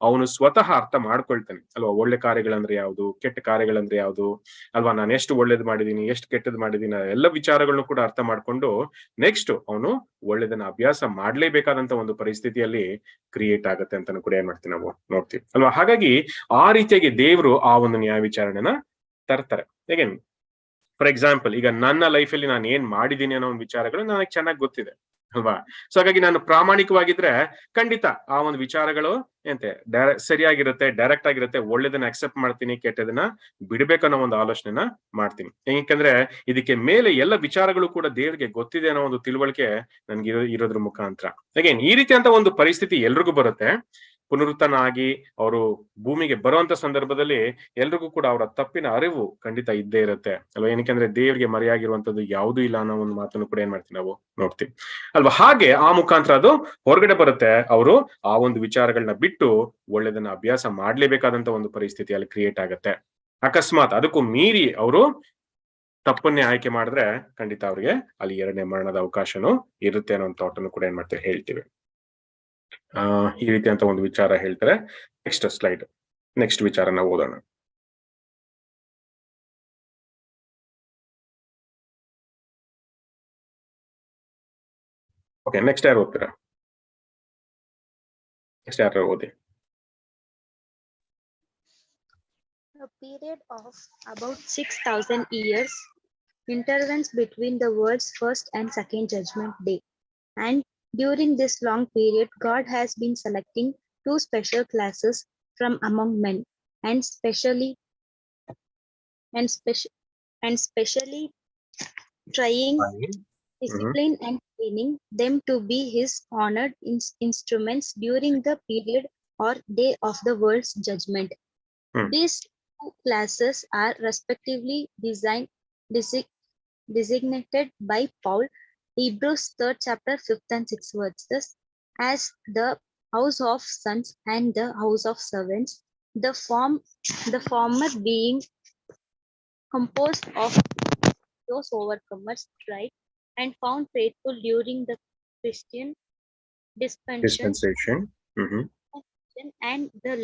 Speaker 1: ಅವನು ಸ್ವತಃ ಅರ್ಥ ಮಾಡ್ಕೊಳ್ತಾನೆ ಅಲ್ವಾ, ಒಳ್ಳೆ ಕಾರ್ಯಗಳಂದ್ರೆ ಯಾವ್ದು ಕೆಟ್ಟ ಕಾರ್ಯಗಳಂದ್ರೆ ಯಾವ್ದು ಅಲ್ವಾ, ನಾನು ಎಷ್ಟು ಒಳ್ಳೇದ್ ಮಾಡಿದೀನಿ ಎಷ್ಟು ಕೆಟ್ಟದ್ ಮಾಡಿದೀನಿ ಎಲ್ಲ ವಿಚಾರಗಳನ್ನು ಕೂಡ ಅರ್ಥ ಮಾಡ್ಕೊಂಡು ನೆಕ್ಸ್ಟ್ ಅವನು ಒಳ್ಳೇದನ್ನ ಅಭ್ಯಾಸ ಮಾಡ್ಲೇಬೇಕಾದಂತ ಒಂದು ಪರಿಸ್ಥಿತಿಯಲ್ಲಿ ಕ್ರಿಯೇಟ್ ಆಗುತ್ತೆ ಅಂತಾನು ಕೂಡ ಏನ್ ಮಾಡ್ತೀವಿ ನಾವು ನೋಡ್ತೀವಿ ಅಲ್ವಾ. ಹಾಗಾಗಿ ಆ ರೀತಿಯಾಗಿ ದೇವರು ಆ ಒಂದು ನ್ಯಾಯ ವಿಚಾರಣೆನ ತರ್ತಾರೆ. ಹೇಗೆ ಫಾರ್ ಎಕ್ಸಾಂಪಲ್ ಈಗ ನನ್ನ ಲೈಫಲ್ಲಿ ನಾನು ಏನ್ ಮಾಡಿದೀನಿ ಅನ್ನೋ ಒಂದು ವಿಚಾರಗಳು ನನಗೆ ಚೆನ್ನಾಗಿ ಗೊತ್ತಿದೆ ಅಲ್ವಾ. ಸೊ ಹಾಗಾಗಿ ನಾನು ಪ್ರಾಮಾಣಿಕವಾಗಿದ್ರೆ ಖಂಡಿತ ಆ ಒಂದು ವಿಚಾರಗಳು ಎಂತೆ ಸರಿಯಾಗಿರುತ್ತೆ, ಡೈರೆಕ್ಟ್ ಆಗಿರುತ್ತೆ, ಒಳ್ಳೇದನ್ನ ಅಕ್ಸೆಪ್ಟ್ ಮಾಡ್ತೀನಿ, ಕೆಟ್ಟದನ್ನ ಬಿಡ್ಬೇಕನ್ನೋ ಒಂದು ಆಲೋಚನೆನ ಮಾಡ್ತೀನಿ. ಯಾಕಂದ್ರೆ ಇದಕ್ಕೆ ಮೇಲೆ ಎಲ್ಲ ವಿಚಾರಗಳು ಕೂಡ ದೇವರಿಗೆ ಗೊತ್ತಿದೆ ಅನ್ನೋ ಒಂದು ತಿಳುವಳಿಕೆ ನನ್ಗೆ ಇರೋದ್ರ ಮುಖಾಂತರ. ಅಗೇನ್ ಈ ರೀತಿ ಅಂತ ಒಂದು ಪರಿಸ್ಥಿತಿ ಎಲ್ರಿಗೂ ಬರುತ್ತೆ. ಪುನರುತ್ಥಾನ ಆಗಿ ಅವರು ಭೂಮಿಗೆ ಬರುವಂತ ಸಂದರ್ಭದಲ್ಲಿ ಎಲ್ರಿಗೂ ಕೂಡ ಅವರ ತಪ್ಪಿನ ಅರಿವು ಖಂಡಿತ ಇದ್ದೇ ಇರುತ್ತೆ ಅಲ್ವಾ. ಏನಕ್ಕೆ ದೇವರಿಗೆ ಮರೆಯಾಗಿರುವಂತದ್ದು ಯಾವುದೂ ಇಲ್ಲ ಅನ್ನೋ ಒಂದು ಮಾತನ್ನು ಕೂಡ ಏನ್ ಮಾಡ್ತೀವಿ ನಾವು ನೋಡ್ತೀವಿ ಅಲ್ವಾ. ಹಾಗೆ ಆ ಮುಖಾಂತರ ಅದು ಹೊರಗಡೆ ಬರುತ್ತೆ. ಅವರು ಆ ಒಂದು ವಿಚಾರಗಳನ್ನ ಬಿಟ್ಟು ಒಳ್ಳೆದನ್ನ ಅಭ್ಯಾಸ ಮಾಡ್ಲೇಬೇಕಾದಂತ ಒಂದು ಪರಿಸ್ಥಿತಿ ಅಲ್ಲಿ ಕ್ರಿಯೇಟ್ ಆಗತ್ತೆ. ಅಕಸ್ಮಾತ್ ಅದಕ್ಕೂ ಮೀರಿ ಅವರು ತಪ್ಪನ್ನೇ ಆಯ್ಕೆ ಮಾಡಿದ್ರೆ ಖಂಡಿತ ಅವ್ರಿಗೆ ಅಲ್ಲಿ ಎರಡನೇ ಮರಣದ ಅವಕಾಶನೂ ಇರುತ್ತೆ ಅನ್ನೋ ಥಾಟನ್ನು ಕೂಡ ಏನ್ ಮಾಡ್ತೀವಿ ಹೇಳ್ತೀವಿ. ಈ ರೀತಿ ಅಂತ ಒಂದು ವಿಚಾರ ಹೇಳ್ತಾರೆ. ನೆಕ್ಸ್ಟ್ ಸ್ಲೈಡ್, ನೆಕ್ಸ್ಟ್ ವಿಚಾರ ನಾವು ಓದೋಣ. ಓಕೆ, ನೆಕ್ಸ್ಟ್ ಯಾರು ಓದ್ತೀರಾ? ನೆಕ್ಸ್ಟ್ ಯಾರು ಓದಿ.
Speaker 5: A period of about 6,000 years intervenes between the world's first and second judgment day. And during this long period, God has been selecting two special classes from among men, and specially trying, discipline and training them to be his honored instruments during the period or day of the world's judgment. These two classes are respectively designated by Paul, Hebrews 3rd chapter 5th and 6th verses, as the house of sons and the house of servants, the former being composed of those overcomers tried and found faithful during the Christian dispensation, and the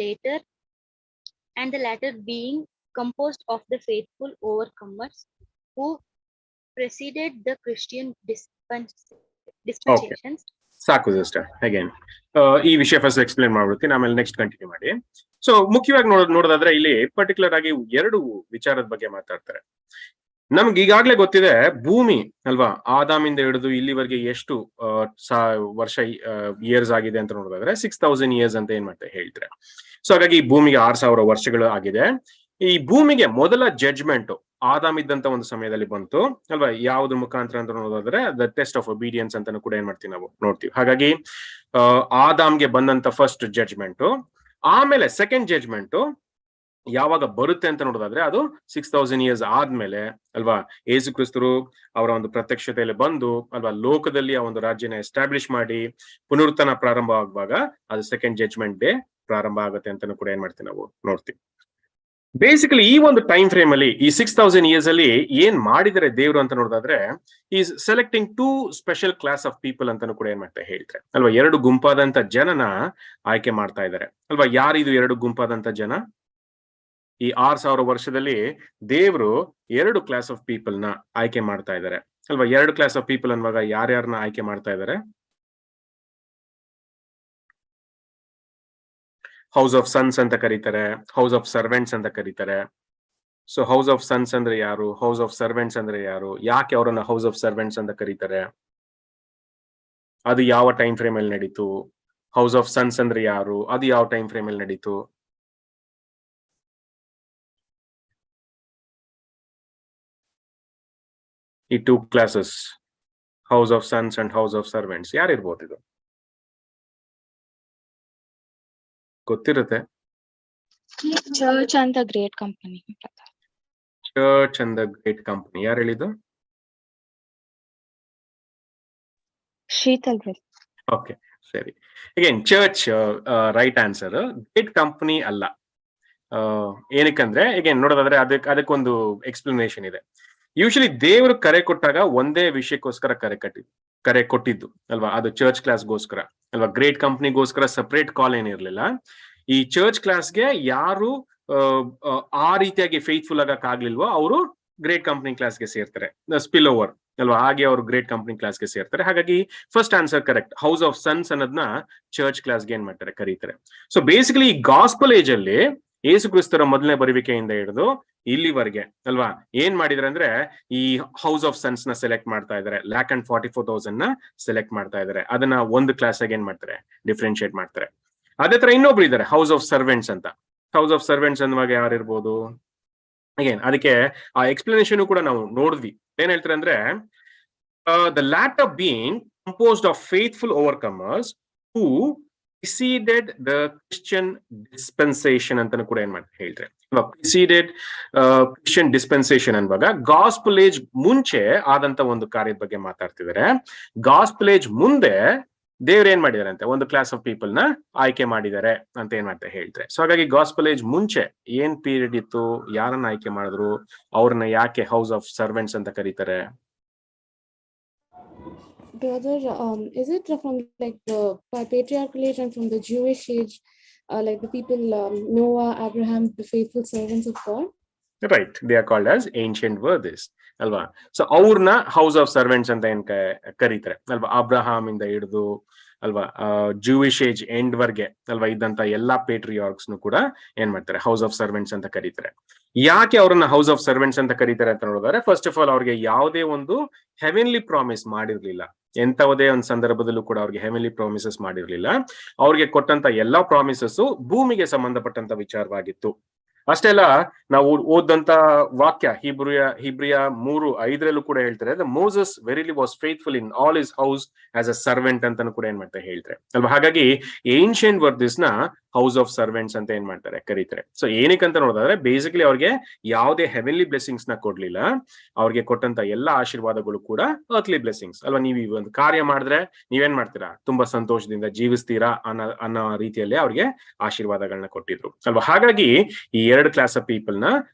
Speaker 5: latter being composed of the faithful overcomers who preceded the Christian dispensations.
Speaker 1: ಸಾಕು sister. Again ಈ ವಿಷಯ first explain ಮಾಡ್ಬಿಡ್ತೀನಿ, ಆಮೇಲೆ next continue ಮಾಡಿ. So ಮುಖ್ಯವಾಗಿ ನೋಡೋದಾದ್ರೆ ಇಲ್ಲಿ particular ಆಗಿ ಎರಡು ವಿಚಾರದ ಬಗ್ಗೆ ಮಾತಾಡ್ತಾರೆ. ನಮ್ಗೆ ಈಗಾಗ್ಲೇ ಗೊತ್ತಿದೆ ಭೂಮಿ ಅಲ್ವಾ, ಆದಾಮಿಂದ ಹಿಡಿದು ಇಲ್ಲಿವರೆಗೆ ಎಷ್ಟು ವರ್ಷ ಇಯರ್ಸ್ ಆಗಿದೆ ಅಂತ ನೋಡೋದಾದ್ರೆ 6,000 years ಅಂತ ಏನ್ ಮಾಡ್ತಾರೆ ಹೇಳ್ತಾರೆ. ಸೊ ಹಾಗಾಗಿ ಈ ಭೂಮಿಗೆ 6,000 ವರ್ಷಗಳು ಆಗಿದೆ. ಈ ಭೂಮಿಗೆ ಮೊದಲ ಜಡ್ಜ್ಮೆಂಟ್ ಆದಾಮ್ ಇದ್ದಂತ ಒಂದು ಸಮಯದಲ್ಲಿ ಬಂತು ಅಲ್ವಾ. ಯಾವ್ದು ಮುಖಾಂತರ ಅಂತ ನೋಡೋದಾದ್ರೆ ದ ಟೆಸ್ಟ್ ಆಫ್ ಒಬೀಡಿಯನ್ಸ್ ಅಂತಾನು ಕೂಡ ಏನ್ ಮಾಡ್ತೀವಿ ನಾವು ನೋಡ್ತೀವಿ. ಹಾಗಾಗಿ ಆದಾಮ್ಗೆ ಬಂದಂತ ಫಸ್ಟ್ ಜಡ್ಜ್ಮೆಂಟ್, ಆಮೇಲೆ ಸೆಕೆಂಡ್ ಜಡ್ಜ್ಮೆಂಟ್ ಯಾವಾಗ ಬರುತ್ತೆ ಅಂತ ನೋಡೋದಾದ್ರೆ ಅದು 6,000 years ಆದ್ಮೇಲೆ ಅಲ್ವಾ. ಯೇಸು ಕ್ರಿಸ್ತರು ಅವರ ಒಂದು ಪ್ರತ್ಯಕ್ಷತೆಯಲ್ಲಿ ಬಂದು ಅಲ್ವಾ ಲೋಕದಲ್ಲಿ ಆ ಒಂದು ರಾಜ್ಯನ ಎಸ್ಟಾಬ್ಲಿಷ್ ಮಾಡಿ ಪುನರುತ್ಥಾನ ಪ್ರಾರಂಭ ಆಗುವಾಗ ಅದು ಸೆಕೆಂಡ್ ಜಡ್ಜ್ಮೆಂಟ್ ಡೇ ಪ್ರಾರಂಭ ಆಗುತ್ತೆ ಅಂತಾನು ಕೂಡ ಏನ್ ಮಾಡ್ತೀವಿ ನಾವು ನೋಡ್ತೀವಿ. ಬೇಸಿಕಲಿ ಈ ಒಂದು ಟೈಮ್ ಫ್ರೇಮ್ ಅಲ್ಲಿ ಈ 6,000 years ಅಲ್ಲಿ ಏನ್ ಮಾಡಿದರೆ ದೇವ್ರು ಅಂತ ನೋಡೋದಾದ್ರೆ is selecting two special class of people ಅಂತಾನು ಕೂಡ ಏನ್ ಮಾಡ್ತಾ ಹೇಳ್ತಾರೆ ಅಲ್ವಾ. ಎರಡು ಗುಂಪಾದಂತ ಜನನ ಆಯ್ಕೆ ಮಾಡ್ತಾ ಇದ್ದಾರೆ ಅಲ್ವಾ. ಯಾರಿದು ಎರಡು ಗುಂಪಾದಂತ ಜನ? ಈ 6,000 ವರ್ಷದಲ್ಲಿ ದೇವರು ಎರಡು ಕ್ಲಾಸ್ ಆಫ್ ಪೀಪಲ್ ನ ಆಯ್ಕೆ ಮಾಡ್ತಾ ಇದ್ದಾರೆ ಅಲ್ವಾ. ಎರಡು ಕ್ಲಾಸ್ ಆಫ್ ಪೀಪಲ್ ಅನ್ನುವಾಗ ಯಾರ್ಯಾರನ್ನ ಆಯ್ಕೆ ಮಾಡ್ತಾ ಇದ್ದಾರೆ? ಹೌಸ್ ಆಫ್ ಸನ್ಸ್ ಅಂತ ಕರೀತಾರೆ, ಹೌಸ್ ಆಫ್ ಸರ್ವೆಂಟ್ಸ್ ಅಂತ ಕರೀತಾರೆ. ಸೊ ಹೌಸ್ ಆಫ್ ಸನ್ಸ್ ಅಂದ್ರೆ ಯಾರು, ಹೌಸ್ ಆಫ್ ಸರ್ವೆಂಟ್ಸ್ ಅಂದ್ರೆ ಯಾರು, ಯಾಕೆ ಅವರನ್ನ ಹೌಸ್ ಆಫ್ ಸರ್ವೆಂಟ್ಸ್ ಅಂತ ಕರೀತಾರೆ, ಅದು ಯಾವ ಟೈಮ್ ಫ್ರೇಮ್ ಅಲ್ಲಿ ನಡೀತು, ಹೌಸ್ ಆಫ್ ಸನ್ಸ್ ಅಂದ್ರೆ ಯಾರು, ಅದು ಯಾವ ಟೈಮ್ ಫ್ರೇಮ್ ಅಲ್ಲಿ ನಡೀತು. ಈ 2 classes, house of sons and house of servants, ಯಾರಿರ್ಬೋದು ಇದು? ಗೊತ್ತಿರುತ್ತೆ.
Speaker 5: Church and the great company.
Speaker 1: Church and the great company, ಯಾರು ಹೇಳಿದ್ದು?
Speaker 5: ಶೀತಲ್ ರೀ.
Speaker 1: ಓಕೆ, ಸರಿ. Again church right answer. Great company ಅಲ್ಲ. ಏನಕ್ಕಂದ್ರೆ ಅಗೇನ್ ನೋಡೋದಾದ್ರೆ ಅದಕ್ಕೊಂದು ಎಕ್ಸ್ಪ್ಲನೇಷನ್ ಇದೆ. ಯೂಶಲಿ ದೇವರು ಕರೆ ಕೊಟ್ಟಾಗ ಒಂದೇ ವಿಷಯಕ್ಕೋಸ್ಕರ ಕರೆ ಕೊಟ್ಟಿದ್ದು ಅಲ್ವಾ, ಅದು ಚರ್ಚ್ ಕ್ಲಾಸ್ಗೋಸ್ಕರ ಅಲ್ವಾ. ಗ್ರೇಟ್ ಕಂಪ್ನಿಗೋಸ್ಕರ ಸಪರೇಟ್ ಕಾಲ್ ಏನಿರ್ಲಿಲ್ಲ. ಈ ಚರ್ಚ್ ಕ್ಲಾಸ್ಗೆ ಯಾರು ಆ ರೀತಿಯಾಗಿ ಫೇತ್ಫುಲ್ ಆಗಕ್ಕಾಗ್ಲಿಲ್ವೋ ಅವರು ಗ್ರೇಟ್ ಕಂಪ್ನಿ ಕ್ಲಾಸ್ಗೆ ಸೇರ್ತಾರೆ, ಸ್ಪಿಲ್ ಓವರ್ ಅಲ್ವಾ. ಹಾಗೆ ಅವರು ಗ್ರೇಟ್ ಕಂಪ್ನಿ ಕ್ಲಾಸ್ಗೆ ಸೇರ್ತಾರೆ. ಹಾಗಾಗಿ first answer correct. House of sons ಅನ್ನೋದನ್ನ ಚರ್ಚ್ ಕ್ಲಾಸ್ಗೆ ಏನ್ ಮಾಡ್ತಾರೆ, ಕರೀತಾರೆ. ಸೊ ಬೇಸಿಕಲಿ ಈ ಗಾಸ್ಪಲ್ ಏಜ್ ಅಲ್ಲಿ ಯೇಸು ಕ್ರಿಸ್ತರ ಮೊದಲನೇ ಬರುವಿಕೆಯಿಂದ ಹಿಡಿದು ಇಲ್ಲಿವರೆಗೆ ಅಲ್ವಾ ಏನ್ ಮಾಡಿದ್ರೆ ಅಂದ್ರೆ ಈ ಹೌಸ್ ಆಫ್ ಸನ್ಸ್ ನ ಸೆಲೆಕ್ಟ್ ಮಾಡ್ತಾ ಇದಾರೆ, 1,44,000 ನ ಸೆಲೆಕ್ಟ್ ಮಾಡ್ತಾ ಇದಾರೆ. ಅದನ್ನ ಒಂದು ಕ್ಲಾಸ್ ಆಗಿ ಏನ್ ಮಾಡ್ತಾರೆ, ಡಿಫ್ರೆನ್ಶಿಯೇಟ್ ಮಾಡ್ತಾರೆ. ಅದೇ ತರ ಇನ್ನೊಬ್ರು ಇದ್ದಾರೆ ಹೌಸ್ ಆಫ್ ಸರ್ವೆಂಟ್ಸ್ ಅಂತ. ಹೌಸ್ ಆಫ್ ಸರ್ವೆಂಟ್ಸ್ ಅನ್ನುವಾಗ ಯಾರಿರ್ಬೋದು? ಅಗೇನ್ ಅದಕ್ಕೆ ಆ ಎಕ್ಸ್ಪ್ಲನೇಷನ್ ಕೂಡ ನಾವು ನೋಡಿದ್ವಿ. ಏನ್ ಹೇಳ್ತಾರೆ ಅಂದ್ರೆ the latter being composed of faithful overcomers who preceded the Christian dispensation ಅಂತಾನು ಕೂಡ ಏನ್ ಮಾಡ್ತಾರೆ ಹೇಳ್ತಾರೆ. preceded Christian dispensation ಅನ್ನುವಾಗ ಗಾಸ್ಪಲ್ ಏಜ್ ಮುಂಚೆ ಆದಂತ ಒಂದು ಕಾರ್ಯದ ಬಗ್ಗೆ ಮಾತಾಡ್ತಿದ್ದಾರೆ. ಗಾಸ್ಪಲ್ ಏಜ್ ಮುಂದೆ ದೇವ್ರು ಏನ್ ಮಾಡಿದಾರೆ ಅಂತ ಒಂದು ಕ್ಲಾಸ್ ಆಫ್ ಪೀಪಲ್ ನ ಆಯ್ಕೆ ಮಾಡಿದ್ದಾರೆ ಅಂತ ಏನ್ ಮಾಡ್ತಾರೆ ಹೇಳ್ತಾರೆ. ಸೊ ಹಾಗಾಗಿ ಗಾಸ್ಪಲ್ ಏಜ್ ಮುಂಚೆ ಏನ್ ಪೀರಿಯಡ್ ಇತ್ತು, ಯಾರನ್ನ ಆಯ್ಕೆ ಮಾಡಿದ್ರು, ಅವ್ರನ್ನ ಯಾಕೆ ಹೌಸ್ ಆಫ್ ಸರ್ವೆಂಟ್ಸ್ ಅಂತ ಕರೀತಾರೆ?
Speaker 4: Brother, is it from like the patriarchal age and from the Jewish age, like the people Noah, Abraham, the faithful servants of God?
Speaker 1: Right, they are called as ancient worthies ಅಲ್ವಾ. So ಅವ್ರನ್ನ house of servants ಅಂತ ಏನ್ ಕರೀತಾರೆ ಅಲ್ವಾ. Abraham ಇಂದ ಹಿಡಿದು ಅಲ್ವಾ Jewish age end ವರ್ಗೆ ಅಲ್ವಾ ಇದ್ದಂತ ಎಲ್ಲಾ ಪೇಟ್ರಿಯಾರ್ಕ್ಸ್ ಕೂಡ ಏನ್ ಮಾಡ್ತಾರೆ, ಹೌಸ್ ಆಫ್ ಸರ್ವೆಂಟ್ಸ್ ಅಂತ ಕರೀತಾರೆ. ಯಾಕೆ ಅವ್ರನ್ನ ಹೌಸ್ ಆಫ್ ಸರ್ವೆಂಟ್ಸ್ ಅಂತ ಕರೀತಾರೆ ಅಂತ ನೋಡಿದ್ರೆ, ಫಸ್ಟ್ ಆಫ್ ಆಲ್ ಅವ್ರಿಗೆ ಯಾವುದೇ ಒಂದು ಹೆವೆನ್ಲಿ ಪ್ರಾಮಿಸ್ ಮಾಡಿರ್ಲಿಲ್ಲ. ಎಂತವುದೇ ಒಂದು ಸಂದರ್ಭದಲ್ಲೂ ಕೂಡ ಅವ್ರಿಗೆ ಹೆವೆನ್ಲಿ ಪ್ರಾಮಿಸಸ್ ಮಾಡಿರ್ಲಿಲ್ಲ. ಅವ್ರಿಗೆ ಕೊಟ್ಟಂತ ಎಲ್ಲಾ ಪ್ರಾಮಿಸಸ್ ಭೂಮಿಗೆ ಸಂಬಂಧಪಟ್ಟಂತ ವಿಚಾರವಾಗಿತ್ತು. ಅಷ್ಟೇ ಅಲ್ಲ, ನಾವು ಓದಂತ ವಾಕ್ಯ ಹಿಬ್ರಿಯ 3:5 ಕೂಡ ಹೇಳ್ತಾರೆ, Moses verily was faithful in all is house as a servant ಅಂತಾನು ಕೂಡ ಏನ್ ಮಾಡ್ತಾರೆ ಹೇಳ್ತಾರೆ ಅಲ್ವಾ. ಹಾಗಾಗಿ ಏನ್ಷಿಯಂಟ್ ವರ್ದಿಸ್ ನ ಹೌಸ್ ಆಫ್ ಸರ್ವೆಂಟ್ಸ್ ಅಂತ ಏನ್ ಮಾಡ್ತಾರೆ ಕರೀತಾರೆ. ಸೊ ಏನಕ್ಕಂತ ನೋಡಿದ್ರೆ ಬೇಸಿಕಲಿ ಅವ್ರಿಗೆ ಯಾವುದೇ ಹೆವೆನ್ಲಿ ಬ್ಲೆಸ್ಸಿಂಗ್ಸ್ ನ ಕೊಡ್ಲಿಲ್ಲ. ಅವ್ರಿಗೆ ಕೊಟ್ಟಂತ ಎಲ್ಲಾ ಆಶೀರ್ವಾದಗಳು ಕೂಡ ಅರ್ತ್ಲಿ ಬ್ಲೆಸ್ಸಿಂಗ್ಸ್ ಅಲ್ವಾ. ನೀವು ಈ ಒಂದು ಕಾರ್ಯ ಮಾಡಿದ್ರೆ ನೀವೇನ್ ಮಾಡ್ತೀರಾ, ತುಂಬಾ ಸಂತೋಷದಿಂದ ಜೀವಿಸ್ತೀರಾ ಅನ್ನೋ ರೀತಿಯಲ್ಲೇ ಅವ್ರಿಗೆ ಆಶೀರ್ವಾದಗಳನ್ನ ಕೊಟ್ಟಿದ್ರು ಅಲ್ವಾ. ಹಾಗಾಗಿ ಈ 2 ಕ್ಲಾಸ್ ಆಫ್ ಪೀಪಲ್ ನ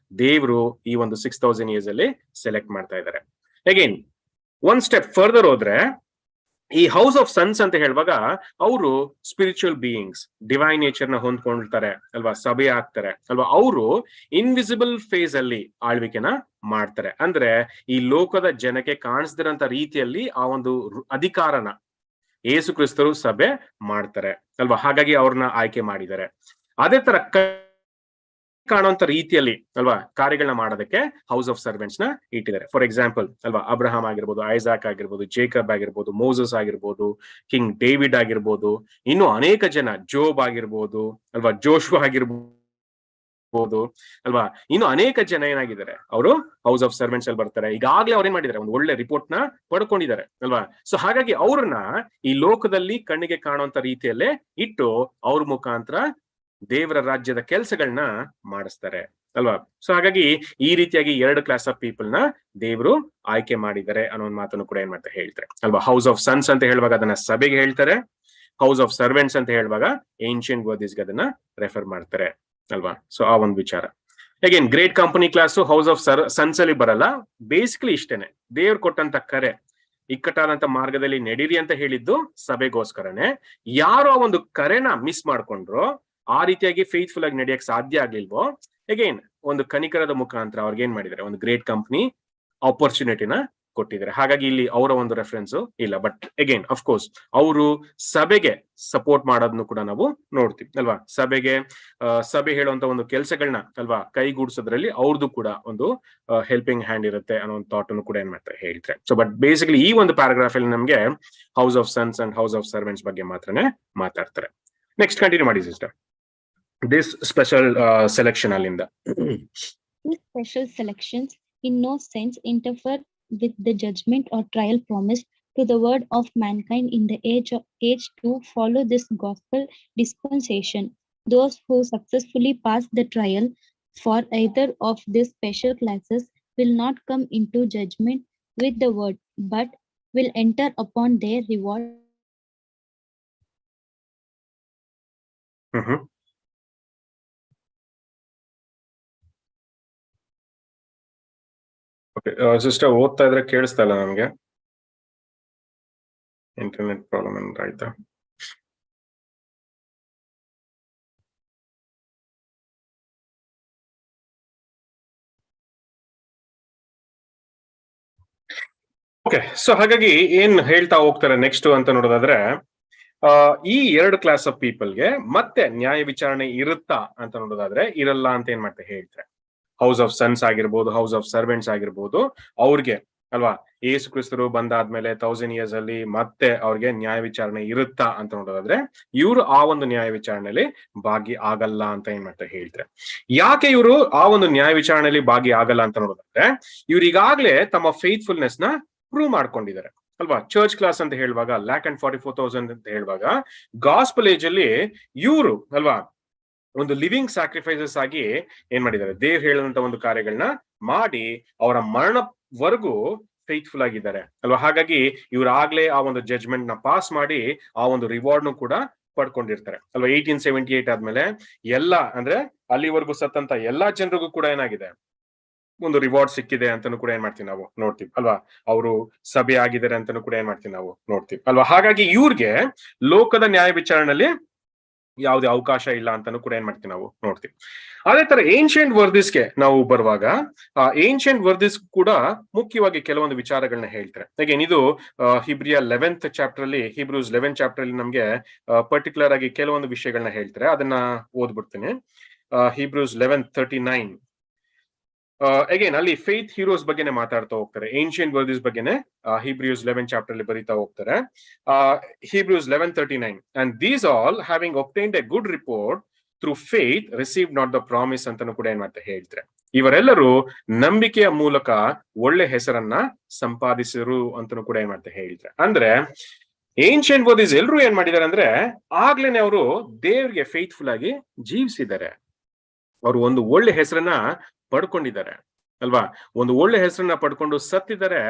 Speaker 1: ದೇವರು ಈ ಒಂದು 6,000 years ಅಲ್ಲಿ ಸೆಲೆಕ್ಟ್ ಮಾಡ್ತಾ ಇದ್ದಾರೆ. ಅಗೇನ್ ಒನ್ ಸ್ಟೆಪ್ ಫರ್ದರ್ ಹೋದ್ರೆ ಈ ಹೌಸ್ ಆಫ್ ಸನ್ಸ್ ಅಂತ ಹೇಳುವಾಗ ಅವರು ಸ್ಪಿರಿಚುವಲ್ ಬೀಯಿಂಗ್ಸ್, ಡಿವೈನ್ ನೇಚರ್ ನ ಹೊಂದ್ಕೊಂಡಿರ್ತಾರೆ ಅಲ್ವಾ, ಸಭೆ ಆಗ್ತಾರೆ ಅಲ್ವಾ. ಅವರು ಇನ್ವಿಸಿಬಲ್ ಫೇಸ್ ಅಲ್ಲಿ ಆಳ್ವಿಕೆನ ಮಾಡ್ತಾರೆ. ಅಂದ್ರೆ ಈ ಲೋಕದ ಜನಕ್ಕೆ ಕಾಣಿಸ್ದಿರಂತ ರೀತಿಯಲ್ಲಿ ಆ ಒಂದು ಅಧಿಕಾರನ ಯೇಸು ಕ್ರಿಸ್ತರು ಸಭೆ ಮಾಡ್ತಾರೆ ಅಲ್ವಾ. ಹಾಗಾಗಿ ಅವ್ರನ್ನ ಆಯ್ಕೆ ಮಾಡಿದ್ದಾರೆ. ಅದೇ ತರ ಕಾಣುವಂತ ರೀತಿಯಲ್ಲಿ ಅಲ್ವಾ ಕಾರ್ಯಗಳನ್ನ ಮಾಡೋದಕ್ಕೆ ಹೌಸ್ ಆಫ್ ಸರ್ವೆಂಟ್ಸ್ ನ ಇಟ್ಟಿದ್ದಾರೆ. ಫಾರ್ ಎಕ್ಸಾಂಪಲ್ ಅಲ್ವಾ, ಅಬ್ರಹಾಂ ಆಗಿರ್ಬೋದು, ಐಸಾಕ್ ಆಗಿರ್ಬೋದು, ಜೇಕಬ್ ಆಗಿರ್ಬೋದು, ಮೋಸಸ್ ಆಗಿರ್ಬೋದು, ಕಿಂಗ್ ಡೇವಿಡ್ ಆಗಿರ್ಬೋದು, ಇನ್ನು ಅನೇಕ ಜನ, ಜೋಬ್ ಆಗಿರ್ಬೋದು ಅಲ್ವಾ, ಜೋಶು ಆಗಿರ್ಬೋದು ಅಲ್ವಾ, ಇನ್ನು ಅನೇಕ ಜನ ಏನಾಗಿದ್ದಾರೆ, ಅವರು ಹೌಸ್ ಆಫ್ ಸರ್ವೆಂಟ್ಸ್ ಅಲ್ಲಿ ಬರ್ತಾರೆ. ಈಗಾಗಲೇ ಅವ್ರು ಏನ್ ಮಾಡಿದ್ದಾರೆ, ಒಂದು ಒಳ್ಳೆ ರಿಪೋರ್ಟ್ ನ ಪಡ್ಕೊಂಡಿದ್ದಾರೆ ಅಲ್ವಾ. ಸೊ ಹಾಗಾಗಿ ಅವ್ರನ್ನ ಈ ಲೋಕದಲ್ಲಿ ಕಣ್ಣಿಗೆ ಕಾಣುವಂತ ರೀತಿಯಲ್ಲೇ ಇಟ್ಟು ಅವ್ರ ಮುಖಾಂತರ ದೇವರ ರಾಜ್ಯದ ಕೆಲಸಗಳನ್ನ ಮಾಡಿಸ್ತಾರೆ ಅಲ್ವಾ. ಸೊ ಹಾಗಾಗಿ ಈ ರೀತಿಯಾಗಿ 2 ಕ್ಲಾಸ್ ಆಫ್ ಪೀಪಲ್ ನ ದೇವರು ಆಯ್ಕೆ ಮಾಡಿದ್ದಾರೆ ಅನ್ನೋ ಒಂದು ಮಾತನ್ನು ಕೂಡ ಏನ್ ಮಾಡ್ತಾರೆ ಹೇಳ್ತಾರೆ ಅಲ್ವಾ. ಹೌಸ್ ಆಫ್ ಸನ್ಸ್ ಅಂತ ಹೇಳುವಾಗ ಅದನ್ನ ಸಭೆಗೆ ಹೇಳ್ತಾರೆ, ಹೌಸ್ ಆಫ್ ಸರ್ವೆಂಟ್ಸ್ ಅಂತ ಹೇಳುವಾಗ ಏನ್ಷಿಯಂಟ್ ವರ್ದಿಸ್ಗೆ ಅದನ್ನ ರೆಫರ್ ಮಾಡ್ತಾರೆ ಅಲ್ವಾ. ಸೊ ಆ ಒಂದು ವಿಚಾರ. Again great company class house of sons ಅಲ್ಲಿ ಬರಲ್ಲ. ಬೇಸಿಕಲಿ ಇಷ್ಟೇನೆ, ದೇವ್ರು ಕೊಟ್ಟಂತ ಕರೆ ಇಕ್ಕಟ್ಟಾದಂತ ಮಾರ್ಗದಲ್ಲಿ ನಡೀರಿ ಅಂತ ಹೇಳಿದ್ದು ಸಭೆಗೋಸ್ಕರನೇ. ಯಾರು ಆ ಒಂದು ಕರೆನ ಮಿಸ್ ಮಾಡ್ಕೊಂಡ್ರು, ಆ ರೀತಿಯಾಗಿ ಫೇತ್ಫುಲ್ ಆಗಿ ನಡೆಯಕ್ ಸಾಧ್ಯ ಆಗ್ಲಿಲ್ವೋ, ಅಗೇನ್ ಒಂದು ಕನಿಕರದ ಮುಖಾಂತರ ಅವ್ರಿಗೆ ಏನ್ ಮಾಡಿದ್ದಾರೆ, ಒಂದು ಗ್ರೇಟ್ ಕಂಪನಿ ಆಪರ್ಚುನಿಟಿನ ಕೊಟ್ಟಿದ್ದಾರೆ. ಹಾಗಾಗಿ ಇಲ್ಲಿ ಅವರ ಒಂದು ರೆಫರೆನ್ಸ್ ಇಲ್ಲ. ಬಟ್ ಅಗೇನ್ ಅಫ್ ಕೋರ್ಸ್ ಅವರು ಸಭೆಗೆ ಸಪೋರ್ಟ್ ಮಾಡೋದನ್ನು ಕೂಡ ನಾವು ನೋಡ್ತೀವಿ ಅಲ್ವಾ. ಸಭೆ ಹೇಳುವಂತ ಒಂದು ಕೆಲಸಗಳನ್ನ ಅಲ್ವಾ ಕೈಗೂಡಿಸೋದ್ರಲ್ಲಿ ಅವ್ರದ್ದು ಕೂಡ ಒಂದು ಹೆಲ್ಪಿಂಗ್ ಹ್ಯಾಂಡ್ ಇರುತ್ತೆ ಅನ್ನೋ ಒಂದು ಥಾಟ್ ಅನ್ನು ಕೂಡ ಏನ್ ಮಾಡ್ತಾರೆ ಹೇಳ್ತಾರೆ. ಸೊ ಬಟ್ ಬೇಸಿಕಲಿ ಈ ಒಂದು ಪ್ಯಾರಾಗ್ರಾಫ್ ಅಲ್ಲಿ ನಮ್ಗೆ house of sons and house of servants ಬಗ್ಗೆ ಮಾತ್ರನೇ ಮಾತಾಡ್ತಾರೆ. ನೆಕ್ಸ್ಟ್ ಕಂಟಿನ್ಯೂ ಮಾಡಿ ಸಿಸ್ಟರ್. ದಿಸ್ ಸ್ಪೆಷಲ್ ಸೆಲೆಕ್ಷನ್ ಅಲ್ಲಿಂದ.
Speaker 5: These special selections in no sense interfere with the judgment or trial promised to the word of mankind in the age to follow this gospel dispensation. Those who successfully pass the trial for either of these special classes will not come into judgment with the word, but will enter upon their reward.
Speaker 1: Sister ಓದ್ತಾ ಇದ್ರೆ ಕೇಳಿಸ್ತಾ ಇಲ್ಲ ನಮ್ಗೆ. Internet problem ಏನಾರ ಆಯ್ತಾ? Okay, so ಹಾಗಾಗಿ ಏನ್ ಹೇಳ್ತಾ ಹೋಗ್ತಾರೆ ನೆಕ್ಸ್ಟ್ ಅಂತ ನೋಡೋದಾದ್ರೆ, ಈ ಎರಡು ಕ್ಲಾಸ್ ಆಫ್ ಪೀಪಲ್ಗೆ ಮತ್ತೆ ನ್ಯಾಯ ವಿಚಾರಣೆ ಇರುತ್ತಾ ಅಂತ ನೋಡೋದಾದ್ರೆ ಇರಲ್ಲ ಅಂತ ಏನ್ ಮಾಡ್ತಾರೆ ಹೇಳ್ತಾರೆ. ಹೌಸ್ ಆಫ್ ಸನ್ಸ್ ಆಗಿರ್ಬೋದು, ಹೌಸ್ ಆಫ್ ಸರ್ವೆಂಟ್ಸ್ ಆಗಿರ್ಬೋದು, ಅವ್ರಿಗೆ ಅಲ್ವಾ ಯೇಸು ಕ್ರಿಸ್ತರು ಬಂದಾದ್ಮೇಲೆ 1000 years ಅಲ್ಲಿ ಮತ್ತೆ ಅವ್ರಿಗೆ ನ್ಯಾಯ ವಿಚಾರಣೆ ಇರುತ್ತಾ ಅಂತ ನೋಡೋದಾದ್ರೆ ಇವರು ಆ ಒಂದು ನ್ಯಾಯ ವಿಚಾರಣೆಯಲ್ಲಿ ಭಾಗಿ ಆಗಲ್ಲ ಅಂತ ಏನ್ ಮಾಡ್ತಾರೆ ಹೇಳ್ತಾರೆ. ಯಾಕೆ ಇವರು ಆ ಒಂದು ನ್ಯಾಯ ವಿಚಾರಣೆಯಲ್ಲಿ ಭಾಗಿ ಆಗಲ್ಲ ಅಂತ ನೋಡೋದಾದ್ರೆ ಇವ್ರು ಈಗಾಗ್ಲೇ ತಮ್ಮ ಫೇತ್ಫುಲ್ನೆಸ್ ನ ಪ್ರೂವ್ ಮಾಡ್ಕೊಂಡಿದ್ದಾರೆ ಅಲ್ವಾ. ಚರ್ಚ್ ಕ್ಲಾಸ್ ಅಂತ ಹೇಳುವಾಗ 1,44,000 ಅಂತ ಹೇಳುವಾಗ ಗಾಸ್ಪಲ್ ಏಜ್ ಅಲ್ಲಿ ಇವರು ಅಲ್ವಾ ಒಂದು ಲಿವಿಂಗ್ ಸ್ಯಾಕ್ರಿಫೈಸಸ್ ಆಗಿ ಏನ್ ಮಾಡಿದ್ದಾರೆ, ದೇವ್ ಹೇಳುವಂತ ಒಂದು ಕಾರ್ಯಗಳನ್ನ ಮಾಡಿ ಅವರ ಮರಣವರೆಗೂ ಫೇತ್ಫುಲ್ ಆಗಿದ್ದಾರೆ ಅಲ್ವಾ. ಹಾಗಾಗಿ ಇವ್ರಾಗ್ಲೇ ಆ ಒಂದು ಜಡ್ಜ್ಮೆಂಟ್ ನ ಪಾಸ್ ಮಾಡಿ ಆ ಒಂದು ರಿವಾರ್ಡ್ ನು ಕೂಡ ಪಡ್ಕೊಂಡಿರ್ತಾರೆ ಅಲ್ವಾ. 1878 ಆದ್ಮೇಲೆ ಎಲ್ಲ ಅಂದ್ರೆ ಅಲ್ಲಿವರೆಗೂ ಸತ್ತಂತ ಎಲ್ಲಾ ಜನರಿಗೂ ಕೂಡ ಏನಾಗಿದೆ, ಒಂದು ರಿವಾರ್ಡ್ ಸಿಕ್ಕಿದೆ ಅಂತಾನು ಕೂಡ ಏನ್ ಮಾಡ್ತೀವಿ ನಾವು ನೋಡ್ತೀವಿ ಅಲ್ವಾ. ಅವರು ಸಭೆ ಆಗಿದ್ದಾರೆ ಅಂತಾನು ಕೂಡ ಏನ್ ಮಾಡ್ತೀವಿ ನಾವು ನೋಡ್ತೀವಿ ಅಲ್ವಾ. ಹಾಗಾಗಿ ಇವ್ರಿಗೆ ಲೋಕದ ನ್ಯಾಯ ವಿಚಾರಣೆಯಲ್ಲಿ ಯಾವುದೇ ಅವಕಾಶ ಇಲ್ಲ ಅಂತಾನು ಕೂಡ ಏನ್ ಮಾಡ್ತೀವಿ ನಾವು ನೋಡ್ತೀವಿ. ಅದೇ ತರ ಏನ್ಷಿಯಂಟ್ ವರ್ದಿಸ್ಗೆ ನಾವು ಬರುವಾಗ ಏನ್ಷಿಯಂಟ್ ವರ್ದಿಸ್ ಕೂಡ ಮುಖ್ಯವಾಗಿ ಕೆಲವೊಂದು ವಿಚಾರಗಳನ್ನ ಹೇಳ್ತಾರೆ. ಅಗೇನ್ ಇದು ಹಿಬ್ರಿಯ 11th ಚಾಪ್ಟರ್ ಅಲ್ಲಿ, ಹಿಬ್ರೂಸ್ 11th ಚಾಪ್ಟರ್ ಅಲ್ಲಿ ನಮ್ಗೆ ಪರ್ಟಿಕ್ಯುಲರ್ ಆಗಿ ಕೆಲವೊಂದು ವಿಷಯಗಳನ್ನ ಹೇಳ್ತಾರೆ. ಅದನ್ನ ಓದ್ಬಿಡ್ತೀನಿ. ಹಿಬ್ರೂಸ್ 11:39 ಅಗೇನ್ ಅಲ್ಲಿ ಫೇತ್ ಹೀರೋಸ್ ಬಗ್ಗೆನೆ ಮಾತಾಡ್ತಾ ಹೋಗ್ತಾರೆ. ಏನ್ಷಿಯಂಟ್ ವರ್ದಿಸ್ ಬಗ್ಗೆನೆ ಹಿಬ್ರೂಸ್ 11th ಚಾಪ್ಟರ್ ಅಲ್ಲಿ ಬರೀತಾ ಹೋಗ್ತಾರೆ. Hebrews 11:39 and these all having obtained a good report through faith received not the promise ಅಂತಾನು ಕೂಡ ಏನ್ ಮಾಡ್ತಾರೆ ಹೇಳ್ತಾರೆ. ಇವರೆಲ್ಲರೂ ನಂಬಿಕೆಯ ಮೂಲಕ ಒಳ್ಳೆ ಹೆಸರನ್ನ ಸಂಪಾದಿಸಿರು ಅಂತಾನು ಕೂಡ ಏನ್ ಮಾಡ್ತಾರೆ ಹೇಳ್ತಾರೆ. ಅಂದ್ರೆ ಏನ್ಷಿಯಂಟ್ ವರ್ದಿಸ್ ಎಲ್ರು ಏನ್ ಮಾಡಿದ್ದಾರೆ ಅಂದ್ರೆ ಆಗ್ಲೇನೆ ಅವರು ದೇವ್ರಿಗೆ ಫೇತ್ಫುಲ್ ಆಗಿ ಜೀವಿಸಿದ್ದಾರೆ. ಅವರು ಒಂದು ಒಳ್ಳೆ ಹೆಸರನ್ನ ಪಡ್ಕೊಂಡಿದ್ದಾರೆ ಅಲ್ವಾ. ಒಂದು ಒಳ್ಳೆ ಹೆಸರನ್ನ ಪಡ್ಕೊಂಡು ಸತ್ತಿದ್ದಾರೆ.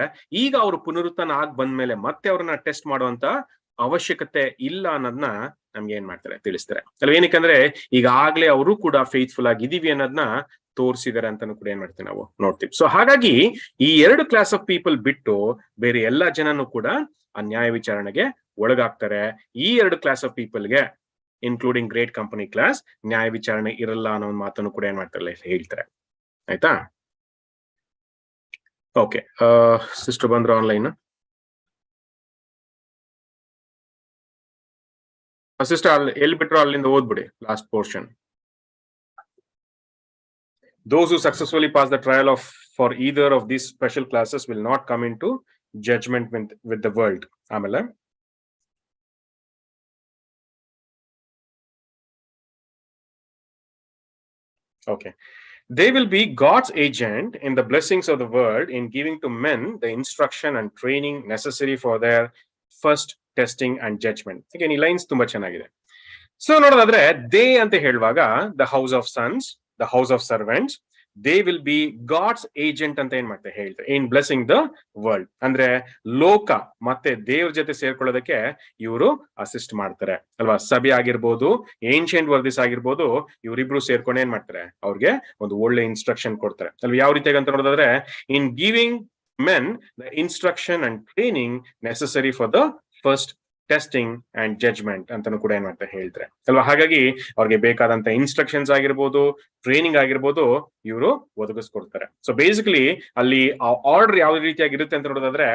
Speaker 1: ಈಗ ಅವರು ಪುನರುತ್ಥಾನ ಆಗ್ ಬಂದ್ಮೇಲೆ ಮತ್ತೆ ಅವ್ರನ್ನ ಟೆಸ್ಟ್ ಮಾಡುವಂತ ಅವಶ್ಯಕತೆ ಇಲ್ಲ ಅನ್ನೋದನ್ನ ನಮ್ಗೆ ಏನ್ ಮಾಡ್ತಾರೆ ತಿಳಿಸ್ತಾರೆ ಅಲ್ವಾ. ಏನಕ್ಕಂದ್ರೆ ಈಗಾಗ್ಲೇ ಅವರು ಕೂಡ ಫೇತ್ಫುಲ್ ಆಗಿದೀವಿ ಅನ್ನೋದನ್ನ ತೋರಿಸಿದ್ದಾರೆ ಅಂತಾನು ಕೂಡ ಏನ್ ಮಾಡ್ತೀವಿ ನಾವು ನೋಡ್ತೀವಿ. ಸೊ ಹಾಗಾಗಿ ಈ ಎರಡು ಕ್ಲಾಸ್ ಆಫ್ ಪೀಪಲ್ ಬಿಟ್ಟು ಬೇರೆ ಎಲ್ಲಾ ಜನನು ಕೂಡ ಆ ನ್ಯಾಯ ವಿಚಾರಣೆಗೆ ಒಳಗಾಗ್ತಾರೆ. ಈ ಎರಡು ಕ್ಲಾಸ್ ಆಫ್ ಪೀಪಲ್ಗೆ ಇನ್ಕ್ಲೂಡಿಂಗ್ ಗ್ರೇಟ್ ಕಂಪನಿ ಕ್ಲಾಸ್ ನ್ಯಾಯ ವಿಚಾರಣೆ ಇರಲ್ಲ ಅನ್ನೋ ಒಂದು ಮಾತನ್ನು ಕೂಡ ಏನ್ ಮಾಡ್ತಾರೆ ಹೇಳ್ತಾರೆ. ಆಯ್ತಾ? ಓಕೆ, ಸಿಸ್ಟರ್ ಬಂದ್ರು ಆನ್ಲೈನ್. ಸಿಸ್ಟರ್ ಅಲ್ಲಿ ಎಲ್ಲಿ ಬಿಟ್ರು ಅಲ್ಲಿಂದ ಓದ್ಬಿಡಿ last portion. Those who successfully pass the trial for either of these special classes will not come into judgment with the world. ಆಮೇಲೆ okay, they will be God's agent in the blessings of the world in giving to men the instruction and training necessary for their first testing and judgment. Again, ಈ lines ತುಂಬಾ ಚೆನ್ನಾಗಿದೆ. So ನೋಡೋದಾದ್ರೆ they ಅಂತ ಹೇಳುವಾಗ the house of sons, the house of servants, they will be God's agent ಅಂತ ಏನ್ ಮಾಡ್ತಾರೆ ಹೇಳ್ತಾರೆ ಇನ್ ಬ್ಲೆಸ್ಸಿಂಗ್ ದ ವರ್ಲ್ಡ್. ಅಂದ್ರೆ ಲೋಕ ಮತ್ತೆ ದೇವ್ರ ಜೊತೆ ಸೇರ್ಕೊಳ್ಳೋದಕ್ಕೆ ಇವರು ಅಸಿಸ್ಟ್ ಮಾಡ್ತಾರೆ ಅಲ್ವಾ. ಸಭೆ ಆಗಿರ್ಬೋದು, ಏನ್ಷಿಯಂಟ್ ವರ್ದಿಸ್ ಆಗಿರ್ಬೋದು, ಇವರಿಬ್ರು ಸೇರ್ಕೊಂಡು ಏನ್ ಮಾಡ್ತಾರೆ ಅವ್ರಿಗೆ ಒಂದು ಒಳ್ಳೆ ಇನ್ಸ್ಟ್ರಕ್ಷನ್ ಕೊಡ್ತಾರೆ ಅಲ್ವಾ. ಯಾವ ರೀತಿಯಾಗಿ ಅಂತ ನೋಡೋದಾದ್ರೆ in giving men the instruction and training necessary for the first testing and judgment ಅಂತಾನು ಕೂಡ ಏನ್ ಮಾಡ್ತಾರೆ ಹೇಳ್ತಾರೆ ಅಲ್ವಾ. ಹಾಗಾಗಿ ಅವ್ರಿಗೆ ಬೇಕಾದಂತ ಇನ್ಸ್ಟ್ರಕ್ಷನ್ಸ್ ಆಗಿರ್ಬೋದು, ಟ್ರೈನಿಂಗ್ ಆಗಿರ್ಬೋದು ಇವರು ಒದಗಿಸ್ಕೊಡ್ತಾರೆ. ಸೊ ಬೇಸಿಕಲಿ ಅಲ್ಲಿ ಆ ಆರ್ಡರ್ ಯಾವ ರೀತಿಯಾಗಿರುತ್ತೆ ಅಂತ ನೋಡೋದಾದ್ರೆ,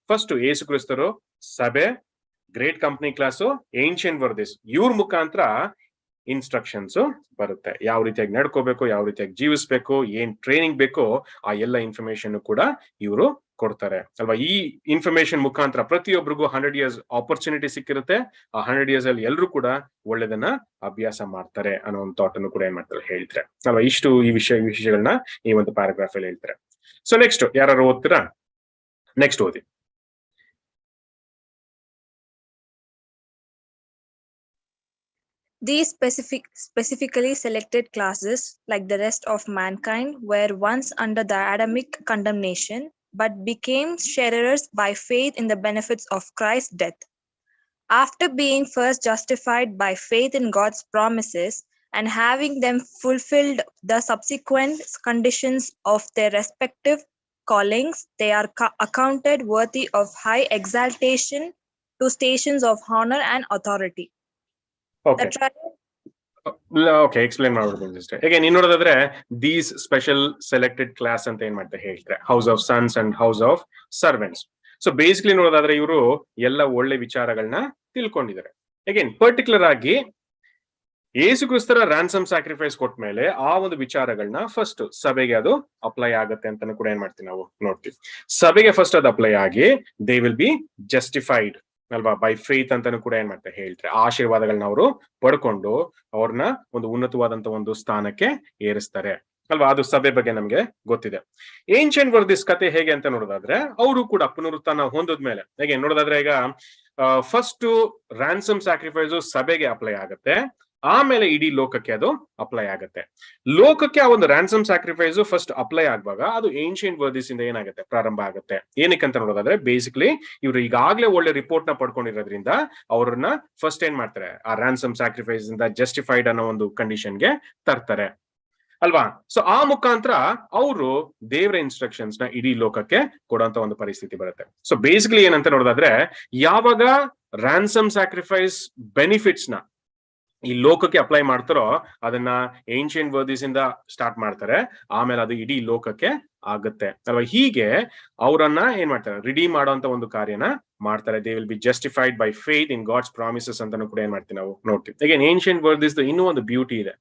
Speaker 1: ಫಸ್ಟ್ ಯೇಸು ಕ್ರಿಸ್ತರು, ಸಭೆ, ಗ್ರೇಟ್ ಕಂಪನಿ ಕ್ಲಾಸು, ಏನ್ಷಿಯಂಟ್ ವರ್ದಿಸ್ ಇವ್ರ ಮುಖಾಂತರ ಇನ್ಸ್ಟ್ರಕ್ಷನ್ಸ್ ಬರುತ್ತೆ. ಯಾವ ರೀತಿಯಾಗಿ ನಡ್ಕೋಬೇಕು, ಯಾವ ರೀತಿಯಾಗಿ ಜೀವಿಸ್ಬೇಕು, ಏನ್ ಟ್ರೈನಿಂಗ್ ಬೇಕೋ ಆ ಎಲ್ಲ ಇನ್ಫಾರ್ಮೇಶನ್ ಕೂಡ ಇವರು ಕೊಡ್ತಾರೆ ಅಲ್ವಾ. ಈ ಇನ್ಫಾರ್ಮೇಶನ್ ಮುಖಾಂತರ ಪ್ರತಿಯೊಬ್ಬರಿಗೂ 100 years ಆಪರ್ಚುನಿಟಿ ಸಿಕ್ಕಿರುತ್ತೆ. ಆ 100 years ಅಲ್ಲಿ ಎಲ್ಲರೂ ಕೂಡ ಒಳ್ಳೆದನ್ನ ಅಭ್ಯಾಸ ಮಾಡ್ತಾರೆ ಅನ್ನೋ ಒಂದು ಥಾಟ್ ಅನ್ನು ಕೂಡ ಏನ್ ಮಾಡ್ತಾರೆ ಹೇಳ್ತಾರೆ ಅಲ್ವಾ. ಇಷ್ಟು ಈ ವಿಷಯಗಳನ್ನ ಈ ಒಂದು ಪ್ಯಾರಾಗ್ರಾಫ್ ಅಲ್ಲಿ ಹೇಳ್ತಾರೆ. ಸೊ ನೆಕ್ಸ್ಟ್ ಯಾರು ಓದ್ತೀರಾ? ನೆಕ್ಸ್ಟ್ ಓದಿ.
Speaker 6: These specifically selected classes, like the rest of mankind, were once under the Adamic condemnation, but became sharers by faith in the benefits of Christ's death. After being first justified by faith in God's promises and having them fulfilled the subsequent conditions of their respective callings, they are accounted worthy of high exaltation to stations of honor and authority.
Speaker 1: Okay okay, explain ಮಾಡ್ಬಿಡ್ತೀನಿ sister. ಈಗ ನೀನ್ ನೋಡೋದಾದ್ರೆ these special selected class ಅಂತ ಏನ್ ಮಾಡ್ತಾರೆ ಹೇಳ್ತಾರೆ, house of sons and house of servants. So basically ನೋಡೋದಾದ್ರೆ ಇವರು ಎಲ್ಲ ಒಳ್ಳೆ ವಿಚಾರಗಳನ್ನ ತಿಳ್ಕೊಂಡಿದ್ದಾರೆ. ಅಗೇನ್ ಪರ್ಟಿಕ್ಯುಲರ್ ಆಗಿ ಯೇಸು ಕ್ರಿಸ್ತರ ರ್ಯಾನ್ಸಮ್ ಸ್ಯಾಕ್ರಿಫೈಸ್ ಕೊಟ್ಟ ಮೇಲೆ ಆ ಒಂದು ವಿಚಾರಗಳನ್ನ ಫಸ್ಟ್ ಸಭೆಗೆ ಅದು ಅಪ್ಲೈ ಆಗುತ್ತೆ ಅಂತಾನು ಕೂಡ ಏನ್ ಮಾಡ್ತೀವಿ ನಾವು ನೋಡ್ತೀವಿ. ಸಭೆಗೆ ಫಸ್ಟ್ ಅದು ಅಪ್ಲೈ ಆಗಿ ದೇ ವಿಲ್ ಬಿ ಜಸ್ಟಿಫೈಡ್ ಅಲ್ವಾ ಬೈ ಫೇತ್ ಅಂತಾನು ಕೂಡ ಏನ್ ಮಾಡ್ತಾರೆ ಹೇಳ್ತಾರೆ. ಆಶೀರ್ವಾದಗಳನ್ನ ಅವರು ಪಡ್ಕೊಂಡು ಅವ್ರನ್ನ ಒಂದು ಉನ್ನತವಾದಂತ ಒಂದು ಸ್ಥಾನಕ್ಕೆ ಏರಿಸ್ತಾರೆ ಅಲ್ವಾ. ಅದು ಸಭೆ ಬಗ್ಗೆ ನಮ್ಗೆ ಗೊತ್ತಿದೆ. ಏನ್ಷಿಯಂಟ್ ವರ್ದಿಸ್ ಕತೆ ಹೇಗೆ ಅಂತ ನೋಡೋದಾದ್ರೆ, ಅವರು ಕೂಡ ಪುನರುತ್ಥಾನ ಹೊಂದಿದ್ಮೇಲೆ ಹೇಗೆ ನೋಡೋದಾದ್ರೆ, ಈಗ ಫಸ್ಟ್ ರ್ಯಾನ್ಸಮ್ ಸ್ಯಾಕ್ರಿಫೈಸ್ ಸಭೆಗೆ ಅಪ್ಲೈ ಆಗುತ್ತೆ, ಆಮೇಲೆ ಇಡೀ ಲೋಕಕ್ಕೆ ಅದು ಅಪ್ಲೈ ಆಗುತ್ತೆ. ಲೋಕಕ್ಕೆ ಆ ಒಂದು ರ್ಯಾನ್ಸಮ್ ಸ್ಯಾಕ್ರಿಫೈಸ್ ಫಸ್ಟ್ ಅಪ್ಲೈ ಆಗುವಾಗ ಅದು ಏನ್ಷಿಯಂಟ್ ವರ್ದಿಸ್ ಇಂದ ಏನಾಗುತ್ತೆ ಪ್ರಾರಂಭ ಆಗುತ್ತೆ. ಏನಕ್ಕೆ ಅಂತ ನೋಡೋದಾದ್ರೆ, ಬೇಸಿಕಲಿ ಇವರು ಈಗಾಗಲೇ ಒಳ್ಳೆ ರಿಪೋರ್ಟ್ ನ ಪಡ್ಕೊಂಡಿರೋದ್ರಿಂದ ಅವ್ರನ್ನ ಫಸ್ಟ್ ಏನ್ ಮಾಡ್ತಾರೆ, ಆ ರ್ಯಾನ್ಸಮ್ ಸ್ಯಾಕ್ರಿಫೈಸ್ ಇಂದ ಜಸ್ಟಿಫೈಡ್ ಅನ್ನೋ ಒಂದು ಕಂಡೀಷನ್ಗೆ ತರ್ತಾರೆ ಅಲ್ವಾ. ಸೊ ಆ ಮುಖಾಂತರ ಅವರು ದೇವರ ಇನ್ಸ್ಟ್ರಕ್ಷನ್ಸ್ ನ ಇಡೀ ಲೋಕಕ್ಕೆ ಕೊಡುವಂತ ಒಂದು ಪರಿಸ್ಥಿತಿ ಬರುತ್ತೆ. ಸೊ ಬೇಸಿಕಲಿ ಏನಂತ ನೋಡೋದಾದ್ರೆ, ಯಾವಾಗ ರ್ಯಾನ್ಸಮ್ ಸ್ಯಾಕ್ರಿಫೈಸ್ ಬೆನಿಫಿಟ್ಸ್ ನ ಈ ಲೋಕಕ್ಕೆ ಅಪ್ಲೈ ಮಾಡ್ತಾರೋ ಅದನ್ನ ಏನ್ಷಿಯಂಟ್ ವರ್ದಿಸ್ ಇಂದ ಸ್ಟಾರ್ಟ್ ಮಾಡ್ತಾರೆ, ಆಮೇಲೆ ಅದು ಇಡೀ ಲೋಕಕ್ಕೆ ಆಗುತ್ತೆ ಅಲ್ವಾ. ಹೀಗೆ ಅವರನ್ನ ಏನ್ ಮಾಡ್ತಾರೆ, ರಿಡೀಮ್ ಮಾಡುವಂತ ಒಂದು ಕಾರ್ಯನ ಮಾಡ್ತಾರೆ. They will be justified by faith in God's promises ಅಂತಾನು ಕೂಡ ಏನ್ ಮಾಡ್ತೀವಿ ನಾವು ನೋಡ್ತೀವಿ. ಈಗ ಏನ್ಷಿಯಂಟ್ ವರ್ದಿಸ್ ಇನ್ನೂ ಒಂದು ಬ್ಯೂಟಿ ಇದೆ.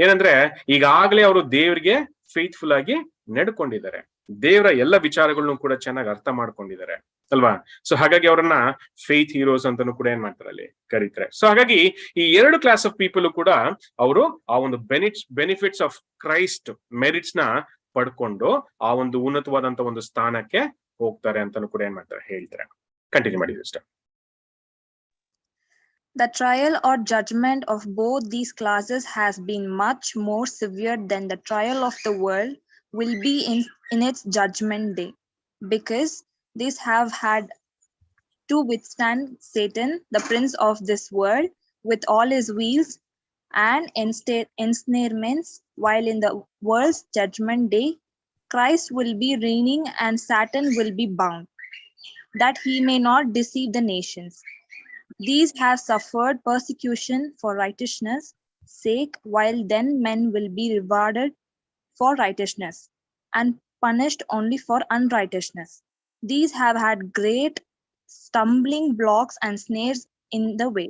Speaker 1: ಏನಂದ್ರೆ, ಈಗಾಗಲೇ ಅವರು ದೇವರಿಗೆ ಫೇತ್ಫುಲ್ ಆಗಿ ನಡ್ಕೊಂಡಿದ್ದಾರೆ, ದೇವರ ಎಲ್ಲ ವಿಚಾರಗಳನ್ನು ಕೂಡ ಚೆನ್ನಾಗಿ ಅರ್ಥ ಮಾಡ್ಕೊಂಡಿದ್ದಾರೆ ಅಲ್ವಾ. ಸೊ ಹಾಗಾಗಿ ಅವರನ್ನ ಫೇತ್ ಹೀರೋಸ್ ಅಂತಾನು ಕೂಡ ಏನ್ ಮಾಡ್ತಾರೆ ಅಲ್ಲಿ ಕರೀತಾರೆ. ಸೊ ಹಾಗಾಗಿ ಈ ಎರಡು ಕ್ಲಾಸ್ ಆಫ್ ಪೀಪಲ್ ಕೂಡ ಅವರು ಆ ಒಂದು ಬೆನಿಫಿಟ್ಸ್ ಆಫ್ ಕ್ರೈಸ್ಟ್ ಮೆರಿಟ್ಸ್ ನ ಪಡ್ಕೊಂಡು ಆ ಒಂದು ಉನ್ನತವಾದಂತ ಒಂದು ಸ್ಥಾನಕ್ಕೆ ಹೋಗ್ತಾರೆ ಅಂತಾನು ಕೂಡ ಏನ್ ಮಾಡ್ತಾರೆ ಹೇಳ್ತಾರೆ. ಕಂಟಿನ್ಯೂ ಮಾಡಿ sister.
Speaker 6: The trial or judgment of both these classes has been much more severe than the trial of the world will be in its judgment day, because these have had to withstand Satan, the prince of this world, with all his wheels and ensnarements, while in the world's judgment day, Christ will be reigning and Satan will be bound, that he may not deceive the nations. These have suffered persecution for righteousness' sake, while then men will be rewarded for righteousness and punished only for unrighteousness. These have had great stumbling blocks and snares in the way,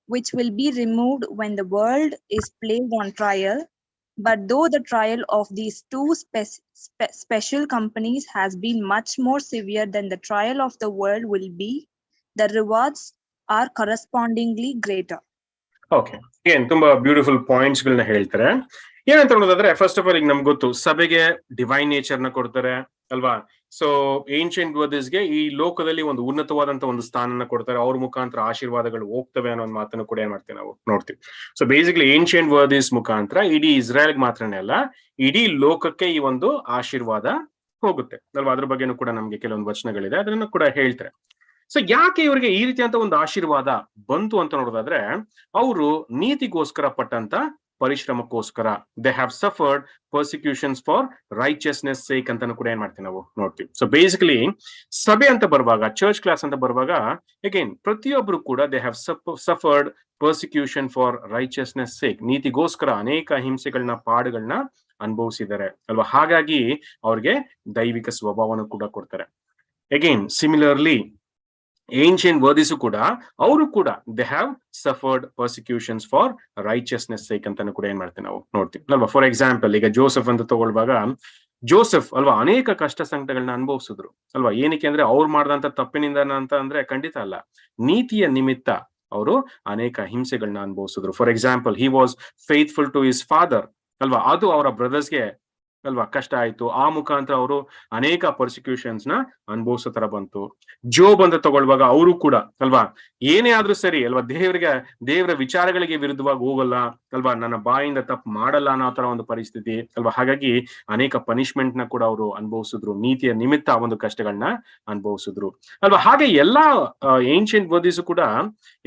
Speaker 6: which will be removed when the world is placed on trial. But though the trial of these two special companies has been much more severe than the trial of the world will be, the rewards are correspondingly greater.
Speaker 1: Okay, ಏನ್ ತುಂಬಾ beautiful points ಗಳನ್ನ ಹೇಳ್ತಾರೆ. ಏನಂತ ನೋಡೋದಾದ್ರೆ, first of all ಈಗ ನಮ್ಗೆ ಗೊತ್ತು ಸಭೆಗೆ ಡಿವೈನ್ ನೇಚರ್ ನ ಕೊಡ್ತಾರೆ ಅಲ್ವಾ. ಸೊ ಏನ್ಷಿಯಂಟ್ ವರ್ದಿಸ್ಗೆ ಈ ಲೋಕದಲ್ಲಿ ಒಂದು ಉನ್ನತವಾದಂತ ಒಂದು ಸ್ಥಾನನ ಕೊಡ್ತಾರೆ, ಅವ್ರ ಮುಖಾಂತರ ಆಶೀರ್ವಾದಗಳು ಹೋಗ್ತವೆ ಅನ್ನೋ ಒಂದು ಮಾತನ್ನು ಕೂಡ ಏನ್ ಮಾಡ್ತೀವಿ ನಾವು ನೋಡ್ತೀವಿ. ಸೊ ಬೇಸಿಕಲಿ ಏನ್ಷಿಯಂಟ್ ವರ್ದಿಸ್ ಮುಖಾಂತರ ಇಡೀ ಇಸ್ರಾಯೇಲ್ ಮಾತ್ರನೇ ಅಲ್ಲ, ಇಡೀ ಲೋಕಕ್ಕೆ ಈ ಒಂದು ಆಶೀರ್ವಾದ ಹೋಗುತ್ತೆ ಅಲ್ವಾ. ಅದ್ರ ಬಗ್ಗೆನೂ ಕೂಡ ನಮ್ಗೆ ಕೆಲವೊಂದು ವಚನಗಳಿದೆ, ಅದನ್ನ ಕೂಡ ಹೇಳ್ತಾರೆ. ಸೊ ಯಾಕೆ ಇವರಿಗೆ ಈ ರೀತಿಯಂತ ಒಂದು ಆಶೀರ್ವಾದ ಬಂತು ಅಂತ ನೋಡೋದಾದ್ರೆ, ಅವರು ನೀತಿಗೋಸ್ಕರ ಪಟ್ಟಂತ ಪರಿಶ್ರಮಕ್ಕೋಸ್ಕರ. They have suffered persecutions for righteousness sake ಅಂತಾನು ಕೂಡ ಏನ್ ಮಾಡ್ತೀವಿ ನಾವು ನೋಡ್ತೀವಿ. ಸೊ ಬೇಸಿಕಲಿ ಸಭೆ ಅಂತ ಬರುವಾಗ, ಚರ್ಚ್ ಕ್ಲಾಸ್ ಅಂತ ಬರುವಾಗ ಅಗೇನ್ ಪ್ರತಿಯೊಬ್ರು ಕೂಡ they have suffered persecution for righteousness sake, ನೀತಿಗೋಸ್ಕರ ಅನೇಕ ಹಿಂಸೆಗಳನ್ನ, ಪಾಡುಗಳನ್ನ ಅನುಭವಿಸಿದ್ದಾರೆ ಅಲ್ವಾ. ಹಾಗಾಗಿ ಅವ್ರಿಗೆ ದೈವಿಕ ಸ್ವಭಾವನ ಕೂಡ ಕೊಡ್ತಾರೆ. ಅಗೇನ್ ಸಿಮಿಲರ್ಲಿ ಏನ್ಷಿಯಂಟ್ ವರ್ದಿಸು ಕೂಡ ಅವರು ಕೂಡ they have suffered persecutions for righteousness sake ಅಂತಾನು ಕೂಡ ಏನ್ ಮಾಡ್ತೀವಿ ನಾವು ನೋಡ್ತೀವಿ ಅಲ್ವಾ. ಫಾರ್ ಎಕ್ಸಾಂಪಲ್ ಈಗ ಜೋಸೆಫ್ ಅಂತ ತಗೊಳ್ಳುವಾಗ ಜೋಸೆಫ್ ಅಲ್ವಾ ಅನೇಕ ಕಷ್ಟ ಸಂಕಟಗಳನ್ನ ಅನುಭವಿಸಿದ್ರು ಅಲ್ವಾ. ಏನಕ್ಕೆ ಅಂದ್ರೆ ಅವ್ರು ಮಾಡಿದಂತ ತಪ್ಪಿನಿಂದ ಅಂತ ಅಂದ್ರೆ ಖಂಡಿತ ಅಲ್ಲ, ನೀತಿಯ ನಿಮಿತ್ತ ಅವರು ಅನೇಕ ಹಿಂಸೆಗಳನ್ನ ಅನುಭವಿಸಿದ್ರು. For example he was faithful to his father ಅಲ್ವಾ, ಅದು ಅವರ ಬ್ರದರ್ಸ್ಗೆ ಅಲ್ವಾ ಕಷ್ಟ ಆಯ್ತು. ಆ ಮುಖಾಂತರ ಅವರು ಅನೇಕ ಪರ್ಸಿಕ್ಯೂಷನ್ಸ್ ನ ಅನುಭವಿಸೋ ತರ ಬಂತು. ಜೋಬ್ ಅಂತ ತಗೊಳ್ಳುವಾಗ ಅವರು ಕೂಡ ಅಲ್ವಾ ಏನೇ ಆದ್ರೂ ಸರಿ ಅಲ್ವಾ, ದೇವರ ವಿಚಾರಗಳಿಗೆ ವಿರುದ್ಧವಾಗಿ ಹೋಗಲ್ಲ ಅಲ್ವಾ, ನನ್ನ ಬಾಯಿಂದ ತಪ್ಪು ಮಾಡಲ್ಲ ಅನ್ನೋ ತರ ಒಂದು ಪರಿಸ್ಥಿತಿ ಅಲ್ವಾ. ಹಾಗಾಗಿ ಅನೇಕ ಪನಿಷ್ಮೆಂಟ್ ನ ಕೂಡ ಅವರು ಅನುಭವಿಸಿದ್ರು, ನೀತಿಯ ನಿಮಿತ್ತ ಒಂದು ಕಷ್ಟಗಳನ್ನ ಅನುಭವಿಸಿದ್ರು ಅಲ್ವಾ. ಹಾಗೆ ಎಲ್ಲಾ ಏನ್ಷಿಯಂಟ್ ವರ್ದಿಸು ಕೂಡ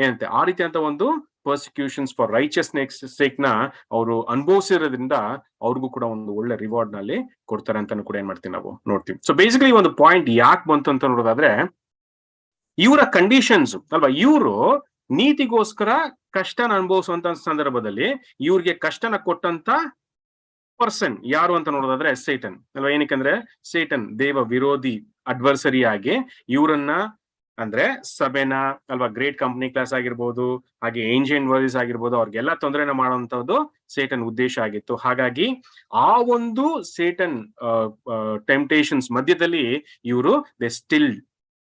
Speaker 1: ಏನಂತೆ ಆ ರೀತಿ ಅಂತ ಒಂದು ಪರ್ಸಿಕ್ಯೂಷನ್ಸ್ ಫಾರ್ ರೈಚಿಯಸ್ನೆಸ್ ಸೇಕ್ ನ ಅವರು ಅನುಭವಿಸಿರೋದ್ರಿಂದ ಅವ್ರಿಗೂ ಕೂಡ ಒಂದು ಒಳ್ಳೆ ರಿವಾರ್ಡ್ ನಲ್ಲಿ ಕೊಡ್ತಾರೆ ಅಂತಾನು ಕೂಡ ಏನ್ ಮಾಡ್ತೀವಿ ನಾವು ನೋಡ್ತೀವಿ. ಸೊ ಬೇಸಿಕಲಿ ಒಂದು ಪಾಯಿಂಟ್ ಯಾಕೆ ಬಂತು ಅಂತ ನೋಡೋದಾದ್ರೆ, ಇವರ ಕಂಡೀಷನ್ಸ್ ಅಲ್ವಾ, ಇವರು ನೀತಿಗೋಸ್ಕರ ಕಷ್ಟನ ಅನುಭವಿಸುವಂತ ಸಂದರ್ಭದಲ್ಲಿ ಇವ್ರಿಗೆ ಕಷ್ಟನ ಕೊಟ್ಟಂತ ಪರ್ಸನ್ ಯಾರು ಅಂತ ನೋಡೋದಾದ್ರೆ ಸೇಟನ್ ಅಲ್ವಾ. ಏನಕ್ಕಂದ್ರೆ ಸೇಟನ್ ದೇವ ವಿರೋಧಿ ಅಡ್ವರ್ಸರಿ ಆಗಿ ಇವರನ್ನ ಅಂದ್ರೆ ಸಭೆನ ಅಲ್ವಾ, ಗ್ರೇಟ್ ಕಂಪನಿ ಕ್ಲಾಸ್ ಆಗಿರ್ಬೋದು, ಹಾಗೆ ಏನ್ಷಿಯಂಟ್ ವರ್ದಿಸ್ ಆಗಿರ್ಬೋದು, ಅವ್ರಿಗೆಲ್ಲ ತೊಂದರೆನ ಮಾಡುವಂತದ್ದು ಸೇಟನ್ ಉದ್ದೇಶ ಆಗಿತ್ತು. ಹಾಗಾಗಿ ಆ ಒಂದು ಸೇಟನ್ ಟೆಂಪ್ಟೇಷನ್ಸ್ ಮಧ್ಯದಲ್ಲಿ ಇವರು they still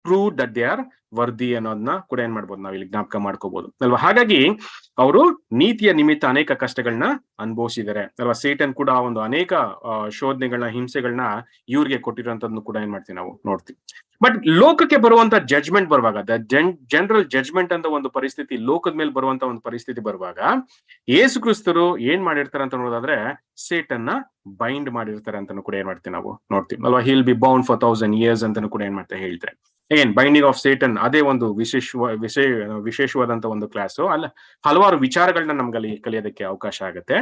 Speaker 1: prove that they are worthy ಅನ್ನೋದನ್ನ ಕೂಡ ಏನ್ ಮಾಡ್ಬೋದು ನಾವು ಇಲ್ಲಿ ಜ್ಞಾಪಕ ಮಾಡ್ಕೋಬಹುದು ಅಲ್ವಾ. ಹಾಗಾಗಿ ಅವರು ನೀತಿಯ ನಿಮಿತ್ತ ಅನೇಕ ಕಷ್ಟಗಳನ್ನ ಅನುಭವಿಸಿದ್ದಾರೆ ಅಲ್ವಾ. ಸೇಟನ್ ಕೂಡ ಒಂದು ಅನೇಕ ಶೋಧನೆಗಳನ್ನ, ಹಿಂಸೆಗಳನ್ನ ಇವ್ರಿಗೆ ಕೊಟ್ಟಿರೋಂಥದ್ದು ಕೂಡ ಏನ್ ಮಾಡ್ತೀವಿ ನಾವು ನೋಡ್ತೀವಿ. ಬಟ್ ಲೋಕಕ್ಕೆ ಬರುವಂತ ಜಡ್ಜ್ಮೆಂಟ್ ಬರುವಾಗ, ಜನರಲ್ ಜಡ್ಜ್ಮೆಂಟ್ ಅಂತ ಒಂದು ಪರಿಸ್ಥಿತಿ ಲೋಕದ ಮೇಲೆ ಬರುವಂತ ಒಂದು ಪರಿಸ್ಥಿತಿ ಬರುವಾಗ ಯೇಸು ಕ್ರಿಸ್ತರು ಏನ್ ಮಾಡಿರ್ತಾರೆ ಅಂತ ನೋಡೋದಾದ್ರೆ ಸೇಟನ್ನ ಬೈಂಡ್ ಮಾಡಿರ್ತಾರೆ ಅಂತಾನು ಕೂಡ ಏನ್ ಮಾಡ್ತೀವಿ ನಾವು ನೋಡ್ತೀವಿ ಅಲ್ವಾ. He'll be bound for 1000 years ಅಂತಾನು ಕೂಡ ಏನ್ ಮಾಡ್ತಾರೆ ಹೇಳ್ತಾರೆ. ಏನ್ ಬೈಂಡಿಂಗ್ ಆಫ್ ಸೇಟನ್ ಅದೇ ಒಂದು ವಿಶೇಷವಾದಂತ ಒಂದು ಕ್ಲಾಸು ಅಲ್ಲ, ಹಲವಾರು ವಿಚಾರಗಳನ್ನ ನಮ್ಗಲ್ಲಿ ಕಲಿಯೋದಕ್ಕೆ ಅವಕಾಶ ಆಗುತ್ತೆ.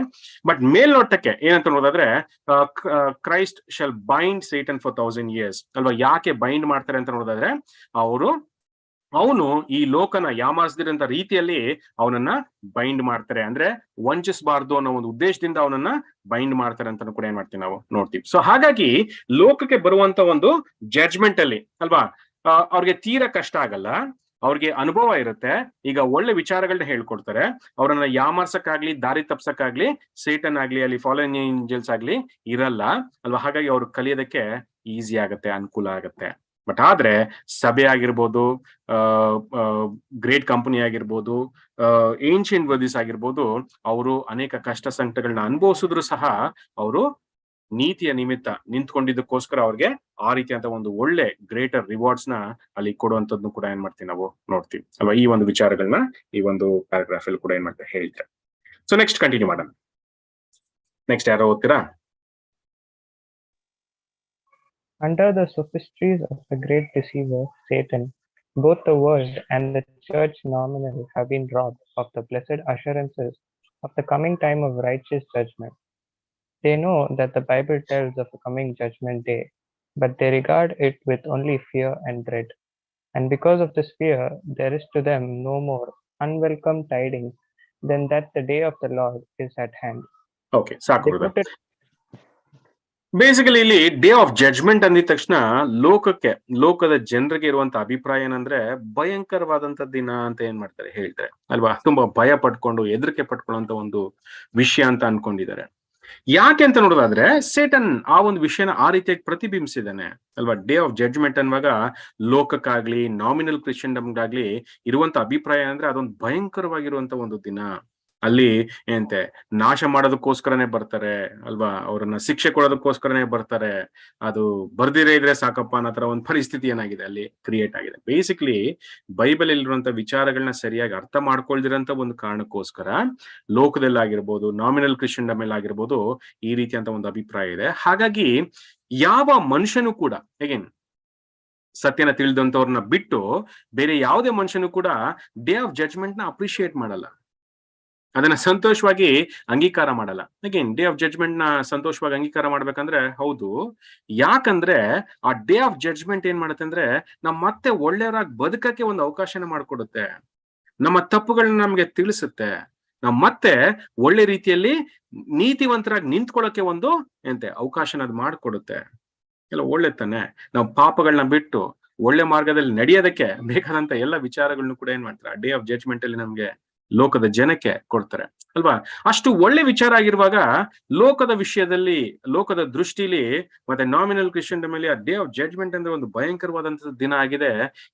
Speaker 1: ಬಟ್ ಮೇಲ್ನೋಟಕ್ಕೆ ಏನಂತ ನೋಡೋದಾದ್ರೆ Christ shall bind Satan for 1000 years ಅಲ್ವಾ. ಯಾಕೆ ಬೈಂಡ್ ಮಾಡ್ತಾರೆ ಅಂತ ನೋಡೋದಾದ್ರೆ ಅವನು ಈ ಲೋಕನ ಯಾಮಾರಿಸದಿರಂತ ರೀತಿಯಲ್ಲಿ ಅವನನ್ನ ಬೈಂಡ್ ಮಾಡ್ತಾರೆ, ಅಂದ್ರೆ ವಂಚಿಸಬಾರ್ದು ಅನ್ನೋ ಒಂದು ಉದ್ದೇಶದಿಂದ ಅವನನ್ನ ಬೈಂಡ್ ಮಾಡ್ತಾರೆ ಅಂತ ಕೂಡ ಏನ್ ಮಾಡ್ತೀವಿ ನಾವು ನೋಡ್ತೀವಿ. ಸೊ ಹಾಗಾಗಿ ಲೋಕಕ್ಕೆ ಬರುವಂತ ಒಂದು ಜಡ್ಜ್ಮೆಂಟ್ ಅಲ್ಲಿ ಅಲ್ವಾ ಅವ್ರಿಗೆ ತೀರಾ ಕಷ್ಟ ಆಗಲ್ಲ, ಅವ್ರಿಗೆ ಅನುಭವ ಇರುತ್ತೆ. ಈಗ ಒಳ್ಳೆ ವಿಚಾರಗಳನ್ನ ಹೇಳ್ಕೊಡ್ತಾರೆ, ಅವರನ್ನ ಯಾಮಾರ್ಸಕ್ಕಾಗ್ಲಿ, ದಾರಿ ತಪ್ಸಕ್ಕಾಗ್ಲಿ ಸೇಟನ್ ಆಗ್ಲಿ, ಅಲ್ಲಿ ಫಾಲೋನ್ ಏಂಜಲ್ಸ್ ಆಗ್ಲಿ ಇರಲ್ಲ ಅಲ್ವಾ. ಹಾಗಾಗಿ ಅವ್ರು ಕಲಿಯೋದಕ್ಕೆ ಈಸಿ ಆಗತ್ತೆ, ಅನುಕೂಲ ಆಗತ್ತೆ. ಬಟ್ ಆದ್ರೆ ಸಭೆ ಆಗಿರ್ಬೋದು, ಗ್ರೇಟ್ ಕಂಪನಿ ಆಗಿರ್ಬೋದು, ಏನ್ಷಿಯಂಟ್ ವರ್ದಿಸ್ ಆಗಿರ್ಬೋದು, ಅವರು ಅನೇಕ ಕಷ್ಟ ಸಂಕಟಗಳನ್ನ ಅನುಭವಿಸಿದ್ರು ಸಹ ಅವರು ನೀತಿಯ ನಿಮಿತ್ತ ನಿಂತ್ಕೊಂಡಿದ್ದಕ್ಕೋಸ್ಕರ ಅವ್ರಿಗೆ ಆ ರೀತಿಯಂತ ಒಂದು ಒಳ್ಳೆ ಗ್ರೇಟರ್ ರಿವಾರ್ಡ್ಸ್ ನ ಅಲ್ಲಿ ಕೊಡುವಂತದ್ದು ಕೂಡ ಏನ್ ಮಾಡ್ತೀವಿ ನಾವು ನೋಡ್ತೀವಿ ಅಲ್ವಾ. ಈ ಒಂದು ವಿಚಾರಗಳನ್ನ ಈ ಒಂದು ಪ್ಯಾರಾಗ್ರಾಫ್ ಅಲ್ಲಿ ಕೂಡ ಏನ್ ಮಾಡ್ತಾರೆ ಹೇಳ್ತಾರೆ. ಸೊ ನೆಕ್ಸ್ಟ್ ಕಂಟಿನ್ಯೂ ಮಾಡೋಣ. ನೆಕ್ಸ್ಟ್ ಯಾರೋ ಓದ್ತೀರಾ?
Speaker 7: Under the sophistries of the great deceiver, Satan, both the world and the church nominal have been robbed of the blessed assurances of the coming time of righteous judgment. They know that the Bible tells of a coming judgment day, but they regard it with only fear and dread. And because of this fear, there is to them no more unwelcome tidings than that the day of the Lord is at hand.
Speaker 1: Okay, ಸಾಕು. Basically ಇಲ್ಲಿ day of judgment ಅಂದಿದ ತಕ್ಷಣ ಲೋಕದ ಜನರಿಗೆ ಇರುವಂತ ಅಭಿಪ್ರಾಯ ಏನಂದ್ರೆ ಭಯಂಕರವಾದಂತ ದಿನ ಅಂತ ಏನ್ ಮಾಡ್ತಾರೆ ಹೇಳ್ತಾರೆ ಅಲ್ವಾ. ತುಂಬಾ ಭಯ ಪಟ್ಕೊಂಡು ಹೆದರಿಕೆ ಪಟ್ಕೊಳ್ಳುವಂತ ಒಂದು ವಿಷಯ ಅಂತ ಅನ್ಕೊಂಡಿದ್ದಾರೆ. ಯಾಕೆ ಅಂತ ನೋಡೋದಾದ್ರೆ ಸೇಟನ್ ಆ ಒಂದು ವಿಷಯನ ಆ ರೀತಿಯಾಗಿ ಪ್ರತಿಬಿಂಬಿಸಿದಾನೆ ಅಲ್ವಾ. ಡೇ ಆಫ್ ಜಡ್ಜ್ಮೆಂಟ್ ಅನ್ನುವಾಗ ಲೋಕಕ್ಕಾಗ್ಲಿ, ನಾಮಿನಲ್ ಕ್ರಿಶ್ಚಿಯನ್ಡಮ್ಗಾಗ್ಲಿ ಇರುವಂತ ಅಭಿಪ್ರಾಯ ಅಂದ್ರೆ ಅದೊಂದು ಭಯಂಕರವಾಗಿರುವಂತ ಒಂದು ದಿನ. ಅಲ್ಲಿ ಏನಂತೆ ನಾಶ ಮಾಡೋದಕ್ಕೋಸ್ಕರನೇ ಬರ್ತಾರೆ ಅಲ್ವಾ, ಅವ್ರನ್ನ ಶಿಕ್ಷೆ ಕೊಡೋದಕ್ಕೋಸ್ಕರನೇ ಬರ್ತಾರೆ. ಅದು ಬರ್ದಿರೇ ಇದ್ರೆ ಸಾಕಪ್ಪ ಅನ್ನೋ ತರ ಒಂದು ಪರಿಸ್ಥಿತಿ ಏನಾಗಿದೆ ಅಲ್ಲಿ ಕ್ರಿಯೇಟ್ ಆಗಿದೆ. ಬೇಸಿಕ್ಲಿ ಬೈಬಲ್ ಇರುವಂತ ವಿಚಾರಗಳನ್ನ ಸರಿಯಾಗಿ ಅರ್ಥ ಮಾಡ್ಕೊಳ್ದಿರಂತ ಒಂದು ಕಾರಣಕ್ಕೋಸ್ಕರ ಲೋಕದಲ್ಲಾಗಿರ್ಬೋದು, ನಾಮಿನಲ್ ಕ್ರಿಶ್ಚಿಯನ್ಡಮ್ ಮೇಲೆ ಆಗಿರ್ಬೋದು ಈ ರೀತಿಯಂತ ಒಂದು ಅಭಿಪ್ರಾಯ ಇದೆ. ಹಾಗಾಗಿ ಯಾವ ಮನುಷ್ಯನು ಕೂಡ ಅಗೇನ್ ಸತ್ಯನ ತಿಳಿದಂತವ್ರನ್ನ ಬಿಟ್ಟು ಬೇರೆ ಯಾವುದೇ ಮನುಷ್ಯನು ಕೂಡ ಡೇ ಆಫ್ ಜಡ್ಜ್ಮೆಂಟ್ ನ ಅಪ್ರಿಶಿಯೇಟ್ ಮಾಡಲ್ಲ ಅದನ್ನ ಸಂತೋಷವಾಗಿ ಅಂಗೀಕಾರ ಮಾಡಲ್ಲ. ಅಗೇನ್ ಡೇ ಆಫ್ ಜಡ್ಜ್ಮೆಂಟ್ ನ ಸಂತೋಷವಾಗಿ ಅಂಗೀಕಾರ ಮಾಡ್ಬೇಕಂದ್ರೆ ಹೌದು. ಯಾಕಂದ್ರೆ ಆ ಡೇ ಆಫ್ ಜಡ್ಜ್ಮೆಂಟ್ ಏನ್ ಮಾಡುತ್ತೆ ಅಂದ್ರೆ ನಾವ್ ಮತ್ತೆ ಒಳ್ಳೆಯವರಾಗಿ ಬದುಕಕ್ಕೆ ಒಂದು ಅವಕಾಶನ ಮಾಡ್ಕೊಡುತ್ತೆ. ನಮ್ಮ ತಪ್ಪುಗಳನ್ನ ನಮ್ಗೆ ತಿಳಿಸುತ್ತೆ. ನಾವ್ ಮತ್ತೆ ಒಳ್ಳೆ ರೀತಿಯಲ್ಲಿ ನೀತಿವಂತರಾಗಿ ನಿಂತ್ಕೊಳ್ಳೋಕೆ ಒಂದು ಅವಕಾಶನ ಅದು ಮಾಡ್ಕೊಡುತ್ತೆ. ಎಲ್ಲ ಒಳ್ಳೆ ತಾನೆ. ನಾವು ಪಾಪಗಳನ್ನ ಬಿಟ್ಟು ಒಳ್ಳೆ ಮಾರ್ಗದಲ್ಲಿ ನಡೆಯೋದಕ್ಕೆ ಬೇಕಾದಂತ ಎಲ್ಲ ವಿಚಾರಗಳನ್ನು ಕೂಡ ಏನ್ ಮಾಡ್ತಾರೆ ಡೇ ಆಫ್ ಜಡ್ಜ್ಮೆಂಟ್ ಅಲ್ಲಿ ನಮ್ಗೆ ಲೋಕದ ಜನಕ್ಕೆ ಕೊಡ್ತಾರೆ ಅಲ್ವಾ. ಅಷ್ಟು ಒಳ್ಳೆ ವಿಚಾರ ಆಗಿರುವಾಗ ಲೋಕದ ವಿಷಯದಲ್ಲಿ, ಲೋಕದ ದೃಷ್ಟಿಲಿ ಮತ್ತೆ ನಾಮಿನಲ್ ಕ್ರಿಶ್ಚಿಯನ್ ಮೇಲೆ ಆ ಡೇ ಆಫ್ ಜಡ್ಜ್ಮೆಂಟ್ ಅಂದ್ರೆ ಒಂದು ಭಯಂಕರವಾದಂತಹ ದಿನ ಆಗಿದೆ.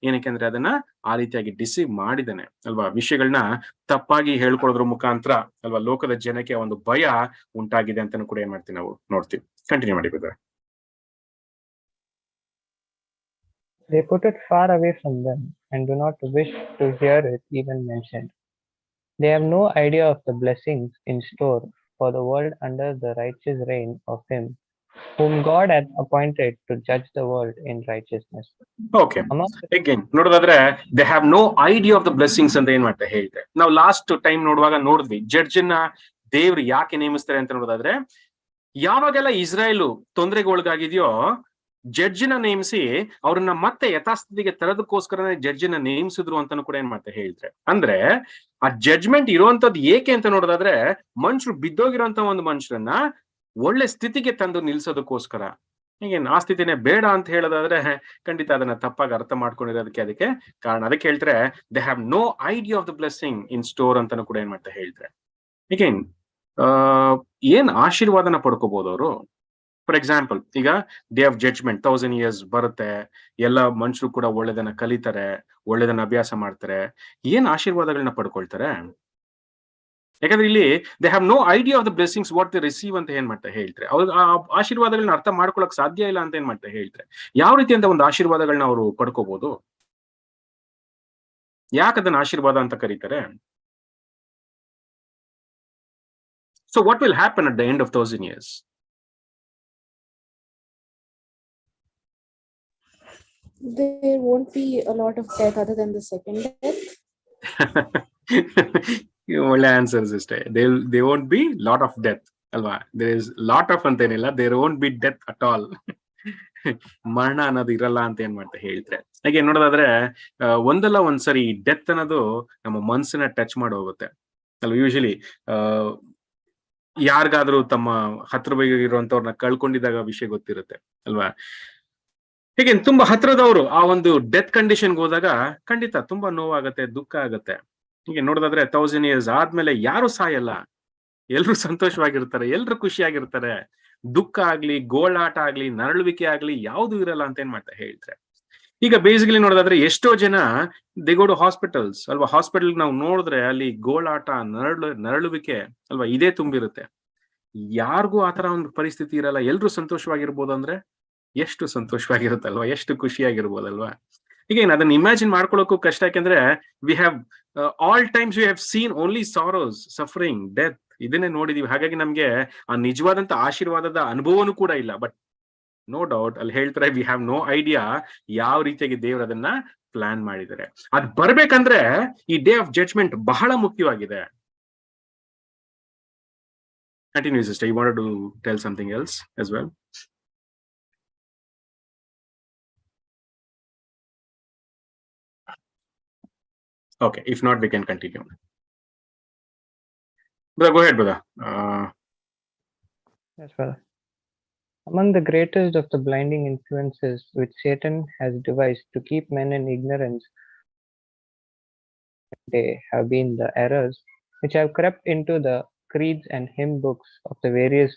Speaker 1: ಏನಕ್ಕೆ ಅಂದ್ರೆ ಅದನ್ನ ಆ ರೀತಿಯಾಗಿ ಡಿಸೀವ್ ಮಾಡಿದಾನೆ ಅಲ್ವಾ. ವಿಷಯಗಳನ್ನ ತಪ್ಪಾಗಿ ಹೇಳ್ಕೊಡೋದ್ರ ಮುಖಾಂತರ ಅಲ್ವಾ ಲೋಕದ ಜನಕ್ಕೆ ಒಂದು ಭಯ ಉಂಟಾಗಿದೆ ಅಂತಾನು ಕೂಡ ಏನ್ ಮಾಡ್ತೀವಿ ನಾವು ನೋಡ್ತೀವಿ. ಕಂಟಿನ್ಯೂ ಮಾಡಿ brother.
Speaker 7: They put it far away from them and do not wish to hear it even mentioned. They have no idea of the blessings in store for the world under the righteous reign of Him whom God hath appointed to judge the world in righteousness.
Speaker 1: Okay, again ನೋಡೋದಾದ್ರೆ they have no idea of the blessings ಅಂತ ಏನ್ ಮಾಡ್ತಾ ಹೇಳಿದ್ರೆ, ನಾವು last time ನೋಡುವಾಗ ನೋಡಿದ್ವಿ ಜಡ್ಜನ್ನ ದೇವ್ರು ಯಾಕೆ ನೇಮಿಸ್ತಾರೆ ಅಂತ ನೋಡೋದಾದ್ರೆ, ಯಾವಾಗೆಲ್ಲ ಇಸ್ರಾಯೇಲು ತೊಂದರೆಗೆ ಒಳಗಾಗಿದೆಯೋ ಜಡ್ಜಿನ ನೇಮಿಸಿ ಅವ್ರನ್ನ ಮತ್ತೆ ಯಥಾಸ್ಥಿತಿಗೆ ತರೋದಕ್ಕೋಸ್ಕರನೇ ಜಡ್ಜಿನ ನೇಮಿಸಿದ್ರು ಅಂತಾನು ಕೂಡ ಏನ್ ಮಾಡ್ತಾ ಹೇಳಿದ್ರೆ, ಅಂದ್ರೆ ಆ ಜಡ್ಜ್ಮೆಂಟ್ ಇರುವಂತದ್ದು ಏಕೆ ಅಂತ ನೋಡೋದಾದ್ರೆ ಮನುಷ್ಯರು ಬಿದ್ದೋಗಿರೋಂತ ಒಂದು ಮನುಷ್ಯರನ್ನ ಒಳ್ಳೆ ಸ್ಥಿತಿಗೆ ತಂದು ನಿಲ್ಸೋದಕ್ಕೋಸ್ಕರ. ಈಗೇನ್ ಆ ಸ್ಥಿತಿನೇ ಬೇಡ ಅಂತ ಹೇಳೋದಾದ್ರೆ ಖಂಡಿತ ಅದನ್ನ ತಪ್ಪಾಗಿ ಅರ್ಥ ಮಾಡ್ಕೊಂಡಿರೋದಕ್ಕೆ ಅದಕ್ಕೆ ಕಾರಣ. ಅದಕ್ಕೆ ಹೇಳ್ತಾರೆ they have no idea of the blessing in store ಅಂತಾನು ಕೂಡ ಏನ್ ಮಾಡ್ತಾ ಹೇಳ್ತಾರೆ. ಈಗೇನ್ ಏನ್ ಆಶೀರ್ವಾದನ ಪಡ್ಕೋಬಹುದು ಅವರು. ಫಾರ್ ಎಕ್ಸಾಂಪಲ್ ಈಗ ಡೇ ಆಫ್ ಜಡ್ಜ್ಮೆಂಟ್ 1000 years ಬರುತ್ತೆ, ಎಲ್ಲ ಮನುಷ್ಯರು ಕೂಡ ಒಳ್ಳೆದನ್ನ ಕಲಿತಾರೆ, ಒಳ್ಳೆದನ್ನ ಅಭ್ಯಾಸ ಮಾಡ್ತಾರೆ, ಏನ್ ಆಶೀರ್ವಾದಗಳನ್ನ ಪಡ್ಕೊಳ್ತಾರೆ. ಯಾಕಂದ್ರೆ ಇಲ್ಲಿ they have no idea of the blessings what they receive ಅಂತ ಏನ್ ಮಾಡ್ತಾ ಹೇಳ್ತಾರೆ. ಅವ್ರು ಆ ಆಶೀರ್ವಾದಗಳನ್ನ ಅರ್ಥ ಮಾಡ್ಕೊಳಕ್ ಸಾಧ್ಯ ಇಲ್ಲ ಅಂತ ಏನ್ ಮಾಡ್ತಾ ಹೇಳ್ತಾರೆ. ಯಾವ ರೀತಿಯಂತ ಒಂದು ಆಶೀರ್ವಾದಗಳನ್ನ ಅವರು ಪಡ್ಕೋಬಹುದು, ಯಾಕೆ ಅದನ್ನ ಆಶೀರ್ವಾದ ಅಂತ ಕರೀತಾರೆ. So what will happen at the end of 1000 years?
Speaker 4: There won't be a lot of death other than the second death.
Speaker 1: ಒಳ್ಳೆ ಆನ್ಸರ್ಸ್ ಇಷ್ಟೇ. They won't be lot of death ಅಲ್ವಾ. ದೇರ್ ಇಸ್ ಲಾಟ್ ಆಫ್ ಅಂತೇನಿಲ್ಲ, there won't be death at all. ಮರಣ ಅನ್ನೋದು ಇರಲ್ಲ ಅಂತ ಏನ್ ಮಾಡ್ತಾ ಹೇಳ್ತಾರೆ. ಹಾಗೆ ನೋಡೋದಾದ್ರೆ ಒಂದಲ್ಲ ಒಂದ್ಸರಿ ಡೆತ್ ಅನ್ನೋದು ನಮ್ಮ ಮನ್ಸನ್ನ ಟಚ್ ಮಾಡಿ ಹೋಗುತ್ತೆ ಅಲ್ವಾ. ಯೂಶಲಿ ಯಾರಿಗಾದ್ರೂ ತಮ್ಮ ಹತ್ರ ಇರುವಂತವ್ರನ್ನ ಕಳ್ಕೊಂಡಿದ್ದಾಗ ವಿಷಯ ಗೊತ್ತಿರುತ್ತೆ ಅಲ್ವಾ. ಹೀಗೆ ತುಂಬಾ ಹತ್ರದವರು ಆ ಒಂದು ಡೆತ್ ಕಂಡೀಷನ್ಗೆ ಹೋದಾಗ ಖಂಡಿತ ತುಂಬಾ ನೋವಾಗತ್ತೆ, ದುಃಖ ಆಗತ್ತೆ. ಹೀಗೆ ನೋಡೋದಾದ್ರೆ 1000 years ಆದ್ಮೇಲೆ ಯಾರು ಸಾಯಲ್ಲ, ಎಲ್ರು ಸಂತೋಷವಾಗಿರ್ತಾರೆ, ಎಲ್ರು ಖುಷಿಯಾಗಿರ್ತಾರೆ. ದುಃಖ ಆಗ್ಲಿ, ಗೋಳಾಟ ಆಗ್ಲಿ, ನರಳುವಿಕೆ ಆಗ್ಲಿ ಯಾವ್ದು ಇರಲ್ಲ ಅಂತ ಏನ್ ಮಾಡ್ತಾ ಹೇಳ್ತಾರೆ. ಈಗ ಬೇಸಿಕಲಿ ನೋಡೋದಾದ್ರೆ ಎಷ್ಟೋ ಜನ ದೇ ಗೋ ಟು ಹಾಸ್ಪಿಟಲ್ಸ್ ಅಲ್ವಾ. ಹಾಸ್ಪಿಟಲ್ ನಾವು ನೋಡಿದ್ರೆ ಅಲ್ಲಿ ಗೋಳಾಟ, ನರಳುವಿಕೆ ಅಲ್ವಾ ಇದೇ ತುಂಬಿರುತ್ತೆ. ಯಾರಿಗೂ ಆತರ ಒಂದು ಪರಿಸ್ಥಿತಿ ಇರಲ್ಲ, ಎಲ್ರು ಸಂತೋಷವಾಗಿರ್ಬೋದು ಅಂದ್ರೆ ಎಷ್ಟು ಸಂತೋಷವಾಗಿರುತ್ತಲ್ವಾ, ಎಷ್ಟು ಖುಷಿಯಾಗಿರ್ಬೋದಲ್ವಾ. ಹೀಗೇನ್ ಅದನ್ನ ಇಮ್ಯಾಜಿನ್ ಮಾಡ್ಕೊಳ್ಳೋಕ್ಕೂ ಕಷ್ಟ. ಯಾಕೆಂದ್ರೆ we have all times we have seen only sorrows, suffering, death, ಇದನ್ನೇ ನೋಡಿದೀವಿ. ಹಾಗಾಗಿ ನಮ್ಗೆ ಆ ನಿಜವಾದಂತ ಆಶೀರ್ವಾದದ ಅನುಭವನೂ ಕೂಡ ಇಲ್ಲ. ಬಟ್ ನೋ ಡೌಟ್ ಅಲ್ಲಿ ಹೇಳ್ತಾರೆ ವಿ ಹ್ಯಾವ್ ನೋ ಐಡಿಯಾ ಯಾವ ರೀತಿಯಾಗಿ ದೇವ್ರು ಅದನ್ನ ಪ್ಲಾನ್ ಮಾಡಿದ್ದಾರೆ. ಅದ್ ಬರ್ಬೇಕಂದ್ರೆ ಈ ಡೇ ಆಫ್ ಜಡ್ಜ್ಮೆಂಟ್ ಬಹಳ ಮುಖ್ಯವಾಗಿದೆ. Continue sister, you wanted to tell something else as well? Okay, if not, we can continue. Brother, go ahead, brother.
Speaker 7: Yes, brother. Among the greatest of the blinding influences which Satan has devised to keep men in ignorance they have been the errors which have crept into the creeds and hymn books of the various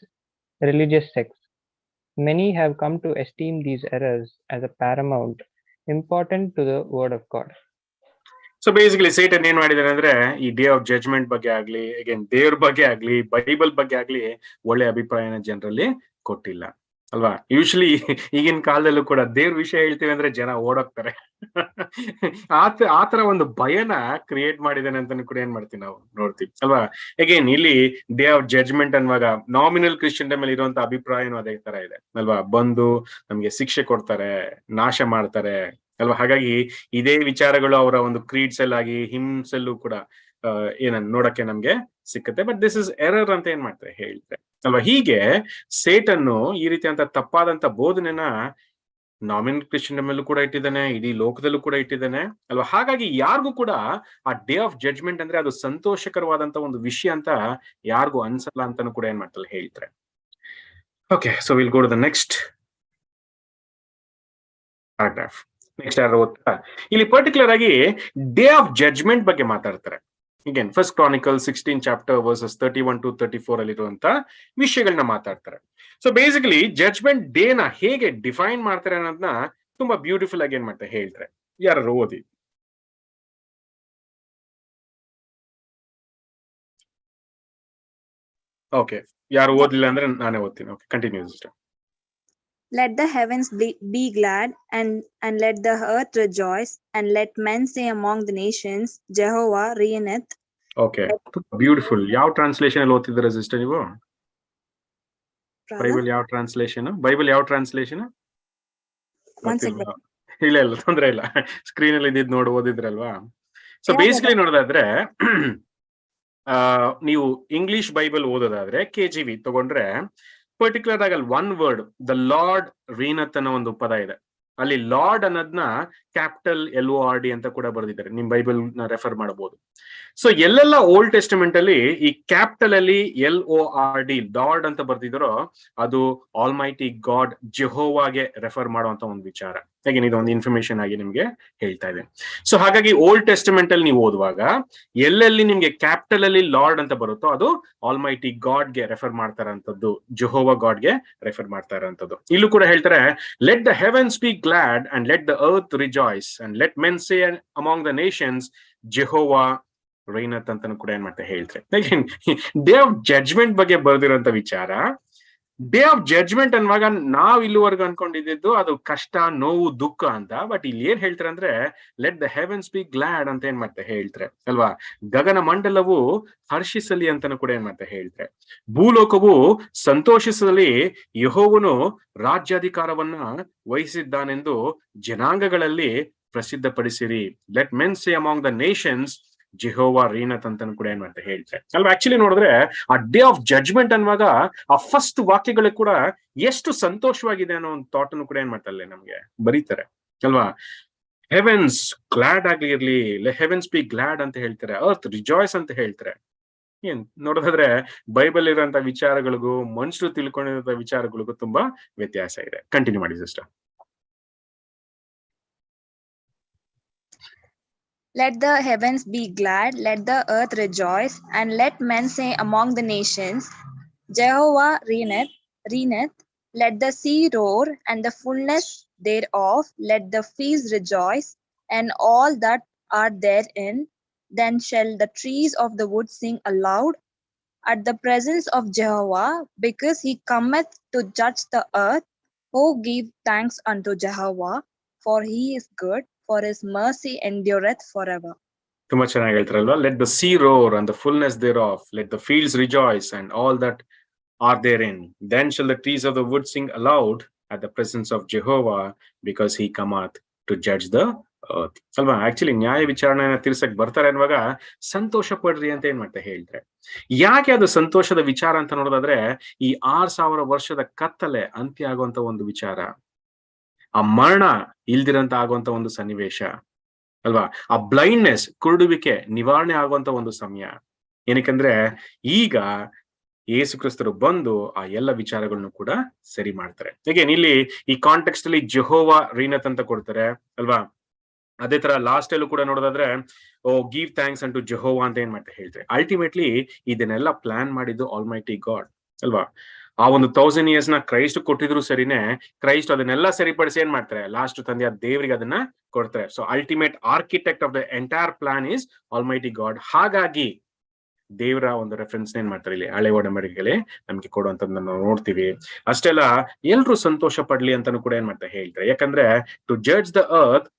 Speaker 7: religious sects. Many have come to esteem these errors as a paramount important to the word of God.
Speaker 1: So basically Satan ಏನ್ ಮಾಡಿದಾರೆ ಅಂದ್ರೆ ಈ day of judgment ಬಗ್ಗೆ ಆಗ್ಲಿ, again ದೇವ್ರ ಬಗ್ಗೆ ಆಗ್ಲಿ, Bible ಬಗ್ಗೆ ಆಗ್ಲಿ ಒಳ್ಳೆ ಅಭಿಪ್ರಾಯನ ಜನರಲ್ಲಿ ಕೊಟ್ಟಿಲ್ಲ ಅಲ್ವಾ. ಯೂಶಲಿ ಈಗಿನ ಕಾಲದಲ್ಲೂ ಕೂಡ ದೇವ್ರ ವಿಷಯ ಹೇಳ್ತೀವಿ ಅಂದ್ರೆ ಜನ ಓಡೋಗ್ತಾರೆ. ಆತರ ಒಂದು ಭಯನ ಕ್ರಿಯೇಟ್ ಮಾಡಿದಾನೆ ಅಂತಾನು ಕೂಡ ಏನ್ ಮಾಡ್ತೀವಿ ನಾವು ನೋಡ್ತೀವಿ ಅಲ್ವಾ. ಅಗೇನ್ ಇಲ್ಲಿ ಡೇ ಆಫ್ ಜಡ್ಜ್ಮೆಂಟ್ ಅನ್ನುವಾಗ ನಾಮಿನಲ್ ಕ್ರಿಶ್ಚಿಯನ್ ಮೇಲೆ ಇರುವಂತ ಅಭಿಪ್ರಾಯನೂ ಅದೇ ತರ ಇದೆ ಅಲ್ವಾ. ಬಂದು ನಮ್ಗೆ ಶಿಕ್ಷೆ ಕೊಡ್ತಾರೆ, ನಾಶ ಮಾಡ್ತಾರೆ ಅಲ್ವಾ? ಹಾಗಾಗಿ ಇದೇ ವಿಚಾರಗಳು ಅವರ ಒಂದು ಕ್ರೀಡ್ಸ್ ಅಲ್ಲಾಗಿ ಹಿಮ್ಸ್ ಅಲ್ಲೂ ಕೂಡ ನೋಡಕ್ಕೆ ನಮ್ಗೆ ಸಿಕ್ಕತ್ತೆ. ಬಟ್ ದಿಸ್ ಇಸ್ ಎರರ್ ಅಂತ ಏನ್ ಮಾಡ್ತಾರೆ ಹೇಳ್ತಾರೆ ಅಲ್ವಾ? ಹೀಗೆ ಸೇಟನ್ನು ಈ ರೀತಿಯಂತ ತಪ್ಪಾದಂತ ಬೋಧನೆನ ನಾಮಿನಲ್ ಕ್ರಿಶ್ಚಿಯನ್ ಮೇಲೂ ಕೂಡ ಇಟ್ಟಿದ್ದಾನೆ, ಇಡೀ ಲೋಕದಲ್ಲೂ ಕೂಡ ಇಟ್ಟಿದ್ದಾನೆ ಅಲ್ವಾ? ಹಾಗಾಗಿ ಯಾರಿಗೂ ಕೂಡ ಆ ಡೇ ಆಫ್ ಜಡ್ಜ್ಮೆಂಟ್ ಅಂದ್ರೆ ಅದು ಸಂತೋಷಕರವಾದಂತ ಒಂದು ವಿಷಯ ಅಂತ ಯಾರಿಗೂ ಅನ್ಸಲ್ಲ ಅಂತಾನು ಕೂಡ ಏನ್ ಮಾಡ್ತಾರೆ ಹೇಳ್ತಾರೆ. Okay, so will go to the next paragraph. Next ಯಾರು ಓದ್ತಾ? ಇಲ್ಲಿ ಪರ್ಟಿಕ್ಯುಲರ್ ಆಗಿ ಡೇ ಆಫ್ ಜಡ್ಜ್ಮೆಂಟ್ ಬಗ್ಗೆ ಮಾತಾಡ್ತಾರೆ. again first Chronicle 16 chapter versus 31 to 34 ಅಲ್ಲಿರುವಂತ ವಿಷಯಗಳನ್ನ ಮಾತಾಡ್ತಾರೆ. ಸೊ ಬೇಸಿಕಲಿ ಜಡ್ಜ್ಮೆಂಟ್ ಡೇ ನ ಹೇಗೆ ಡಿಫೈನ್ ಮಾಡ್ತಾರೆ ಅನ್ನೋದನ್ನ ತುಂಬಾ ಬ್ಯೂಟಿಫುಲ್ ಆಗಿ ಏನ್ ಮಾಡ್ತಾರೆ ಹೇಳ್ತಾರೆ. ಯಾರು ಓದಿ. ಓಕೆ, ಯಾರು ಓದಿಲ್ಲ ಅಂದ್ರೆ ನಾನೇ ಓದ್ತೀನಿ. Okay, continue sister.
Speaker 6: Let the heavens be glad and let the earth rejoice and let men say among the nations, Jehovah reigneth.
Speaker 1: Okay, beautiful. ಯಾವ ಟ್ರಾನ್ಸ್ಲೇಷನ್ ಅಲ್ಲಿ ಓದ್ತಿದ್ದೀರಾ ಸಿಸ್ಟರ್ ನೀವು? ಬೈಬಲ್ ಯಾವ ಟ್ರಾನ್ಸ್ಲೇಷನ್? ಬೈಬಲ್ ಯಾವ ಟ್ರಾನ್ಸ್ಲೇಷನ್? ಇಲ್ಲ ಇಲ್ಲ, ತೊಂದ್ರೆ ಇಲ್ಲ. ಸ್ಕ್ರೀನ್ ಅಲ್ಲಿ ಇದ್ದಿದ್ ನೋಡಿ ಓದಿದ್ರಲ್ವಾ? ಸೊ ಬೇಸಿಕಲಿ ನೋಡೋದಾದ್ರೆ ನೀವು ಇಂಗ್ಲಿಷ್ ಬೈಬಲ್ ಓದೋದಾದ್ರೆ KJV ತಗೊಂಡ್ರೆ ಪರ್ಟಿಕ್ಯುಲರ್ ಆಗಿ ಅಲ್ಲಿ ಒನ್ ವರ್ಡ್ ದ ಲಾರ್ಡ್ ರೀನತ್ ಅನ್ನೋ ಒಂದು ಪದ ಇದೆ. ಅಲ್ಲಿ ಲಾರ್ಡ್ ಅನ್ನೋದನ್ನ ಕ್ಯಾಪಿಟಲ್ LORD ಅಂತ ಕೂಡ ಬರೆದಿದ್ದಾರೆ. ನಿಮ್ ಬೈಬಲ್ ನ ರೆಫರ್ ಮಾಡಬಹುದು. ಸೊ ಎಲ್ಲೆಲ್ಲ ಓಲ್ಡ್ ಟೆಸ್ಟಿಮೆಂಟ್ ಅಲ್ಲಿ ಈ ಕ್ಯಾಪಿಟಲ್ ಅಲ್ಲಿ LORD ಲಾರ್ಡ್ ಅಂತ ಬರ್ದಿದ್ರೋ ಅದು ಆಲ್ಮೈಟಿ ಗಾಡ್ ಜೆಹೋವಾಗೆ ರೆಫರ್ ಮಾಡುವಂತ ಒಂದು ವಿಚಾರ. ಹಾಗೆ ಇದು ಒಂದು ಇನ್ಫಾರ್ಮೇಶನ್ ಆಗಿ ನಿಮ್ಗೆ ಹೇಳ್ತಾ ಇದೆ. ಸೊ ಹಾಗಾಗಿ ಓಲ್ಡ್ ಟೆಸ್ಟಿಮೆಂಟ್ ಅಲ್ಲಿ ನೀವು ಓದುವಾಗ ಎಲ್ಲೆಲ್ಲಿ ನಿಮ್ಗೆ ಕ್ಯಾಪಿಟಲ್ ಅಲ್ಲಿ ಲಾರ್ಡ್ ಅಂತ ಬರುತ್ತೋ ಅದು ಆಲ್ಮೈಟಿ ಗಾಡ್ ಗೆ ರೆಫರ್ ಮಾಡ್ತಾರಂತದ್ದು, ಜೆಹೋವಾ ಗಾಡ್ ಗೆ ರೆಫರ್ ಮಾಡ್ತಾ ಇರೋಂಥದ್ದು. ಇಲ್ಲೂ ಕೂಡ ಹೇಳ್ತಾರೆ, let the heavens be glad and let the earth rejoice and let men say among the nations Jehovah reigneth ಅಂತಾನು ಕೂಡ ಏನ್ ಮಾಡ್ತಾ ಹೇಳ್ತಾರೆ. ಡೇ ಆಫ್ ಜಡ್ಜ್ಮೆಂಟ್ ಬಗ್ಗೆ ಬರ್ದಿರೋಂತ ವಿಚಾರ. ಡೇ ಆಫ್ ಜಡ್ಜ್ಮೆಂಟ್ ಅನ್ನುವಾಗ ನಾವ್ ಇಲ್ಲಿವರೆಗೂ ಅನ್ಕೊಂಡಿದ್ದು ಅದು ಕಷ್ಟ, ನೋವು, ದುಃಖ ಅಂತ. ಬಟ್ ಇಲ್ಲಿ ಏನ್ ಹೇಳ್ತಾರೆ ಅಂದ್ರೆ let the heavens be glad ಅಂತ ಏನ್ ಮಾಡ್ತಾ ಹೇಳ್ತಾರೆ ಅಲ್ವಾ? ಗಗನ ಮಂಡಲವು ಹರ್ಷಿಸಲಿ ಅಂತಾನು ಕೂಡ ಏನ್ ಮಾಡ್ತಾ ಹೇಳ್ತಾರೆ. ಭೂಲೋಕವು ಸಂತೋಷಿಸಲಿ, ಯೆಹೋವನು ರಾಜ್ಯಾಧಿಕಾರವನ್ನ ವಹಿಸಿದ್ದಾನೆಂದು ಜನಾಂಗಗಳಲ್ಲಿ ಪ್ರಸಿದ್ಧಪಡಿಸಿರಿ. Let men say among the nations Jehovah reigneth ಅಂತಾನು ಕೂಡ ಏನ್ ಮಾಡ್ತಾ ಹೇಳ್ತಾರೆ ಅಲ್ವಾ? ಆಕ್ಚುಲಿ ನೋಡಿದ್ರೆ ಆ ಡೇ ಆಫ್ ಜಡ್ಜ್ಮೆಂಟ್ ಅನ್ನುವಾಗ ಆ ಫಸ್ಟ್ ವಾಕ್ಯಗಳು ಕೂಡ ಎಷ್ಟು ಸಂತೋಷವಾಗಿದೆ ಅನ್ನೋ ಒಂದು ಥಾಟ್ ಅನ್ನು ಕೂಡ ಏನ್ ಮಾಡ್ತಾರೆ ನಮ್ಗೆ ಬರೀತಾರೆ ಅಲ್ವಾ? ಹೆವೆನ್ಸ್ ಗ್ಲಾಡ್ ಆಗಿರ್ಲಿ, ಹೆವೆನ್ಸ್ ಬಿ ಗ್ಲಾಡ್ ಅಂತ ಹೇಳ್ತಾರೆ, ಅರ್ತ್ ರಿಜಾಯ್ಸ್ ಅಂತ ಹೇಳ್ತಾರೆ. ಏನ್ ನೋಡೋದಾದ್ರೆ ಬೈಬಲ್ ಇರೋಂತ ವಿಚಾರಗಳಿಗೂ ಮನುಷ್ಯರು ತಿಳ್ಕೊಂಡಿರೋ ವಿಚಾರಗಳಿಗೂ ತುಂಬಾ ವ್ಯತ್ಯಾಸ ಇದೆ. ಕಂಟಿನ್ಯೂ ಮಾಡಿ sister.
Speaker 6: Let the heavens be glad, let the earth rejoice, and let men say among the nations, Jehovah reigneth. Let the sea roar, and the fullness thereof. Let the fields rejoice, and all that are therein. Then shall the trees of the wood sing aloud at the presence of Jehovah, because he cometh to judge the earth. Oh, give thanks unto Jehovah, for he is good, for his mercy endureth forever.
Speaker 1: ತುಂಬಾ ಚೆನ್ನಾಗಿ ಹೇಳ್ತಾರಲ್ವಾ? Let the sea roar and the fulness thereof, let the fields rejoice and all that are therein. Then shall the trees of the wood sing aloud at the presence of Jehovah, because he cometh to judge the earth ಅಲ್ವಾ? Actually ನ್ಯಾಯ ವಿಚಾರಣೆಯನ್ನ ತೀರ್ಸಕ್ ಬರ್ತಾರೆ ಅನ್ನುವಾಗ ಸಂತೋಷ ಪಡ್ರಿ ಅಂತ ಏನ್ ಮಾಡ್ತಾ ಹೇಳ್ತಾರೆ. ಯಾಕೆ ಅದು ಸಂತೋಷದ ವಿಚಾರ ಅಂತ ನೋಡೋದಾದ್ರೆ ಈ 6000 ವರ್ಷದ ಕತ್ತಲೆ ಅಂತ್ಯ ಆಗುವಂತ ಒಂದು ವಿಚಾರ, ಆ ಮರಣ ಇಲ್ದಿರಂತ ಆಗುವಂತ ಒಂದು ಸನ್ನಿವೇಶ ಅಲ್ವಾ? ಆ ಬ್ಲೈಂಡ್ನೆಸ್, ಕುರುಡುವಿಕೆ ನಿವಾರಣೆ ಆಗುವಂತ ಒಂದು ಸಮಯ. ಏನಕ್ಕಂದ್ರೆ ಈಗ ಯೇಸು ಕ್ರಿಸ್ತರು ಬಂದು ಆ ಎಲ್ಲ ವಿಚಾರಗಳನ್ನು ಕೂಡ ಸರಿ ಮಾಡ್ತಾರೆ. ಹೇಗೇನ್ ಇಲ್ಲಿ ಈ ಕಾಂಟೆಕ್ಸ್ಟ್ ಅಲ್ಲಿ ಜೆಹೋವಾ ರೀನತ್ ಅಂತ ಕೊಡ್ತಾರೆ ಅಲ್ವಾ? ಅದೇ ತರ ಲಾಸ್ಟ್ ಅಲ್ಲೂ ಕೂಡ ನೋಡೋದಾದ್ರೆ ಓ ಗಿವ್ ಥ್ಯಾಂಕ್ಸ್ ಅಂಟು ಜೆಹೋವಾ ಅಂತ ಏನ್ ಮಾಡ್ತಾ ಹೇಳ್ತಾರೆ. ಅಲ್ಟಿಮೇಟ್ಲಿ ಇದನ್ನೆಲ್ಲ ಪ್ಲಾನ್ ಮಾಡಿದ್ದು ಆಲ್ಮೈಟಿ ಗಾಡ್ ಅಲ್ವಾ? ಆ ಒಂದು 1000 years ನ ಕ್ರೈಸ್ಟ್ ಕೊಟ್ಟಿದ್ರು ಸರಿನೇ, ಕ್ರೈಸ್ಟ್ ಅದನ್ನೆಲ್ಲ ಸರಿಪಡಿಸಿ ಏನ್ ಮಾಡ್ತಾರೆ, ಲಾಸ್ಟ್ ತಂದೆ ದೇವರಿಗೆ ಅದನ್ನ ಕೊಡ್ತಾರೆ. So ultimate architect of the entire plan is almighty god. ಹಾಗಾಗಿ ದೇವರ ಒಂದು ರೆಫರೆನ್ಸ್ ಏನ್ ಮಾಡ್ತಾರೆ ಇಲ್ಲಿ ಹಳೆ ಒಡಂಬಡಿಕೆಯಲ್ಲಿ ನಮ್ಗೆ ಕೊಡುವಂತದ್ದನ್ನ ನಾವು ನೋಡ್ತೀವಿ. ಅಷ್ಟೆಲ್ಲ ಎಲ್ರು ಸಂತೋಷ ಪಡ್ಲಿ ಅಂತಾನು ಕೂಡ ಏನ್ ಮಾಡ್ತಾ ಹೇಳ್ತಾರೆ. ಯಾಕಂದ್ರೆ to judge the earth,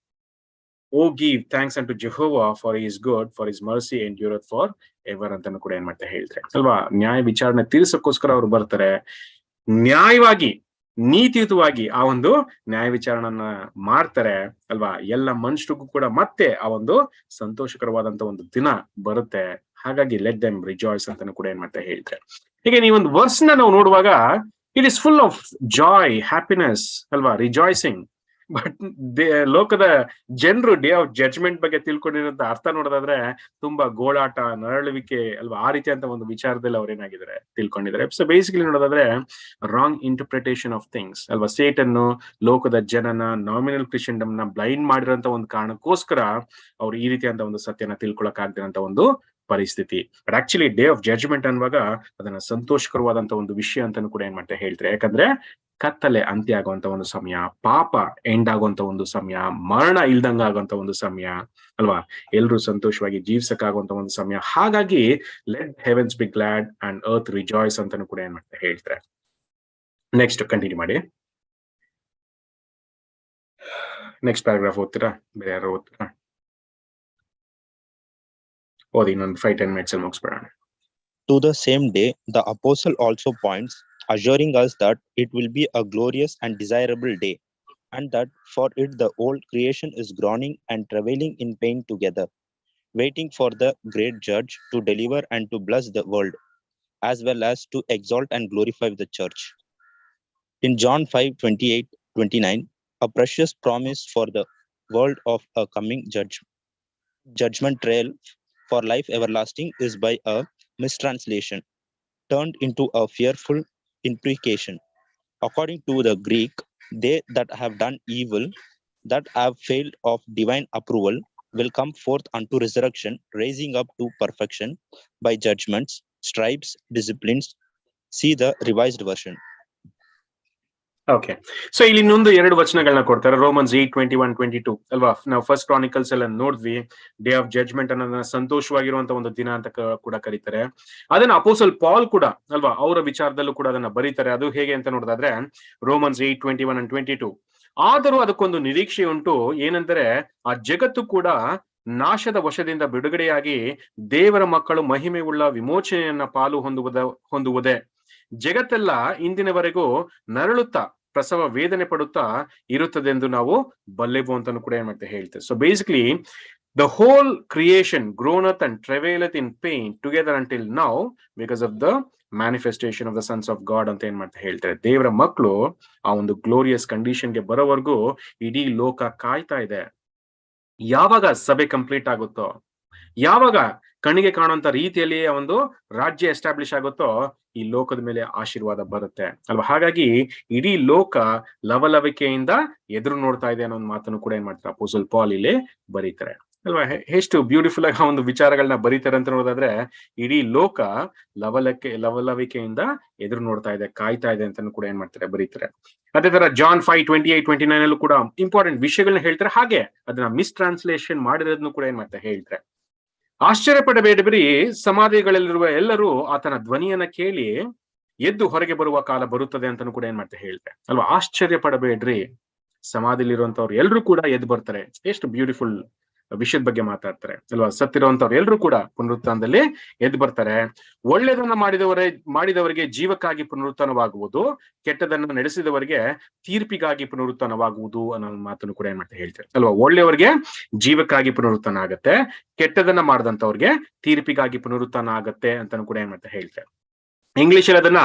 Speaker 1: O give thanks unto Jehovah, for he is good, for his mercy endureth for ever ಅಂತಾನು ಕೂಡ ಏನ್ ಮಾಡ್ತಾ ಹೇಳ್ತಾರೆ ಅಲ್ವಾ? ನ್ಯಾಯ ವಿಚಾರಣೆ ತೀರ್ಸಕ್ಕೋಸ್ಕರ ಅವ್ರು ಬರ್ತಾರೆ. ನ್ಯಾಯವಾಗಿ ನೀತಿಯುತವಾಗಿ ಆ ಒಂದು ನ್ಯಾಯ ವಿಚಾರಣೆಯನ್ನ ಮಾಡ್ತಾರೆ ಅಲ್ವಾ. ಎಲ್ಲ ಮನುಷ್ಯರಿಗೂ ಕೂಡ ಮತ್ತೆ ಆ ಒಂದು ಸಂತೋಷಕರವಾದಂತ ಒಂದು ದಿನ ಬರುತ್ತೆ. ಹಾಗಾಗಿ ಲೆಟ್ ದೆಮ್ ರಿಜಾಯ್ಸ್ ಅಂತಾನು ಕೂಡ ಏನ್ ಮಾಡ್ತಾ ಹೇಳ್ತಾರೆ. ಹೀಗೆ ಈ ಒಂದು ವರ್ಸ್ ನಾವು ನೋಡುವಾಗ it is full of Joy, happiness ಅಲ್ವಾ, ರಿಜಾಯ್ಸಿಂಗ್. ಬಟ್ ಲೋಕದ ಜನರು ಡೇ ಆಫ್ ಜಡ್ಜ್ಮೆಂಟ್ ಬಗ್ಗೆ ತಿಳ್ಕೊಂಡಿರೋಂತ ಅರ್ಥ ನೋಡೋದಾದ್ರೆ ತುಂಬಾ ಗೋಳಾಟ, ನರಳುವಿಕೆ ಅಲ್ವಾ, ಆ ರೀತಿಯಂತ ಒಂದು ವಿಚಾರದಲ್ಲಿ ಅವ್ರೇನಾಗಿದ್ದಾರೆ ತಿಳ್ಕೊಂಡಿದ್ದಾರೆ. ಸೊ ಬೇಸಿಕಲಿ ನೋಡೋದಾದ್ರೆ ರಾಂಗ್ ಇಂಟರ್ಪ್ರಿಟೇಷನ್ ಆಫ್ ಥಿಂಗ್ಸ್ ಅಲ್ವಾ. ಸೇಟನ್ನು ಲೋಕದ ಜನನ ನಾಮಿನಲ್ ಕ್ರಿಶ್ಚಿಯನ್ಡಮ್ ನ ಬ್ಲೈಂಡ್ ಮಾಡಿರೋಂತ ಒಂದು ಕಾರಣಕ್ಕೋಸ್ಕರ ಅವ್ರು ಈ ರೀತಿಯಂತ ಒಂದು ಸತ್ಯನ ತಿಳ್ಕೊಳಕ್ ಆಗದಿರೋಂತ ಒಂದು ಪರಿಸ್ಥಿತಿ. But actually day of judgment ಅನ್ನುವಾಗ ಅದನ್ನ ಸಂತೋಷಕರವಾದಂತ ಒಂದು ವಿಷಯ ಅಂತಾನು ಕೂಡ ಏನ್ ಮಾಡ್ತಾ ಹೇಳ್ತಾರೆ. ಯಾಕಂದ್ರೆ ಕತ್ತಲೆ ಅಂತ್ಯ ಆಗುವಂತ ಒಂದು ಸಮಯ, ಪಾಪ ಎಂಡ್ ಆಗುವಂತ ಒಂದು ಸಮಯ, ಮರಣ ಇಲ್ದಂಗ ಆಗುವಂತ ಒಂದು ಸಮಯ ಅಲ್ವಾ, ಎಲ್ರು ಸಂತೋಷವಾಗಿ ಜೀವಿಸಕ್ಕಾಗುವಂತ ಒಂದು ಸಮಯ. ಹಾಗಾಗಿ let heavens be glad and earth rejoice ಅಂತಾನು ಕೂಡ ಏನ್ ಮಾಡ್ತಾ ಹೇಳ್ತಾರೆ. ನೆಕ್ಸ್ಟ್ ಕಂಟಿನ್ಯೂ ಮಾಡಿ. ನೆಕ್ಸ್ಟ್ ಪ್ಯಾರಾಗ್ರಾಫ್ ಓದ್ತೀರಾ? ಬೇರೆ ಯಾರು ಓದ್ತೀರಾ? ಓದಿ, ಇನ್ನೊಂದು 5-10 minutes ಅಲ್ಲಿ ಮುಗಿಸ್ಬಿಡೋಣ.
Speaker 2: To the same day, the apostle also points, assuring us that it will be a glorious and desirable day, and that for it the whole creation is groaning and travailing in pain together, waiting for the great judge to deliver and to bless the world, as well as to exalt and glorify the church. In John 5:28-29, a precious promise for the world of a coming judgment trial for life everlasting is by a mistranslation turned into a fearful imprecation. According to the Greek, they that have done evil, that have failed of divine approval, will come forth unto resurrection, raising up to perfection by judgments, stripes, disciplines. See the revised version.
Speaker 1: Okay, so ಇಲ್ಲಿ ಇನ್ನೊಂದು 2 ವಚನಗಳನ್ನ ಕೊಡ್ತಾರೆ. Romans 8:21-22 ಅಲ್ವಾ. ನಾವು first Chronicles ಎಲ್ಲ ನೋಡಿದ್ವಿ. Day of judgment ಅನ್ನೋದನ್ನ ಸಂತೋಷವಾಗಿರುವಂತ ಒಂದು ದಿನ ಅಂತ ಕೂಡ ಕರೀತಾರೆ. ಅದನ್ನ ಅಪೋಸಲ್ ಪಾಲ್ ಕೂಡ ಅಲ್ವಾ ಅವರ ವಿಚಾರದಲ್ಲೂ ಕೂಡ ಅದನ್ನ ಬರೀತಾರೆ. ಅದು ಹೇಗೆ ಅಂತ ನೋಡೋದಾದ್ರೆ ರೋಮನ್ಸ್ 8:21-22, ಆದರೂ ಅದಕ್ಕೊಂದು ನಿರೀಕ್ಷೆ ಉಂಟು, ಏನಂದ್ರೆ ಆ ಜಗತ್ತು ಕೂಡ ನಾಶದ ವಶದಿಂದ ಬಿಡುಗಡೆಯಾಗಿ ದೇವರ ಮಕ್ಕಳು ಮಹಿಮೆ ಉಳ್ಳ ವಿಮೋಚನೆಯನ್ನ ಪಾಲು ಹೊಂದುವುದೇ. ಜಗತ್ತೆಲ್ಲ ಇಂದಿನವರೆಗೂ ನರಳುತ್ತಾ ಪ್ರಸವ ವೇದನೆ ಪಡುತ್ತಾ ಇರುತ್ತದೆಂದು ನಾವು ಬಲ್ಲೆವು ಅಂತಾನು ಕೂಡ ಏನ್ ಮಾಡ್ತಾ ಹೇಳ್ತೇವೆ. So basically the whole creation groaneth and travaileth in pain together until now because of the manifestation of the sons of God ಅಂತ ಏನ್ ಮಾಡ್ತಾ ಹೇಳ್ತಾರೆ. ದೇವರ ಮಕ್ಕಳು ಆ ಒಂದು ಗ್ಲೋರಿಯಸ್ ಕಂಡೀಷನ್ಗೆ ಬರೋವರೆಗೂ ಇಡೀ ಲೋಕ ಕಾಯ್ತಾ ಇದೆ. ಯಾವಾಗ ಸಭೆ ಕಂಪ್ಲೀಟ್ ಆಗುತ್ತೋ, ಯಾವಾಗ ಕಣ್ಣಿಗೆ ಕಾಣುವಂತ ರೀತಿಯಲ್ಲಿ ಆ ಒಂದು ರಾಜ್ಯ ಎಸ್ಟಾಬ್ಲಿಷ್ ಆಗುತ್ತೋ, ಈ ಲೋಕದ ಮೇಲೆ ಆಶೀರ್ವಾದ ಬರುತ್ತೆ ಅಲ್ವಾ. ಹಾಗಾಗಿ ಇಡೀ ಲೋಕ ಲವಲವಿಕೆಯಿಂದ ಎದುರು ನೋಡ್ತಾ ಇದೆ ಅನ್ನೋ ಒಂದು ಮಾತನ್ನು ಕೂಡ ಏನ್ ಮಾಡ್ತಾರೆ ಅಪೋಸ್ಟಲ್ ಪಾಲ್ ಇಲ್ಲಿ ಬರೀತಾರೆ ಅಲ್ವಾ. ಎಷ್ಟು ಬ್ಯೂಟಿಫುಲ್ ಆಗಿ ಆ ಒಂದು ವಿಚಾರಗಳನ್ನ ಬರೀತಾರೆ ಅಂತ ನೋಡೋದಾದ್ರೆ, ಇಡೀ ಲೋಕ ಲವಲವಿಕೆಯಿಂದ ಎದುರು ನೋಡ್ತಾ ಇದೆ, ಕಾಯ್ತಾ ಇದೆ ಅಂತಾನು ಕೂಡ ಏನ್ ಮಾಡ್ತಾರೆ ಬರೀತಾರೆ. ಅದೇ ತರ ಜಾನ್ 5:28-29 ಅಲ್ಲೂ ಕೂಡ ಇಂಪಾರ್ಟೆಂಟ್ ವಿಷಯಗಳನ್ನ ಹೇಳ್ತಾರೆ. ಹಾಗೆ ಅದನ್ನ ಮಿಸ್ ಟ್ರಾನ್ಸ್ಲೇಷನ್ ಮಾಡಿರೋದನ್ನು ಕೂಡ ಏನ್ ಮಾಡ್ತಾರೆ ಹೇಳ್ತಾರೆ. ಆಶ್ಚರ್ಯಪಡಬೇಡಿರಿ, ಸಮಾಧಿಗಳಲ್ಲಿರುವ ಎಲ್ಲರೂ ಆತನ ಧ್ವನಿಯನ್ನ ಕೇಳಿ ಎದ್ದು ಹೊರಗೆ ಬರುವ ಕಾಲ ಬರುತ್ತದೆ ಅಂತಾನು ಕೂಡ ಏನ್ ಮಾಡ್ತಾರೆ ಹೇಳ್ತಾರೆ ಅಲ್ವಾ. ಆಶ್ಚರ್ಯ ಪಡಬೇಡ್ರಿ, ಸಮಾಧಿಲಿರುವಂತವ್ರು ಎಲ್ರು ಕೂಡ ಎದ್ದು ಬರ್ತಾರೆ. ಎಷ್ಟು ಬ್ಯೂಟಿಫುಲ್ ವಿಷಯದ ಬಗ್ಗೆ ಮಾತಾಡ್ತಾರೆ ಅಲ್ವಾ. ಸತ್ತಿರುವಂತವ್ರು ಎಲ್ರು ಕೂಡ ಪುನರುತ್ಥಾನದಲ್ಲಿ ಎದ್ದು ಬರ್ತಾರೆ. ಒಳ್ಳೆದನ್ನ ಮಾಡಿದವರಿಗೆ ಜೀವಕ್ಕಾಗಿ ಪುನರುತ್ಥಾನವಾಗುವುದು, ಕೆಟ್ಟದನ್ನ ನಡೆಸಿದವರಿಗೆ ತೀರ್ಪಿಗಾಗಿ ಪುನರುತ್ಥಾನವಾಗುವುದು ಅನ್ನೋ ಮಾತನ್ನು ಕೂಡ ಏನ್ ಮಾಡ್ತಾ ಹೇಳ್ತಾರೆ ಅಲ್ವಾ. ಒಳ್ಳೆಯವರಿಗೆ ಜೀವಕ್ಕಾಗಿ ಪುನರುತ್ಥಾನ ಆಗತ್ತೆ, ಕೆಟ್ಟದನ್ನ ಮಾಡಿದಂತವ್ರಿಗೆ ತೀರ್ಪಿಗಾಗಿ ಪುನರುತ್ಥಾನ ಆಗತ್ತೆ ಅಂತಾನು ಕೂಡ ಏನ್ ಮಾಡ್ತಾ ಹೇಳ್ತಾರೆ. ಇಂಗ್ಲಿಷ್ ಅಲ್ಲಿ ಅದನ್ನ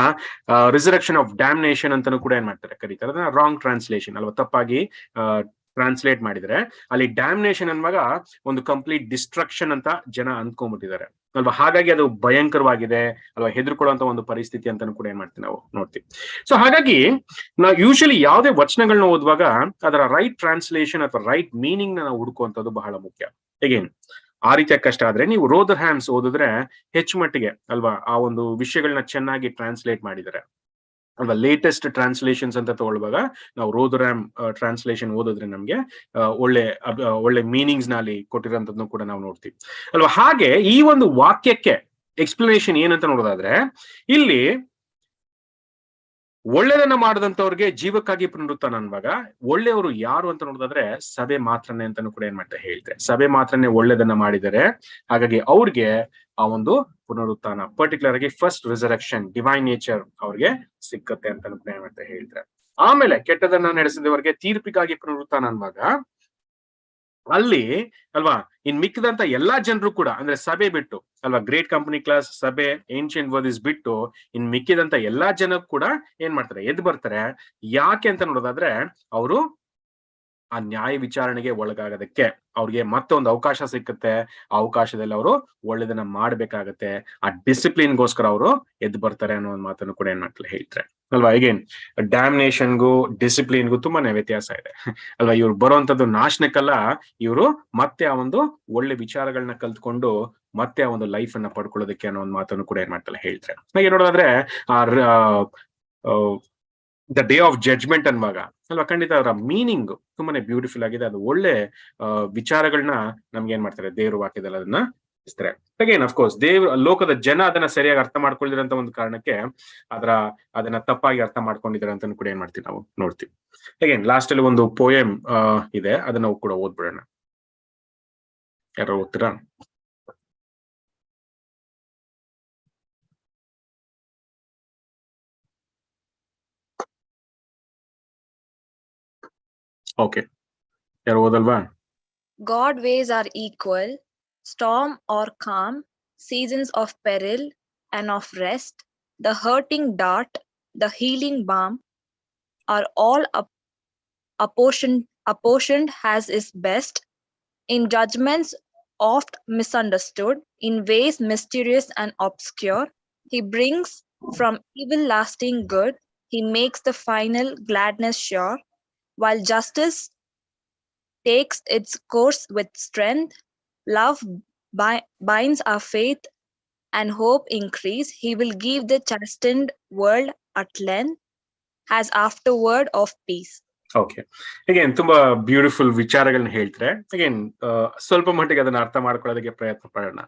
Speaker 1: ರಿಸರೆಕ್ಷನ್ ಆಫ್ ಡ್ಯಾಮ್ನೇಷನ್ ಅಂತಾನು ಕೂಡ ಏನ್ ಮಾಡ್ತಾರೆ ಕರೀತಾರೆ. ಅದನ್ನ ರಾಂಗ್ ಟ್ರಾನ್ಸ್ಲೇಷನ್ ಅಲ್ವಾ, ತಪ್ಪಾಗಿ ಟ್ರಾನ್ಸ್ಲೇಟ್ ಮಾಡಿದ್ರೆ ಅಲ್ಲಿ ಡ್ಯಾಮ್ನೇಷನ್ ಅನ್ನುವಾಗ ಒಂದು ಕಂಪ್ಲೀಟ್ ಡಿಸ್ಟ್ರಕ್ಷನ್ ಅಂತ ಜನ ಅಂದ್ಕೊಂಡ್ಬಿಟ್ಟಿದ್ದಾರೆ ಅಲ್ವಾ. ಹಾಗಾಗಿ ಅದು ಭಯಂಕರವಾಗಿದೆ ಅಲ್ವಾ, ಹೆದರ್ಕೊಳ್ಳುವಂತ ಒಂದು ಪರಿಸ್ಥಿತಿ ಅಂತಾನು ಕೂಡ ಏನ್ ಮಾಡ್ತೀವಿ ನಾವು ನೋಡ್ತೀವಿ. ಸೊ ಹಾಗಾಗಿ ನಾವು ಯೂಶಲಿ ಯಾವುದೇ ವಚನಗಳನ್ನ ಓದುವಾಗ ಅದರ ರೈಟ್ ಟ್ರಾನ್ಸ್ಲೇಷನ್ ಅಥವಾ ರೈಟ್ ಮೀನಿಂಗ್ ನಾವು ಹುಡುಕುವಂಥದ್ದು ಬಹಳ ಮುಖ್ಯ. ಹೇಗೇನು ಆ ರೀತಿಯ ಕಷ್ಟ ಆದ್ರೆ ನೀವು ರೋದರ್ ಹ್ಯಾಮ್ಸ್ ಓದಿದ್ರೆ ಹೆಚ್ಚು ಮಟ್ಟಿಗೆ ಅಲ್ವಾ ಆ ಒಂದು ವಿಷಯಗಳನ್ನ ಚೆನ್ನಾಗಿ ಟ್ರಾನ್ಸ್ಲೇಟ್ ಮಾಡಿದ್ದಾರೆ ಅಲ್ವಾ. ಲೇಟೆಸ್ಟ್ ಟ್ರಾನ್ಸ್ಲೇಷನ್ಸ್ ಅಂತ ತಗೊಳ್ಳುವಾಗ ನಾವು ರೋದರ್ಯಾಮ್ ಟ್ರಾನ್ಸ್ಲೇಷನ್ ಓದಿದ್ರೆ ನಮ್ಗೆ ಒಳ್ಳೆ ಮೀನಿಂಗ್ಸ್ ನಲ್ಲಿ ಕೊಟ್ಟಿರೋಂಥದ್ದನ್ನು ಕೂಡ ನಾವು ನೋಡ್ತೀವಿ ಅಲ್ವಾ. ಹಾಗೆ ಈ ಒಂದು ವಾಕ್ಯಕ್ಕೆ ಎಕ್ಸ್ಪ್ಲನೇಷನ್ ಏನಂತ ನೋಡೋದಾದ್ರೆ, ಇಲ್ಲಿ ಒಳ್ಳೆದನ್ನ ಮಾಡದಂತವ್ರಿಗೆ ಜೀವಕ್ಕಾಗಿ ಪುನರುತ್ಥಾನ ಅನ್ನುವಾಗ ಒಳ್ಳೆಯವರು ಯಾರು ಅಂತ ನೋಡೋದಾದ್ರೆ ಸಭೆ ಮಾತ್ರನೇ ಅಂತಾನು ಕೂಡ ಏನ್ ಮಾಡ್ತಾ ಹೇಳ್ತಾರೆ. ಸಭೆ ಮಾತ್ರನೇ ಒಳ್ಳೆದನ್ನ ಮಾಡಿದರೆ, ಹಾಗಾಗಿ ಅವ್ರಿಗೆ ಆ ಒಂದು ಪುನರುತ್ಥಾನ ಪರ್ಟಿಕ್ಯುಲರ್ ಆಗಿ ಫಸ್ಟ್ ರಿಸರೆಕ್ಷನ್ ಡಿವೈನ್ ನೇಚರ್ ಅವ್ರಿಗೆ ಸಿಕ್ಕತ್ತೆ ಅಂತಾನು ಕೂಡ ಏನ್ ಮಾಡ್ತಾ ಹೇಳ್ತಾರೆ ಆಮೇಲೆ ಕೆಟ್ಟದನ್ನ ನಡೆಸಿದವರಿಗೆ ತೀರ್ಪಿಗಾಗಿ ಪುನರುತ್ಥಾನ ಅನ್ನುವಾಗ ಅಲ್ಲಿ ಅಲ್ವಾ ಇನ್ ಮಿಕ್ಕಿದಂತ ಎಲ್ಲಾ ಜನರು ಕೂಡ ಅಂದ್ರೆ ಸಭೆ ಬಿಟ್ಟು ಅಲ್ವಾ ಗ್ರೇಟ್ ಕಂಪನಿ ಕ್ಲಾಸ್ ಸಭೆ ಏನ್ಷಿಯಂಟ್ ವರ್ದಿಸ್ ಬಿಟ್ಟು ಇನ್ ಮಿಕ್ಕಿದಂತ ಎಲ್ಲಾ ಜನ ಕೂಡ ಏನ್ ಮಾಡ್ತಾರೆ ಎದ್ದು ಬರ್ತಾರೆ. ಯಾಕೆ ಅಂತ ನೋಡೋದಾದ್ರೆ ಅವರು ಆ ನ್ಯಾಯ ವಿಚಾರಣೆಗೆ ಒಳಗಾಗೋದಕ್ಕೆ ಅವ್ರಿಗೆ ಮತ್ತೊಂದು ಅವಕಾಶ ಸಿಕ್ಕುತ್ತೆ. ಆ ಅವಕಾಶದಲ್ಲಿ ಅವರು ಒಳ್ಳೇದನ್ನ ಮಾಡ್ಬೇಕಾಗತ್ತೆ. ಆ ಡಿಸಿಪ್ಲಿನ್ಗೋಸ್ಕರ ಅವರು ಎದ್ದು ಬರ್ತಾರೆ ಅನ್ನೋ ಒಂದು ಮಾತನ್ನು ಕೂಡ ಏನ್ ಮಾಡ್ತಾರೆ ಹೇಳ್ತಾರೆ ಅಲ್ವಾ. ಅಗೇನ್ ಡ್ಯಾಮ್ನೇಷನ್ಗೂ ಡಿಸಿಪ್ಲಿನ್ಗೂ ತುಂಬಾನೇ ವ್ಯತ್ಯಾಸ ಇದೆ ಅಲ್ವಾ. ಇವ್ರು ಬರುವಂತದ್ದು ನಾಶನಕ್ಕಲ್ಲ, ಇವರು ಮತ್ತೆ ಆ ಒಂದು ಒಳ್ಳೆ ವಿಚಾರಗಳನ್ನ ಕಲ್ತ್ಕೊಂಡು ಮತ್ತೆ ಆ ಒಂದು ಲೈಫ್ ಅನ್ನ ಪಡ್ಕೊಳ್ಳೋದಕ್ಕೆ ಅನ್ನೋ ಒಂದು ಮಾತನ್ನು ಕೂಡ ಏನ್ ಮಾಡ್ತಾರೆ ಹೇಳ್ತಾರೆ. ಹಾಗೆ ನೋಡೋದಾದ್ರೆ ದ ಡೇ ಆಫ್ ಜಡ್ಜ್ಮೆಂಟ್ ಅನ್ನುವಾಗ ಅಲ್ವಾ ಖಂಡಿತ ಅದರ ಮೀನಿಂಗ್ ತುಂಬಾನೇ ಬ್ಯೂಟಿಫುಲ್ ಆಗಿದೆ. ಅದು ಒಳ್ಳೆ ವಿಚಾರಗಳನ್ನ ನಮ್ಗೆ ಏನ್ ಮಾಡ್ತಾರೆ ದೇವ್ರ ವಾಕ್ಯದಲ್ಲಿ ಅದನ್ನ ಇಸ್ತಾರೆ. ಅಗೇನ್ ಅಫ್ಕೋರ್ಸ್ ಲೋಕದ ಜನ ಅದನ್ನ ಸರಿಯಾಗಿ ಅರ್ಥ ಮಾಡ್ಕೊಳ್ಳಿರಂತ ಒಂದು ಕಾರಣಕ್ಕೆ ಅದನ್ನ ತಪ್ಪಾಗಿ ಅರ್ಥ ಮಾಡ್ಕೊಂಡಿದ್ದಾರೆ ಅಂತ ಕೂಡ ಏನ್ ಮಾಡ್ತೀವಿ ನಾವು ನೋಡ್ತೀವಿ. ಅಗೇನ್ ಲಾಸ್ಟ್ ಅಲ್ಲಿ ಒಂದು ಪೋಯಮ್ ಇದೆ, ಅದನ್ನ ನಾವು ಕೂಡ ಓದ್ಬಿಡೋಣ. ಯಾರು ಓದ್ತೀರಾ? ಓಕೆ, ಯಾರು ಓದಲ್ವಾ?
Speaker 6: God ways are equal, storm or calm, seasons of peril and of rest, the hurting dart, the healing balm, are all apportioned as is best, in judgments oft misunderstood, in ways mysterious and obscure. He brings from evil lasting good, he makes the final gladness sure, while justice takes its course with strength, love binds our faith and hope increase. He will give the chastened world at length, as afterward of peace.
Speaker 1: ಓಕೆ, again ತುಂಬಾ beautiful ವಿಚಾರಗಳನ್ನ ಹೇಳ್ತಾರೆ. Again ಸ್ವಲ್ಪ ಮಟ್ಟಿಗೆ ಅದನ್ನ ಅರ್ಥ ಮಾಡ್ಕೊಳ್ಳೋದಕ್ಕೆ ಪ್ರಯತ್ನ ಪಡೋಣ.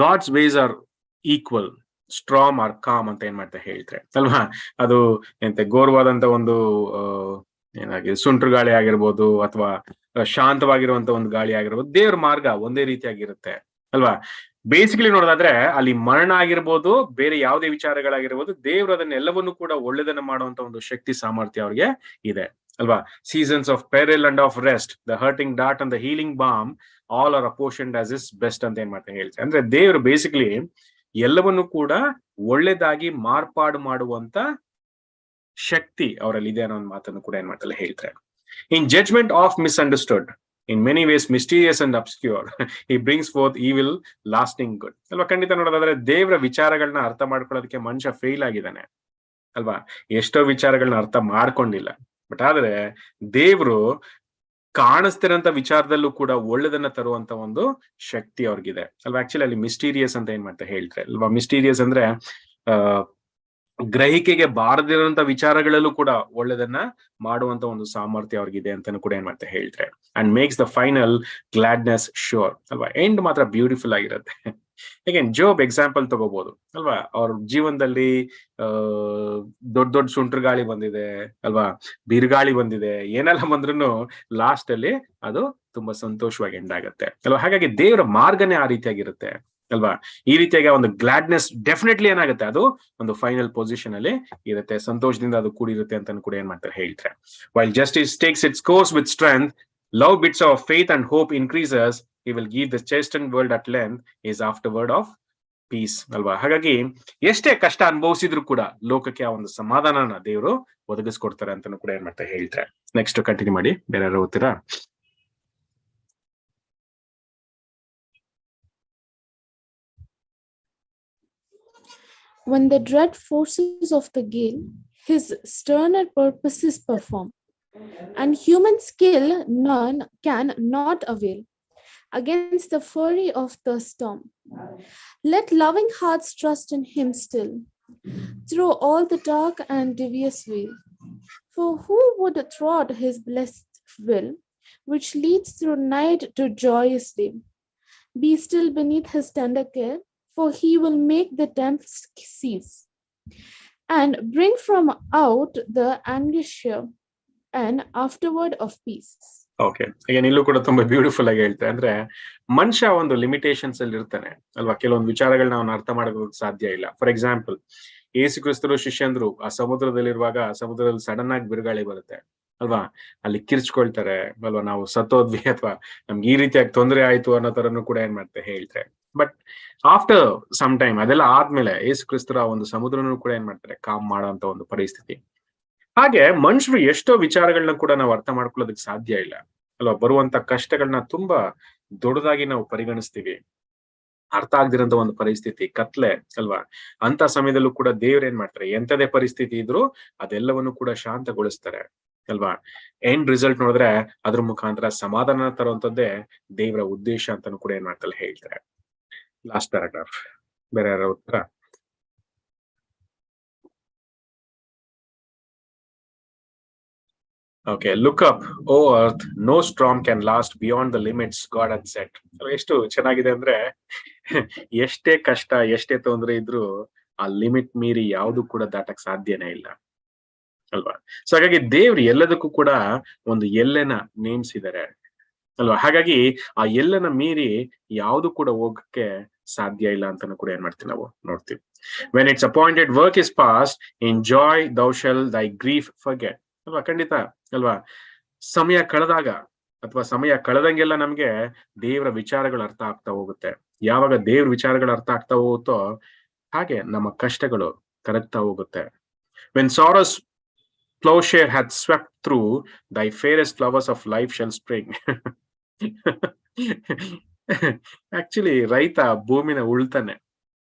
Speaker 1: God's ways are equal, strong are calm ಅಂತ ಏನ್ ಮಾಡ್ತಾ ಹೇಳ್ತಾರೆ ಅಲ್ವಾ. ಅದು ಎಂತ ಘೋರವಾದಂತ ಒಂದು ಏನಾಗಿದೆ ಸುಂಟ್ರು ಗಾಳಿ ಆಗಿರ್ಬೋದು ಅಥವಾ ಶಾಂತವಾಗಿರುವಂತ ಒಂದು ಗಾಳಿ ಆಗಿರ್ಬೋದು, ದೇವ್ರ ಮಾರ್ಗ ಒಂದೇ ರೀತಿಯಾಗಿರುತ್ತೆ ಅಲ್ವಾ. ಬೇಸಿಕಲಿ ನೋಡೋದಾದ್ರೆ ಅಲ್ಲಿ ಮರಣ ಆಗಿರ್ಬೋದು, ಬೇರೆ ಯಾವುದೇ ವಿಚಾರಗಳಾಗಿರ್ಬೋದು, ದೇವ್ರು ಅದನ್ನೆಲ್ಲವನ್ನೂ ಕೂಡ ಒಳ್ಳೆದನ್ನ ಮಾಡುವಂತ ಒಂದು ಶಕ್ತಿ ಸಾಮರ್ಥ್ಯ ಅವ್ರಿಗೆ ಇದೆ ಅಲ್ವಾ. Seasons of peril and of rest, the hurting ಡಾಟ್ and the healing balm, all are apportioned as is best ಅಂತ ಏನ್ ಮಾಡ್ತಾ ಹೇಳ್ತಾರೆ. ಅಂದ್ರೆ ದೇವ್ರು ಬೇಸಿಕಲಿ ಎಲ್ಲವನ್ನೂ ಕೂಡ ಒಳ್ಳೇದಾಗಿ ಮಾರ್ಪಾಡು ಮಾಡುವಂತ ಶಕ್ತಿ ಅವರಲ್ಲಿ ಇದೆ ಅನ್ನೋ ಒಂದು ಮಾತನ್ನು ಕೂಡ ಏನ್ ಮಾಡ್ತಾರೆ ಹೇಳ್ತಾರೆ. In judgment of misunderstood, in many ways mysterious and obscure, he brings forth evil lasting good ಅಲ್ವಾ. ಖಂಡಿತ ನೋಡೋದಾದ್ರೆ ದೇವರ ವಿಚಾರಗಳನ್ನ ಅರ್ಥ ಮಾಡ್ಕೊಳ್ಳೋದಕ್ಕೆ ಮನುಷ್ಯ ಫೇಲ್ ಆಗಿದ್ದಾನೆ ಅಲ್ವಾ. ಎಷ್ಟೋ ವಿಚಾರಗಳನ್ನ ಅರ್ಥ ಮಾಡ್ಕೊಂಡಿಲ್ಲ. ಬಟ್ ಆದ್ರೆ ದೇವ್ರು ಕಾಣಿಸ್ತಿರೋಂತ ವಿಚಾರದಲ್ಲೂ ಕೂಡ ಒಳ್ಳೆದನ್ನ ತರುವಂತ ಒಂದು ಶಕ್ತಿ ಅವ್ರಿಗಿದೆ ಅಲ್ವಾ. ಆಕ್ಚುಲಿ ಅಲ್ಲಿ ಮಿಸ್ಟೀರಿಯಸ್ ಅಂತ ಏನ್ ಮಾಡ್ತಾ ಹೇಳ್ತಾರೆ ಅಲ್ವಾ. ಮಿಸ್ಟೀರಿಯಸ್ ಅಂದ್ರೆ ಗ್ರಹಿಕೆಗೆ ಬಾರದಿರುವಂತ ವಿಚಾರಗಳಲ್ಲೂ ಕೂಡ ಒಳ್ಳೆದನ್ನ ಮಾಡುವಂತ ಒಂದು ಸಾಮರ್ಥ್ಯ ಅವ್ರಿಗಿದೆ ಅಂತಾನು ಕೂಡ ಏನ್ ಮಾಡ್ತಾ ಹೇಳ್ತಾರೆ. And makes the final gladness sure ಅಲ್ವಾ. ಎಂಡ್ ಮಾತ್ರ ಬ್ಯೂಟಿಫುಲ್ ಆಗಿರುತ್ತೆ. ಅಗೇನ್ ಜೋಬ್ ಎಕ್ಸಾಂಪಲ್ ತಗೋಬಹುದು ಅಲ್ವಾ. ಅವ್ರ ಜೀವನದಲ್ಲಿ ದೊಡ್ಡ ದೊಡ್ಡ ಸುಂಟ್ರ ಗಾಳಿ ಬಂದಿದೆ ಅಲ್ವಾ, ಬಿರುಗಾಳಿ ಬಂದಿದೆ, ಏನೆಲ್ಲ ಬಂದ್ರು ಲಾಸ್ಟ್ ಅಲ್ಲಿ ಅದು ತುಂಬಾ ಸಂತೋಷವಾಗಿ ಎಂಡ್ ಆಗುತ್ತೆ ಅಲ್ವಾ. ಹಾಗಾಗಿ ದೇವರ ಮಾರ್ಗನೇ ಆ ರೀತಿಯಾಗಿರುತ್ತೆ ಅಲ್ವಾ. ಈ ರೀತಿಯಾಗಿ ಒಂದು ಗ್ಲಾಡ್ನೆಸ್ ಡೆಫಿನೆಟ್ಲಿ ಏನಾಗುತ್ತೆ, ಅದು ಒಂದು ಫೈನಲ್ ಪೊಸಿಷನ್ ಅಲ್ಲಿ ಇರುತ್ತೆ, ಸಂತೋಷದಿಂದ ಅದು ಕೂಡಿರುತ್ತೆ ಅಂತ ಕೂಡ ಏನ್ ಮಾಡ್ತಾರೆ ಹೇಳ್ತಾರೆ. While justice takes it's course with strength, love bits of faith and hope increases, he will give the chastened world at length is afterward of peace ಅಲ್ವಾ. ಹಾಗಾಗಿ ಎಷ್ಟೇ ಕಷ್ಟ ಅನುಭವಿಸಿದ್ರು ಕೂಡ ಲೋಕಕ್ಕೆ ಆ ಒಂದು ಸಮಾಧಾನನ ದೇವರು ಒದಗಿಸ್ಕೊಡ್ತಾರೆ ಅಂತಾನು ಕೂಡ ಏನ್ ಮಾಡ್ತಾ ಹೇಳ್ತಾರೆ. ನೆಕ್ಸ್ಟ್ ಕಂಟಿನ್ಯೂ ಮಾಡಿ, ಬೇರೆ ಯಾರು ಓದ್ತೀರಾ?
Speaker 4: When the dread forces of the gale his sterner purposes perform, and human skill none can not avail against the fury of the storm, let loving hearts trust in him still through all the dark and devious way. For who would thwart his blessed will, which leads through night to joyous day? Be still beneath his tender care, for he will make the tempest cease, and bring from out the anguish and afterward of peace.
Speaker 1: Okay, ಈಗ ಇಲ್ಲೂ ಕೂಡ ತುಂಬಾ beautiful ಆಗಿ ಹೇಳ್ತಾರೆ. ಅಂದ್ರೆ ಮನುಷ್ಯ ಒಂದು limitations ಅಲ್ಲಿ ಇರ್ತಾನೆ ಅಲ್ವಾ. ಕೆಲವೊಂದು ವಿಚಾರಗಳನ್ನ ಅವನು ಅರ್ಥ ಮಾಡೋದಕ್ಕೆ ಸಾಧ್ಯ ಇಲ್ಲ. ಫಾರ್ ಎಕ್ಸಾಂಪಲ್, ಯೇಸು ಕ್ರಿಸ್ತರು ಶಿಷ್ಯಂದ್ರು ಆ ಸಮುದ್ರದಲ್ಲಿರುವಾಗ ಸಮುದ್ರದಲ್ಲಿ ಸಡನ್ ಆಗಿ ಬಿರುಗಾಳಿ ಬರುತ್ತೆ ಅಲ್ವಾ, ಅಲ್ಲಿ ಕಿರ್ಚ್ಕೊಳ್ತಾರೆ ಅಲ್ವಾ, ನಾವು ಸತ್ತೋದ್ವಿ ಅಥವಾ ನಮ್ಗೆ ಈ ರೀತಿಯಾಗಿ ತೊಂದರೆ ಆಯ್ತು ಅನ್ನೋ ತರನು ಕೂಡ ಏನ್ ಮಾಡ್ತಾರೆ ಹೇಳ್ತಾರೆ. ಬಟ್ ಆಫ್ಟರ್ ಸಮ್ ಟೈಮ್ ಅದೆಲ್ಲ ಆದ್ಮೇಲೆ ಯೇಸು ಕ್ರಿಸ್ತರ ಒಂದು ಸಮುದ್ರನು ಕೂಡ ಏನ್ ಮಾಡ್ತಾರೆ ಕಾಮ್ ಮಾಡೋಂತ ಒಂದು ಪರಿಸ್ಥಿತಿ. ಹಾಗೆ ಮನುಷ್ಯರು ಎಷ್ಟೋ ವಿಚಾರಗಳನ್ನ ಕೂಡ ನಾವು ಅರ್ಥ ಮಾಡ್ಕೊಳ್ಳೋದಕ್ಕೆ ಸಾಧ್ಯ ಇಲ್ಲ ಅಲ್ವಾ, ಬರುವಂತ ಕಷ್ಟಗಳನ್ನ ತುಂಬಾ ದೊಡ್ಡದಾಗಿ ನಾವು ಪರಿಗಣಿಸ್ತೀವಿ, ಅರ್ಥ ಆಗ್ದಿರಂತ ಒಂದು ಪರಿಸ್ಥಿತಿ, ಕತ್ಲೆ ಅಲ್ವಾ, ಅಂತ ಸಮಯದಲ್ಲೂ ಕೂಡ ದೇವ್ರ ಏನ್ ಮಾಡ್ತಾರೆ, ಎಂತದೇ ಪರಿಸ್ಥಿತಿ ಇದ್ರು ಅದೆಲ್ಲವನ್ನು ಕೂಡ ಶಾಂತಗೊಳಿಸ್ತಾರೆ ಅಲ್ವಾ. ಎಂಡ್ ರಿಸಲ್ಟ್ ನೋಡಿದ್ರೆ ಅದ್ರ ಮುಖಾಂತರ ಸಮಾಧಾನ ತರುವಂತದ್ದೇ ದೇವರ ಉದ್ದೇಶ ಅಂತಾನು ಕೂಡ ಏನ್ ಮಾಡ್ತಾರೆ ಹೇಳ್ತಾರೆ. ಲಾಸ್ಟ್ ಪ್ಯಾರಾಗ್ರಾಫ್, ಬೇರೆ ಯಾರ ಉತ್ತರ? Okay, look up, O earth, no storm can last beyond the limits God had set. ಎಷ್ಟು ಚೆನ್ನಾಗಿದೆ ಅಂದ್ರೆ ಎಷ್ಟೇ ಕಷ್ಟ ಎಷ್ಟೇ ತೊಂದರೆ ಇದ್ರು ಆ ಲಿಮಿಟ್ ಮೀರಿ ಯಾವುದು ಕೂಡ ದಾಟಕ್ ಸಾಧ್ಯನೇ ಇಲ್ಲ ಅಲ್ವಾ. ಸೊ ಹಾಗಾಗಿ ದೇವ್ರು ಎಲ್ಲದಕ್ಕೂ ಕೂಡ ಒಂದು ಎಲ್ಲೆನ ನೇಮಿಸಿದ್ದಾರೆ ಅಲ್ವಾ. ಹಾಗಾಗಿ ಆ ಎಲ್ಲನ ಮೀರಿ ಯಾವುದು ಕೂಡ ಹೋಗಕ್ಕೆ ಸಾಧ್ಯ ಇಲ್ಲ ಅಂತಾನು ಕೂಡ ಏನ್ ಮಾಡ್ತೀವಿ ನಾವು ನೋಡ್ತೀವಿ. When its appointed work is past, in joy thou shall thy grief forget. ಅಲ್ವಾ, ಖಂಡಿತ ಅಲ್ವಾ. ಸಮಯ ಕಳೆದಾಗ ಅಥವಾ ಸಮಯ ಕಳೆದಂಗೆಲ್ಲ ನಮ್ಗೆ ದೇವರ ವಿಚಾರಗಳು ಅರ್ಥ ಆಗ್ತಾ ಹೋಗುತ್ತೆ. ಯಾವಾಗ ದೇವ್ರ ವಿಚಾರಗಳು ಅರ್ಥ ಆಗ್ತಾ ಹೋಗುತ್ತೋ ಹಾಗೆ ನಮ್ಮ ಕಷ್ಟಗಳು ಕರಗ್ತಾ ಹೋಗುತ್ತೆ. When sorrow's plowshare hath swept through, thy fairest flowers of life shall spring. Actually ರೈತ ಭೂಮಿನ ಉಳ್ತಾನೆ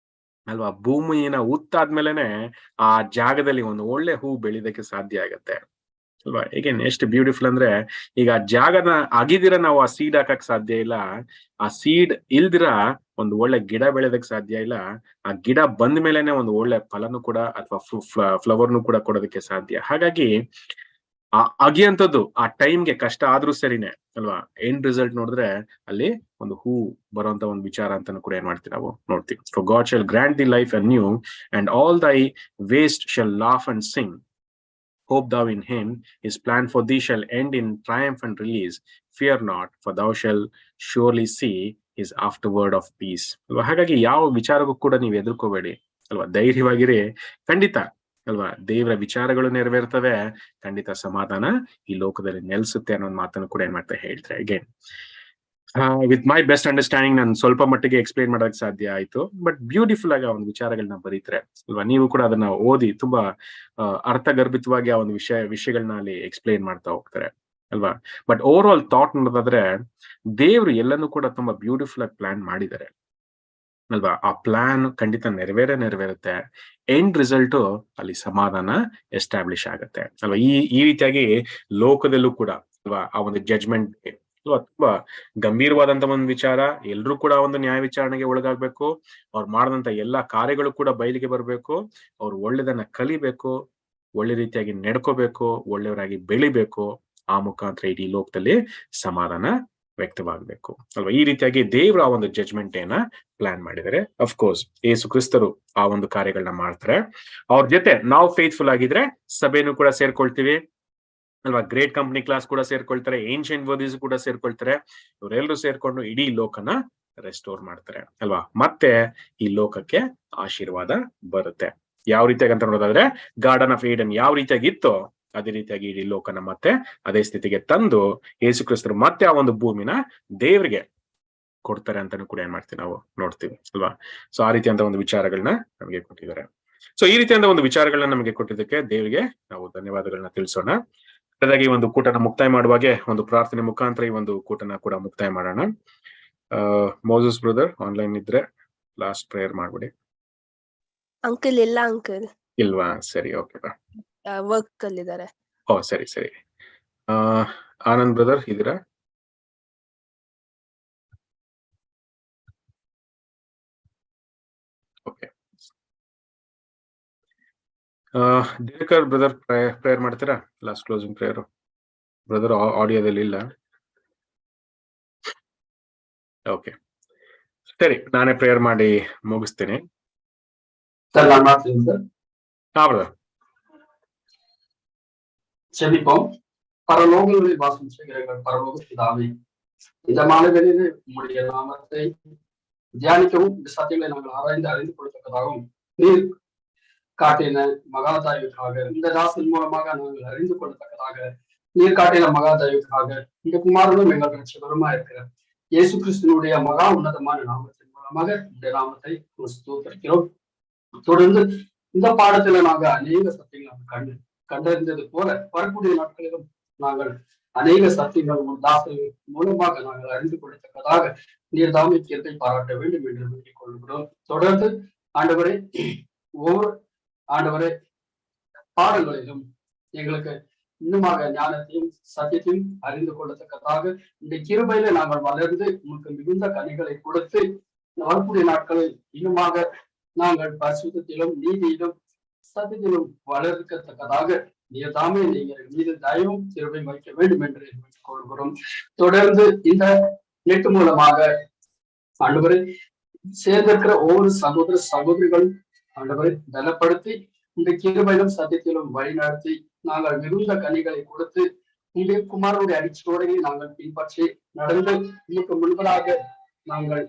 Speaker 1: ಅಲ್ವಾ, ಭೂಮಿನ ಉತ್ತಾದ್ಮೇಲೆನೆ ಆ ಜಾಗದಲ್ಲಿ ಒಂದು ಒಳ್ಳೆ ಹೂ ಬೆಳಿದಕ್ಕೆ ಸಾಧ್ಯ ಆಗತ್ತೆ ಅಲ್ವಾ. ಈಗೇನ್ ಎಷ್ಟು ಬ್ಯೂಟಿಫುಲ್ ಅಂದ್ರೆ, ಈಗ ಆ ಜಾಗನ ಅಗಿದಿರ ನಾವು ಆ ಸೀಡ್ ಹಾಕಕ್ ಸಾಧ್ಯ ಇಲ್ಲ, ಆ ಸೀಡ್ ಇಲ್ದಿರ ಒಂದು ಒಳ್ಳೆ ಗಿಡ ಬೆಳೆದಕ್ ಸಾಧ್ಯ ಇಲ್ಲ, ಆ ಗಿಡ ಬಂದ ಮೇಲೆನೆ ಒಂದು ಒಳ್ಳೆ ಫಲನು ಕೂಡ ಅಥವಾ ಫ್ಲವರ್ನು ಕೂಡ ಕೊಡೋದಕ್ಕೆ ಸಾಧ್ಯ. ಹಾಗಾಗಿ ಆ ಅಗಿಯಂತದ್ದು ಆ ಟೈಮ್ಗೆ ಕಷ್ಟ ಆದ್ರೂ ಸರಿನೇ ಅಲ್ವಾ, ಎಂಡ್ ರಿಸಲ್ಟ್ ನೋಡಿದ್ರೆ ಅಲ್ಲಿ ಒಂದು ಹೂ ಬರುವಂತ ಒಂದು ವಿಚಾರ ಅಂತಾನು ಕೂಡ ಏನ್ ಮಾಡ್ತೀವಿ ನಾವು ನೋಡ್ತೀವಿ. For God shall grant thee life anew, and all thy waste shall laugh and sing. Hope thou in him, his plan for thee shall end in triumph and release. Fear not, for thou shall surely see his afterword of peace. ಅಲ್ವಾ, ಹಾಗಾಗಿ ಯಾವ ವಿಚಾರಕ್ಕೂ ಕೂಡ ನೀವು ಎದುರ್ಕೋಬೇಡಿ ಅಲ್ವಾ, ಧೈರ್ಯವಾಗಿರಿ. ಖಂಡಿತ ಅಲ್ವಾ, ದೇವರ ವಿಚಾರಗಳು ನೆರವೇರ್ತವೆ, ಖಂಡಿತ ಸಮಾಧಾನ ಈ ಲೋಕದಲ್ಲಿ ನೆಲೆಸುತ್ತೆ ಅನ್ನೋ ಮಾತನ್ನು ಕೂಡ ಏನ್ ಮಾಡ್ತಾ ಹೇಳ್ತಾರೆ. Again with my best understanding ನಾನು ಸ್ವಲ್ಪ ಮಟ್ಟಿಗೆ ಎಕ್ಸ್ಪ್ಲೈನ್ ಮಾಡೋಕೆ ಸಾಧ್ಯ ಆಯ್ತು, ಬಟ್ ಬ್ಯೂಟಿಫುಲ್ ಆಗಿ ಆ ಒಂದು ವಿಚಾರಗಳನ್ನ ಬರೀತಾರೆ ಅಲ್ವಾ. ನೀವು ಕೂಡ ಅದನ್ನ ಓದಿ ತುಂಬಾ ಅರ್ಥಗರ್ಭಿತವಾಗಿ ಆ ಒಂದು ವಿಷಯಗಳನ್ನ ಅಲ್ಲಿ ಎಕ್ಸ್ಪ್ಲೈನ್ ಮಾಡ್ತಾ ಹೋಗ್ತಾರೆ ಅಲ್ವಾ. ಬಟ್ ಓವರ್ ಆಲ್ ಥಾಟ್ ನೋಡೋದಾದ್ರೆ ದೇವ್ರು ಎಲ್ಲನೂ ಕೂಡ ತುಂಬಾ ಬ್ಯೂಟಿಫುಲ್ ಆಗಿ ಪ್ಲಾನ್ ಮಾಡಿದ್ದಾರೆ ಅಲ್ವಾ. ಆ ಪ್ಲಾನ್ ಖಂಡಿತ ನೆರವೇರುತ್ತೆ. ಎಂಡ್ ರಿಸಲ್ಟ್ ಅಲ್ಲಿ ಸಮಾಧಾನ ಎಸ್ಟಾಬ್ಲಿಷ್ ಆಗುತ್ತೆ ಅಲ್ವಾ. ಈ ರೀತಿಯಾಗಿ ಲೋಕದಲ್ಲೂ ಕೂಡ ಅಲ್ವಾ ಆ ಒಂದು ಜಡ್ಜ್ಮೆಂಟ್ ಅಲ್ವಾ ತುಂಬಾ ಗಂಭೀರವಾದಂತ ಒಂದು ವಿಚಾರ. ಎಲ್ರೂ ಕೂಡ ಒಂದು ನ್ಯಾಯ ವಿಚಾರಣೆಗೆ ಒಳಗಾಗ್ಬೇಕು, ಅವ್ರು ಮಾಡಿದಂತ ಎಲ್ಲಾ ಕಾರ್ಯಗಳು ಕೂಡ ಬಯಲಿಗೆ ಬರ್ಬೇಕು, ಅವ್ರು ಒಳ್ಳೆದನ್ನ ಕಲಿಬೇಕು, ಒಳ್ಳೆ ರೀತಿಯಾಗಿ ನಡ್ಕೋಬೇಕು, ಒಳ್ಳೆಯವರಾಗಿ ಬೆಳಿಬೇಕು, ಆ ಮುಖಾಂತರ ಇಡೀ ಲೋಕದಲ್ಲಿ ಸಮಾಧಾನ ವ್ಯಕ್ತವಾಗಬೇಕು ಅಲ್ವಾ. ಈ ರೀತಿಯಾಗಿ ದೇವ್ರ ಆ ಒಂದು ಜಡ್ಜ್ಮೆಂಟ್ ಏನ ಪ್ಲಾನ್ ಮಾಡಿದರೆ, ಅಫ್ಕೋರ್ಸ್ ಯೇಸು ಕ್ರಿಸ್ತರು ಆ ಒಂದು ಕಾರ್ಯಗಳನ್ನ ಮಾಡ್ತಾರೆ. ಅವ್ರ ಜೊತೆ ನಾವು ಫೇತ್ಫುಲ್ ಆಗಿದ್ರೆ ಸಭೆನೂ ಕೂಡ ಸೇರ್ಕೊಳ್ತೀವಿ ಅಲ್ವಾ. ಗ್ರೇಟ್ ಕಂಪನಿ ಕ್ಲಾಸ್ ಕೂಡ ಸೇರ್ಕೊಳ್ತಾರೆ, ಏನ್ಷಿಯಂಟ್ ವರ್ದೀಸ್ ಕೂಡ ಸೇರ್ಕೊಳ್ತಾರೆ. ಇವರೆಲ್ಲರೂ ಸೇರ್ಕೊಂಡು ಇಡೀ ಲೋಕನ ರೆಸ್ಟೋರ್ ಮಾಡ್ತಾರೆ ಅಲ್ವಾ. ಮತ್ತೆ ಈ ಲೋಕಕ್ಕೆ ಆಶೀರ್ವಾದ ಬರುತ್ತೆ. ಯಾವ ರೀತಿಯಾಗಿ ಅಂತ ನೋಡೋದಾದ್ರೆ, ಗಾರ್ಡನ್ ಆಫ್ ಈಡನ್ ಯಾವ ರೀತಿಯಾಗಿ ಇತ್ತೋ ಅದೇ ರೀತಿಯಾಗಿ ಇಡೀ ಲೋಕನ ಮತ್ತೆ ಅದೇ ಸ್ಥಿತಿಗೆ ತಂದು ಯೇಸು ಕ್ರಿಸ್ತರು ಮತ್ತೆ ಆ ಒಂದು ಭೂಮಿನ ದೇವರಿಗೆ ಕೊಡ್ತಾರೆ ಅಂತಾನು ಕೂಡ ಏನ್ ಮಾಡ್ತೀವಿ ನಾವು ನೋಡ್ತೀವಿ ಅಲ್ವಾ. ಸೊ ಆ ರೀತಿಯಂತ ಒಂದು ವಿಚಾರಗಳನ್ನ ನಮಗೆ ಕೊಟ್ಟಿದ್ದಾರೆ. ಸೊ ಈ ರೀತಿಯಂತ ಒಂದು ವಿಚಾರಗಳನ್ನ ನಮಗೆ ಕೊಟ್ಟಿದ್ದಕ್ಕೆ ದೇವರಿಗೆ ನಾವು ಧನ್ಯವಾದಗಳನ್ನ ತಿಳಿಸೋಣ. ಹಾಗಾಗಿ ಒಂದು ಕೂಟನ ಮುಕ್ತಾಯ ಮಾಡುವಾಗೆ ಒಂದು ಪ್ರಾರ್ಥನೆ ಮುಖಾಂತರ ಈ ಒಂದು ಕೂಟನ ಕೂಡ ಮುಕ್ತಾಯ ಮಾಡೋಣ. ಮೋಸಸ್ ಬ್ರದರ್ ಆನ್ಲೈನ್ ಇದ್ರೆ ಲಾಸ್ಟ್ ಪ್ರೇಯರ್ ಮಾಡ್ಬಿಡಿ.
Speaker 8: ಅಂಕಲ್ ಇಲ್ಲ ಅಂಕಲ್.
Speaker 1: ಇಲ್ವಾ? ಸರಿ, ಓಕೆ ಬಾ.
Speaker 8: ವರ್ಕ್ ಅಲ್ಲಿ ಇದ್ದಾರೆ.
Speaker 1: ಓ ಸರಿ ಸರಿ. ಆನಂದ್ ಬ್ರದರ್ ಇದ್ದೀರಾ? ಓಕೆ. ದಿನಕರ್ ಬ್ರದರ್ ಪ್ರೇಯರ್ ಮಾಡ್ತೀರಾ? Last closing prayer. ಬ್ರದರ್ ಆಡಿಯೋದಲ್ಲಿ ಇಲ್ಲ. ಓಕೆ ಸರಿ, ನಾನೇ ಪ್ರೇಯರ್ ಮಾಡಿ ಮುಗಿಸ್ತೇನೆ.
Speaker 9: சார் நான் மாத்துறேன் சார்.
Speaker 1: ಹಾ ಬ್ರದರ್.
Speaker 9: செபிப்போம். பரலோகங்களில் வாசம் செய்கிற எங்கள் பரலோக பிதாவே, இந்த மாணவர்களில் உம்முடைய நாமத்தை தியானிக்கவும் இந்த சத்தியங்களை நாங்கள் ஆராய்ந்து அறிந்து கொள்ளத்தக்கதாகவும் நீர் காட்டின மகாதாயுக்காக, இந்த தாசன் மூலமாக நாங்கள் அறிந்து கொள்ளத்தக்கதாக நீர் காட்டின மகாதாயுக்காக, இந்த குமாரனும் எங்கள் ரட்சகருமா இருக்கிறார் இயேசு கிறிஸ்துவனுடைய மகா உன்னதமான நாமத்தின் மூலமாக இந்த நாமத்தை ஸ்தோத்திரிக்கிறோம். தொடர்ந்து இந்த பாடத்துல நாங்க அநேக சத்தியங்களை கண்டறிந்தது போல வரக்கூடிய நாட்களிலும் நாங்கள் அநேக சத்தியங்கள் ஒரு தாசர்கள் மூலமாக நாங்கள் அறிந்து கொள்ளத்தக்கதாக நீர் தாமே கிருபை பாராட்ட வேண்டும் என்று வேண்டிக் கொள்கிறோம். தொடர்ந்து ஆண்டவரே ஒவ்வொரு ஆண்டவரே பாடல்களிலும் எங்களுக்கு இன்னுமாக ஞானத்தையும் சத்தியத்தையும் அறிந்து கொள்ளத்தக்கதாக இந்த கிருபையில நாங்கள் வளர்ந்து உங்களுக்கு மிகுந்த கனிகளை கொடுத்து வரக்கூடிய நாட்களில் இன்னுமாக நாங்கள் பரிசுத்தத்திலும் நீதியிலும் சத்தியத்திலும் வளர்க்கத்தக்கதாக நீர் தாமே நீங்கள் மீது தயவும் கிருபை வைக்க வேண்டும் என்று கொள்கிறோம். தொடர்ந்து இந்த நெட் மூலமாக ஆண்டவரை சேர்ந்திருக்கிற ஒவ்வொரு சகோதர சகோதரிகளும் ஆண்டவரை பலப்படுத்தி இந்த கிருபையிலும் சத்தியத்திலும் வழிநடத்தி நாங்கள் மிகுந்த கனிகளை கொடுத்து இந்த குமாரனுடைய அடிச்சோடையை நாங்கள் பின்பற்றி நடந்து இன்னுக்கு முன்பதாக நாங்கள்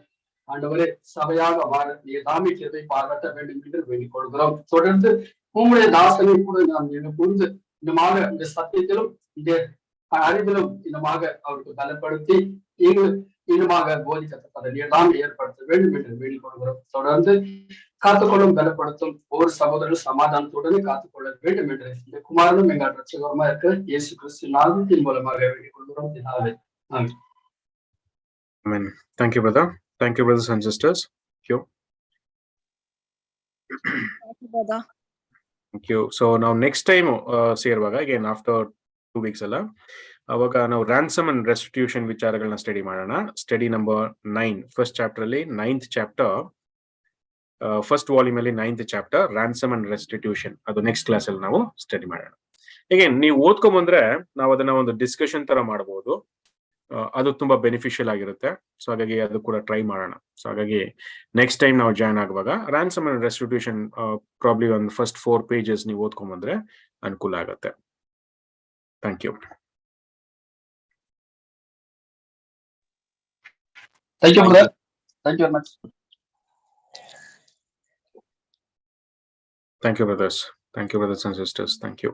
Speaker 9: ஆண்டவரே சபையாக வாழ நீர் தாமே கிருபை பாராட்ட வேண்டும் என்று வேண்டிக் கொள்கிறோம். தொடர்ந்து உங்களுடைய தாசனை கூட நாம் புரிந்து இன்னமாக இந்த சத்தியத்திலும் இந்த அறிவிலும் இன்னமாக அவருக்கு பலப்படுத்தி இன்னுமாக போதிக்கத்தக்கதை நீர் தாமே ஏற்படுத்த வேண்டும் என்று வேண்டிக் கொள்கிறோம். தொடர்ந்து காத்துக்கொள்ளும் பலப்படுத்தும் ஒவ்வொரு சகோதரரும் சமாதானத்துடனே காத்துக்கொள்ள வேண்டும் என்று இந்த குமாரனும் எங்கள் ரட்சகரமா இருக்கிற இயேசு கிறிஸ்து நாமத்தின் மூலமாக வேண்டிக் கொள்கிறோம்.
Speaker 1: Amen. Thank you, brother. Thank you, brothers and sisters. Thank you.
Speaker 6: Thank you, brother.
Speaker 1: Thank you. So now next time ಸೇರುವಾಗ again after 2 weeks ಅಲ್ಲ ಅವಾಗ ನಾವು ransom and restitution ವಿಚಾರಗಳನ್ನ ಸ್ಟಡಿ ಮಾಡೋಣ. ಸ್ಟಡಿ ನಂಬರ್ 9 ಫಸ್ಟ್ ಚಾಪ್ಟರ್ ಅಲ್ಲಿ 9th chapter first volume ಅಲ್ಲಿ 9th chapter ransom and restitution ಅದು next class ಅಲ್ಲಿ ನಾವು ಸ್ಟಡಿ ಮಾಡೋಣ. ಅಗೇನ್ ನೀವು ಓದ್ಕೊಂಡ್ ಬಂದ್ರೆ ನಾವು ಅದನ್ನ ಒಂದು ಡಿಸ್ಕಷನ್ ತರ ಮಾಡಬಹುದು. ಅದು ತುಂಬಾ ಬೆನಿಫಿಷಿಯಲ್ ಆಗಿರುತ್ತೆ. ಸೊ ಹಾಗಾಗಿ ಅದು ಕೂಡ ಟ್ರೈ ಮಾಡೋಣ. ಸೊ ಹಾಗಾಗಿ ನೆಕ್ಸ್ಟ್ ಟೈಮ್ ನಾವು ಜಾಯ್ನ್ ಆಗುವಾಗ ransom and restitution ಪ್ರಾಬ್ಲಿ ಒಂದು ಫಸ್ಟ್ 4 pages ನೀವು ಓದ್ಕೊಂಡ್ ಬಂದ್ರೆ ಅನುಕೂಲ ಆಗುತ್ತೆ. Thank you.
Speaker 9: Thank you, brother. Thank you very much.
Speaker 1: Thank you, brothers. Thank you, brothers and sisters. Thank you.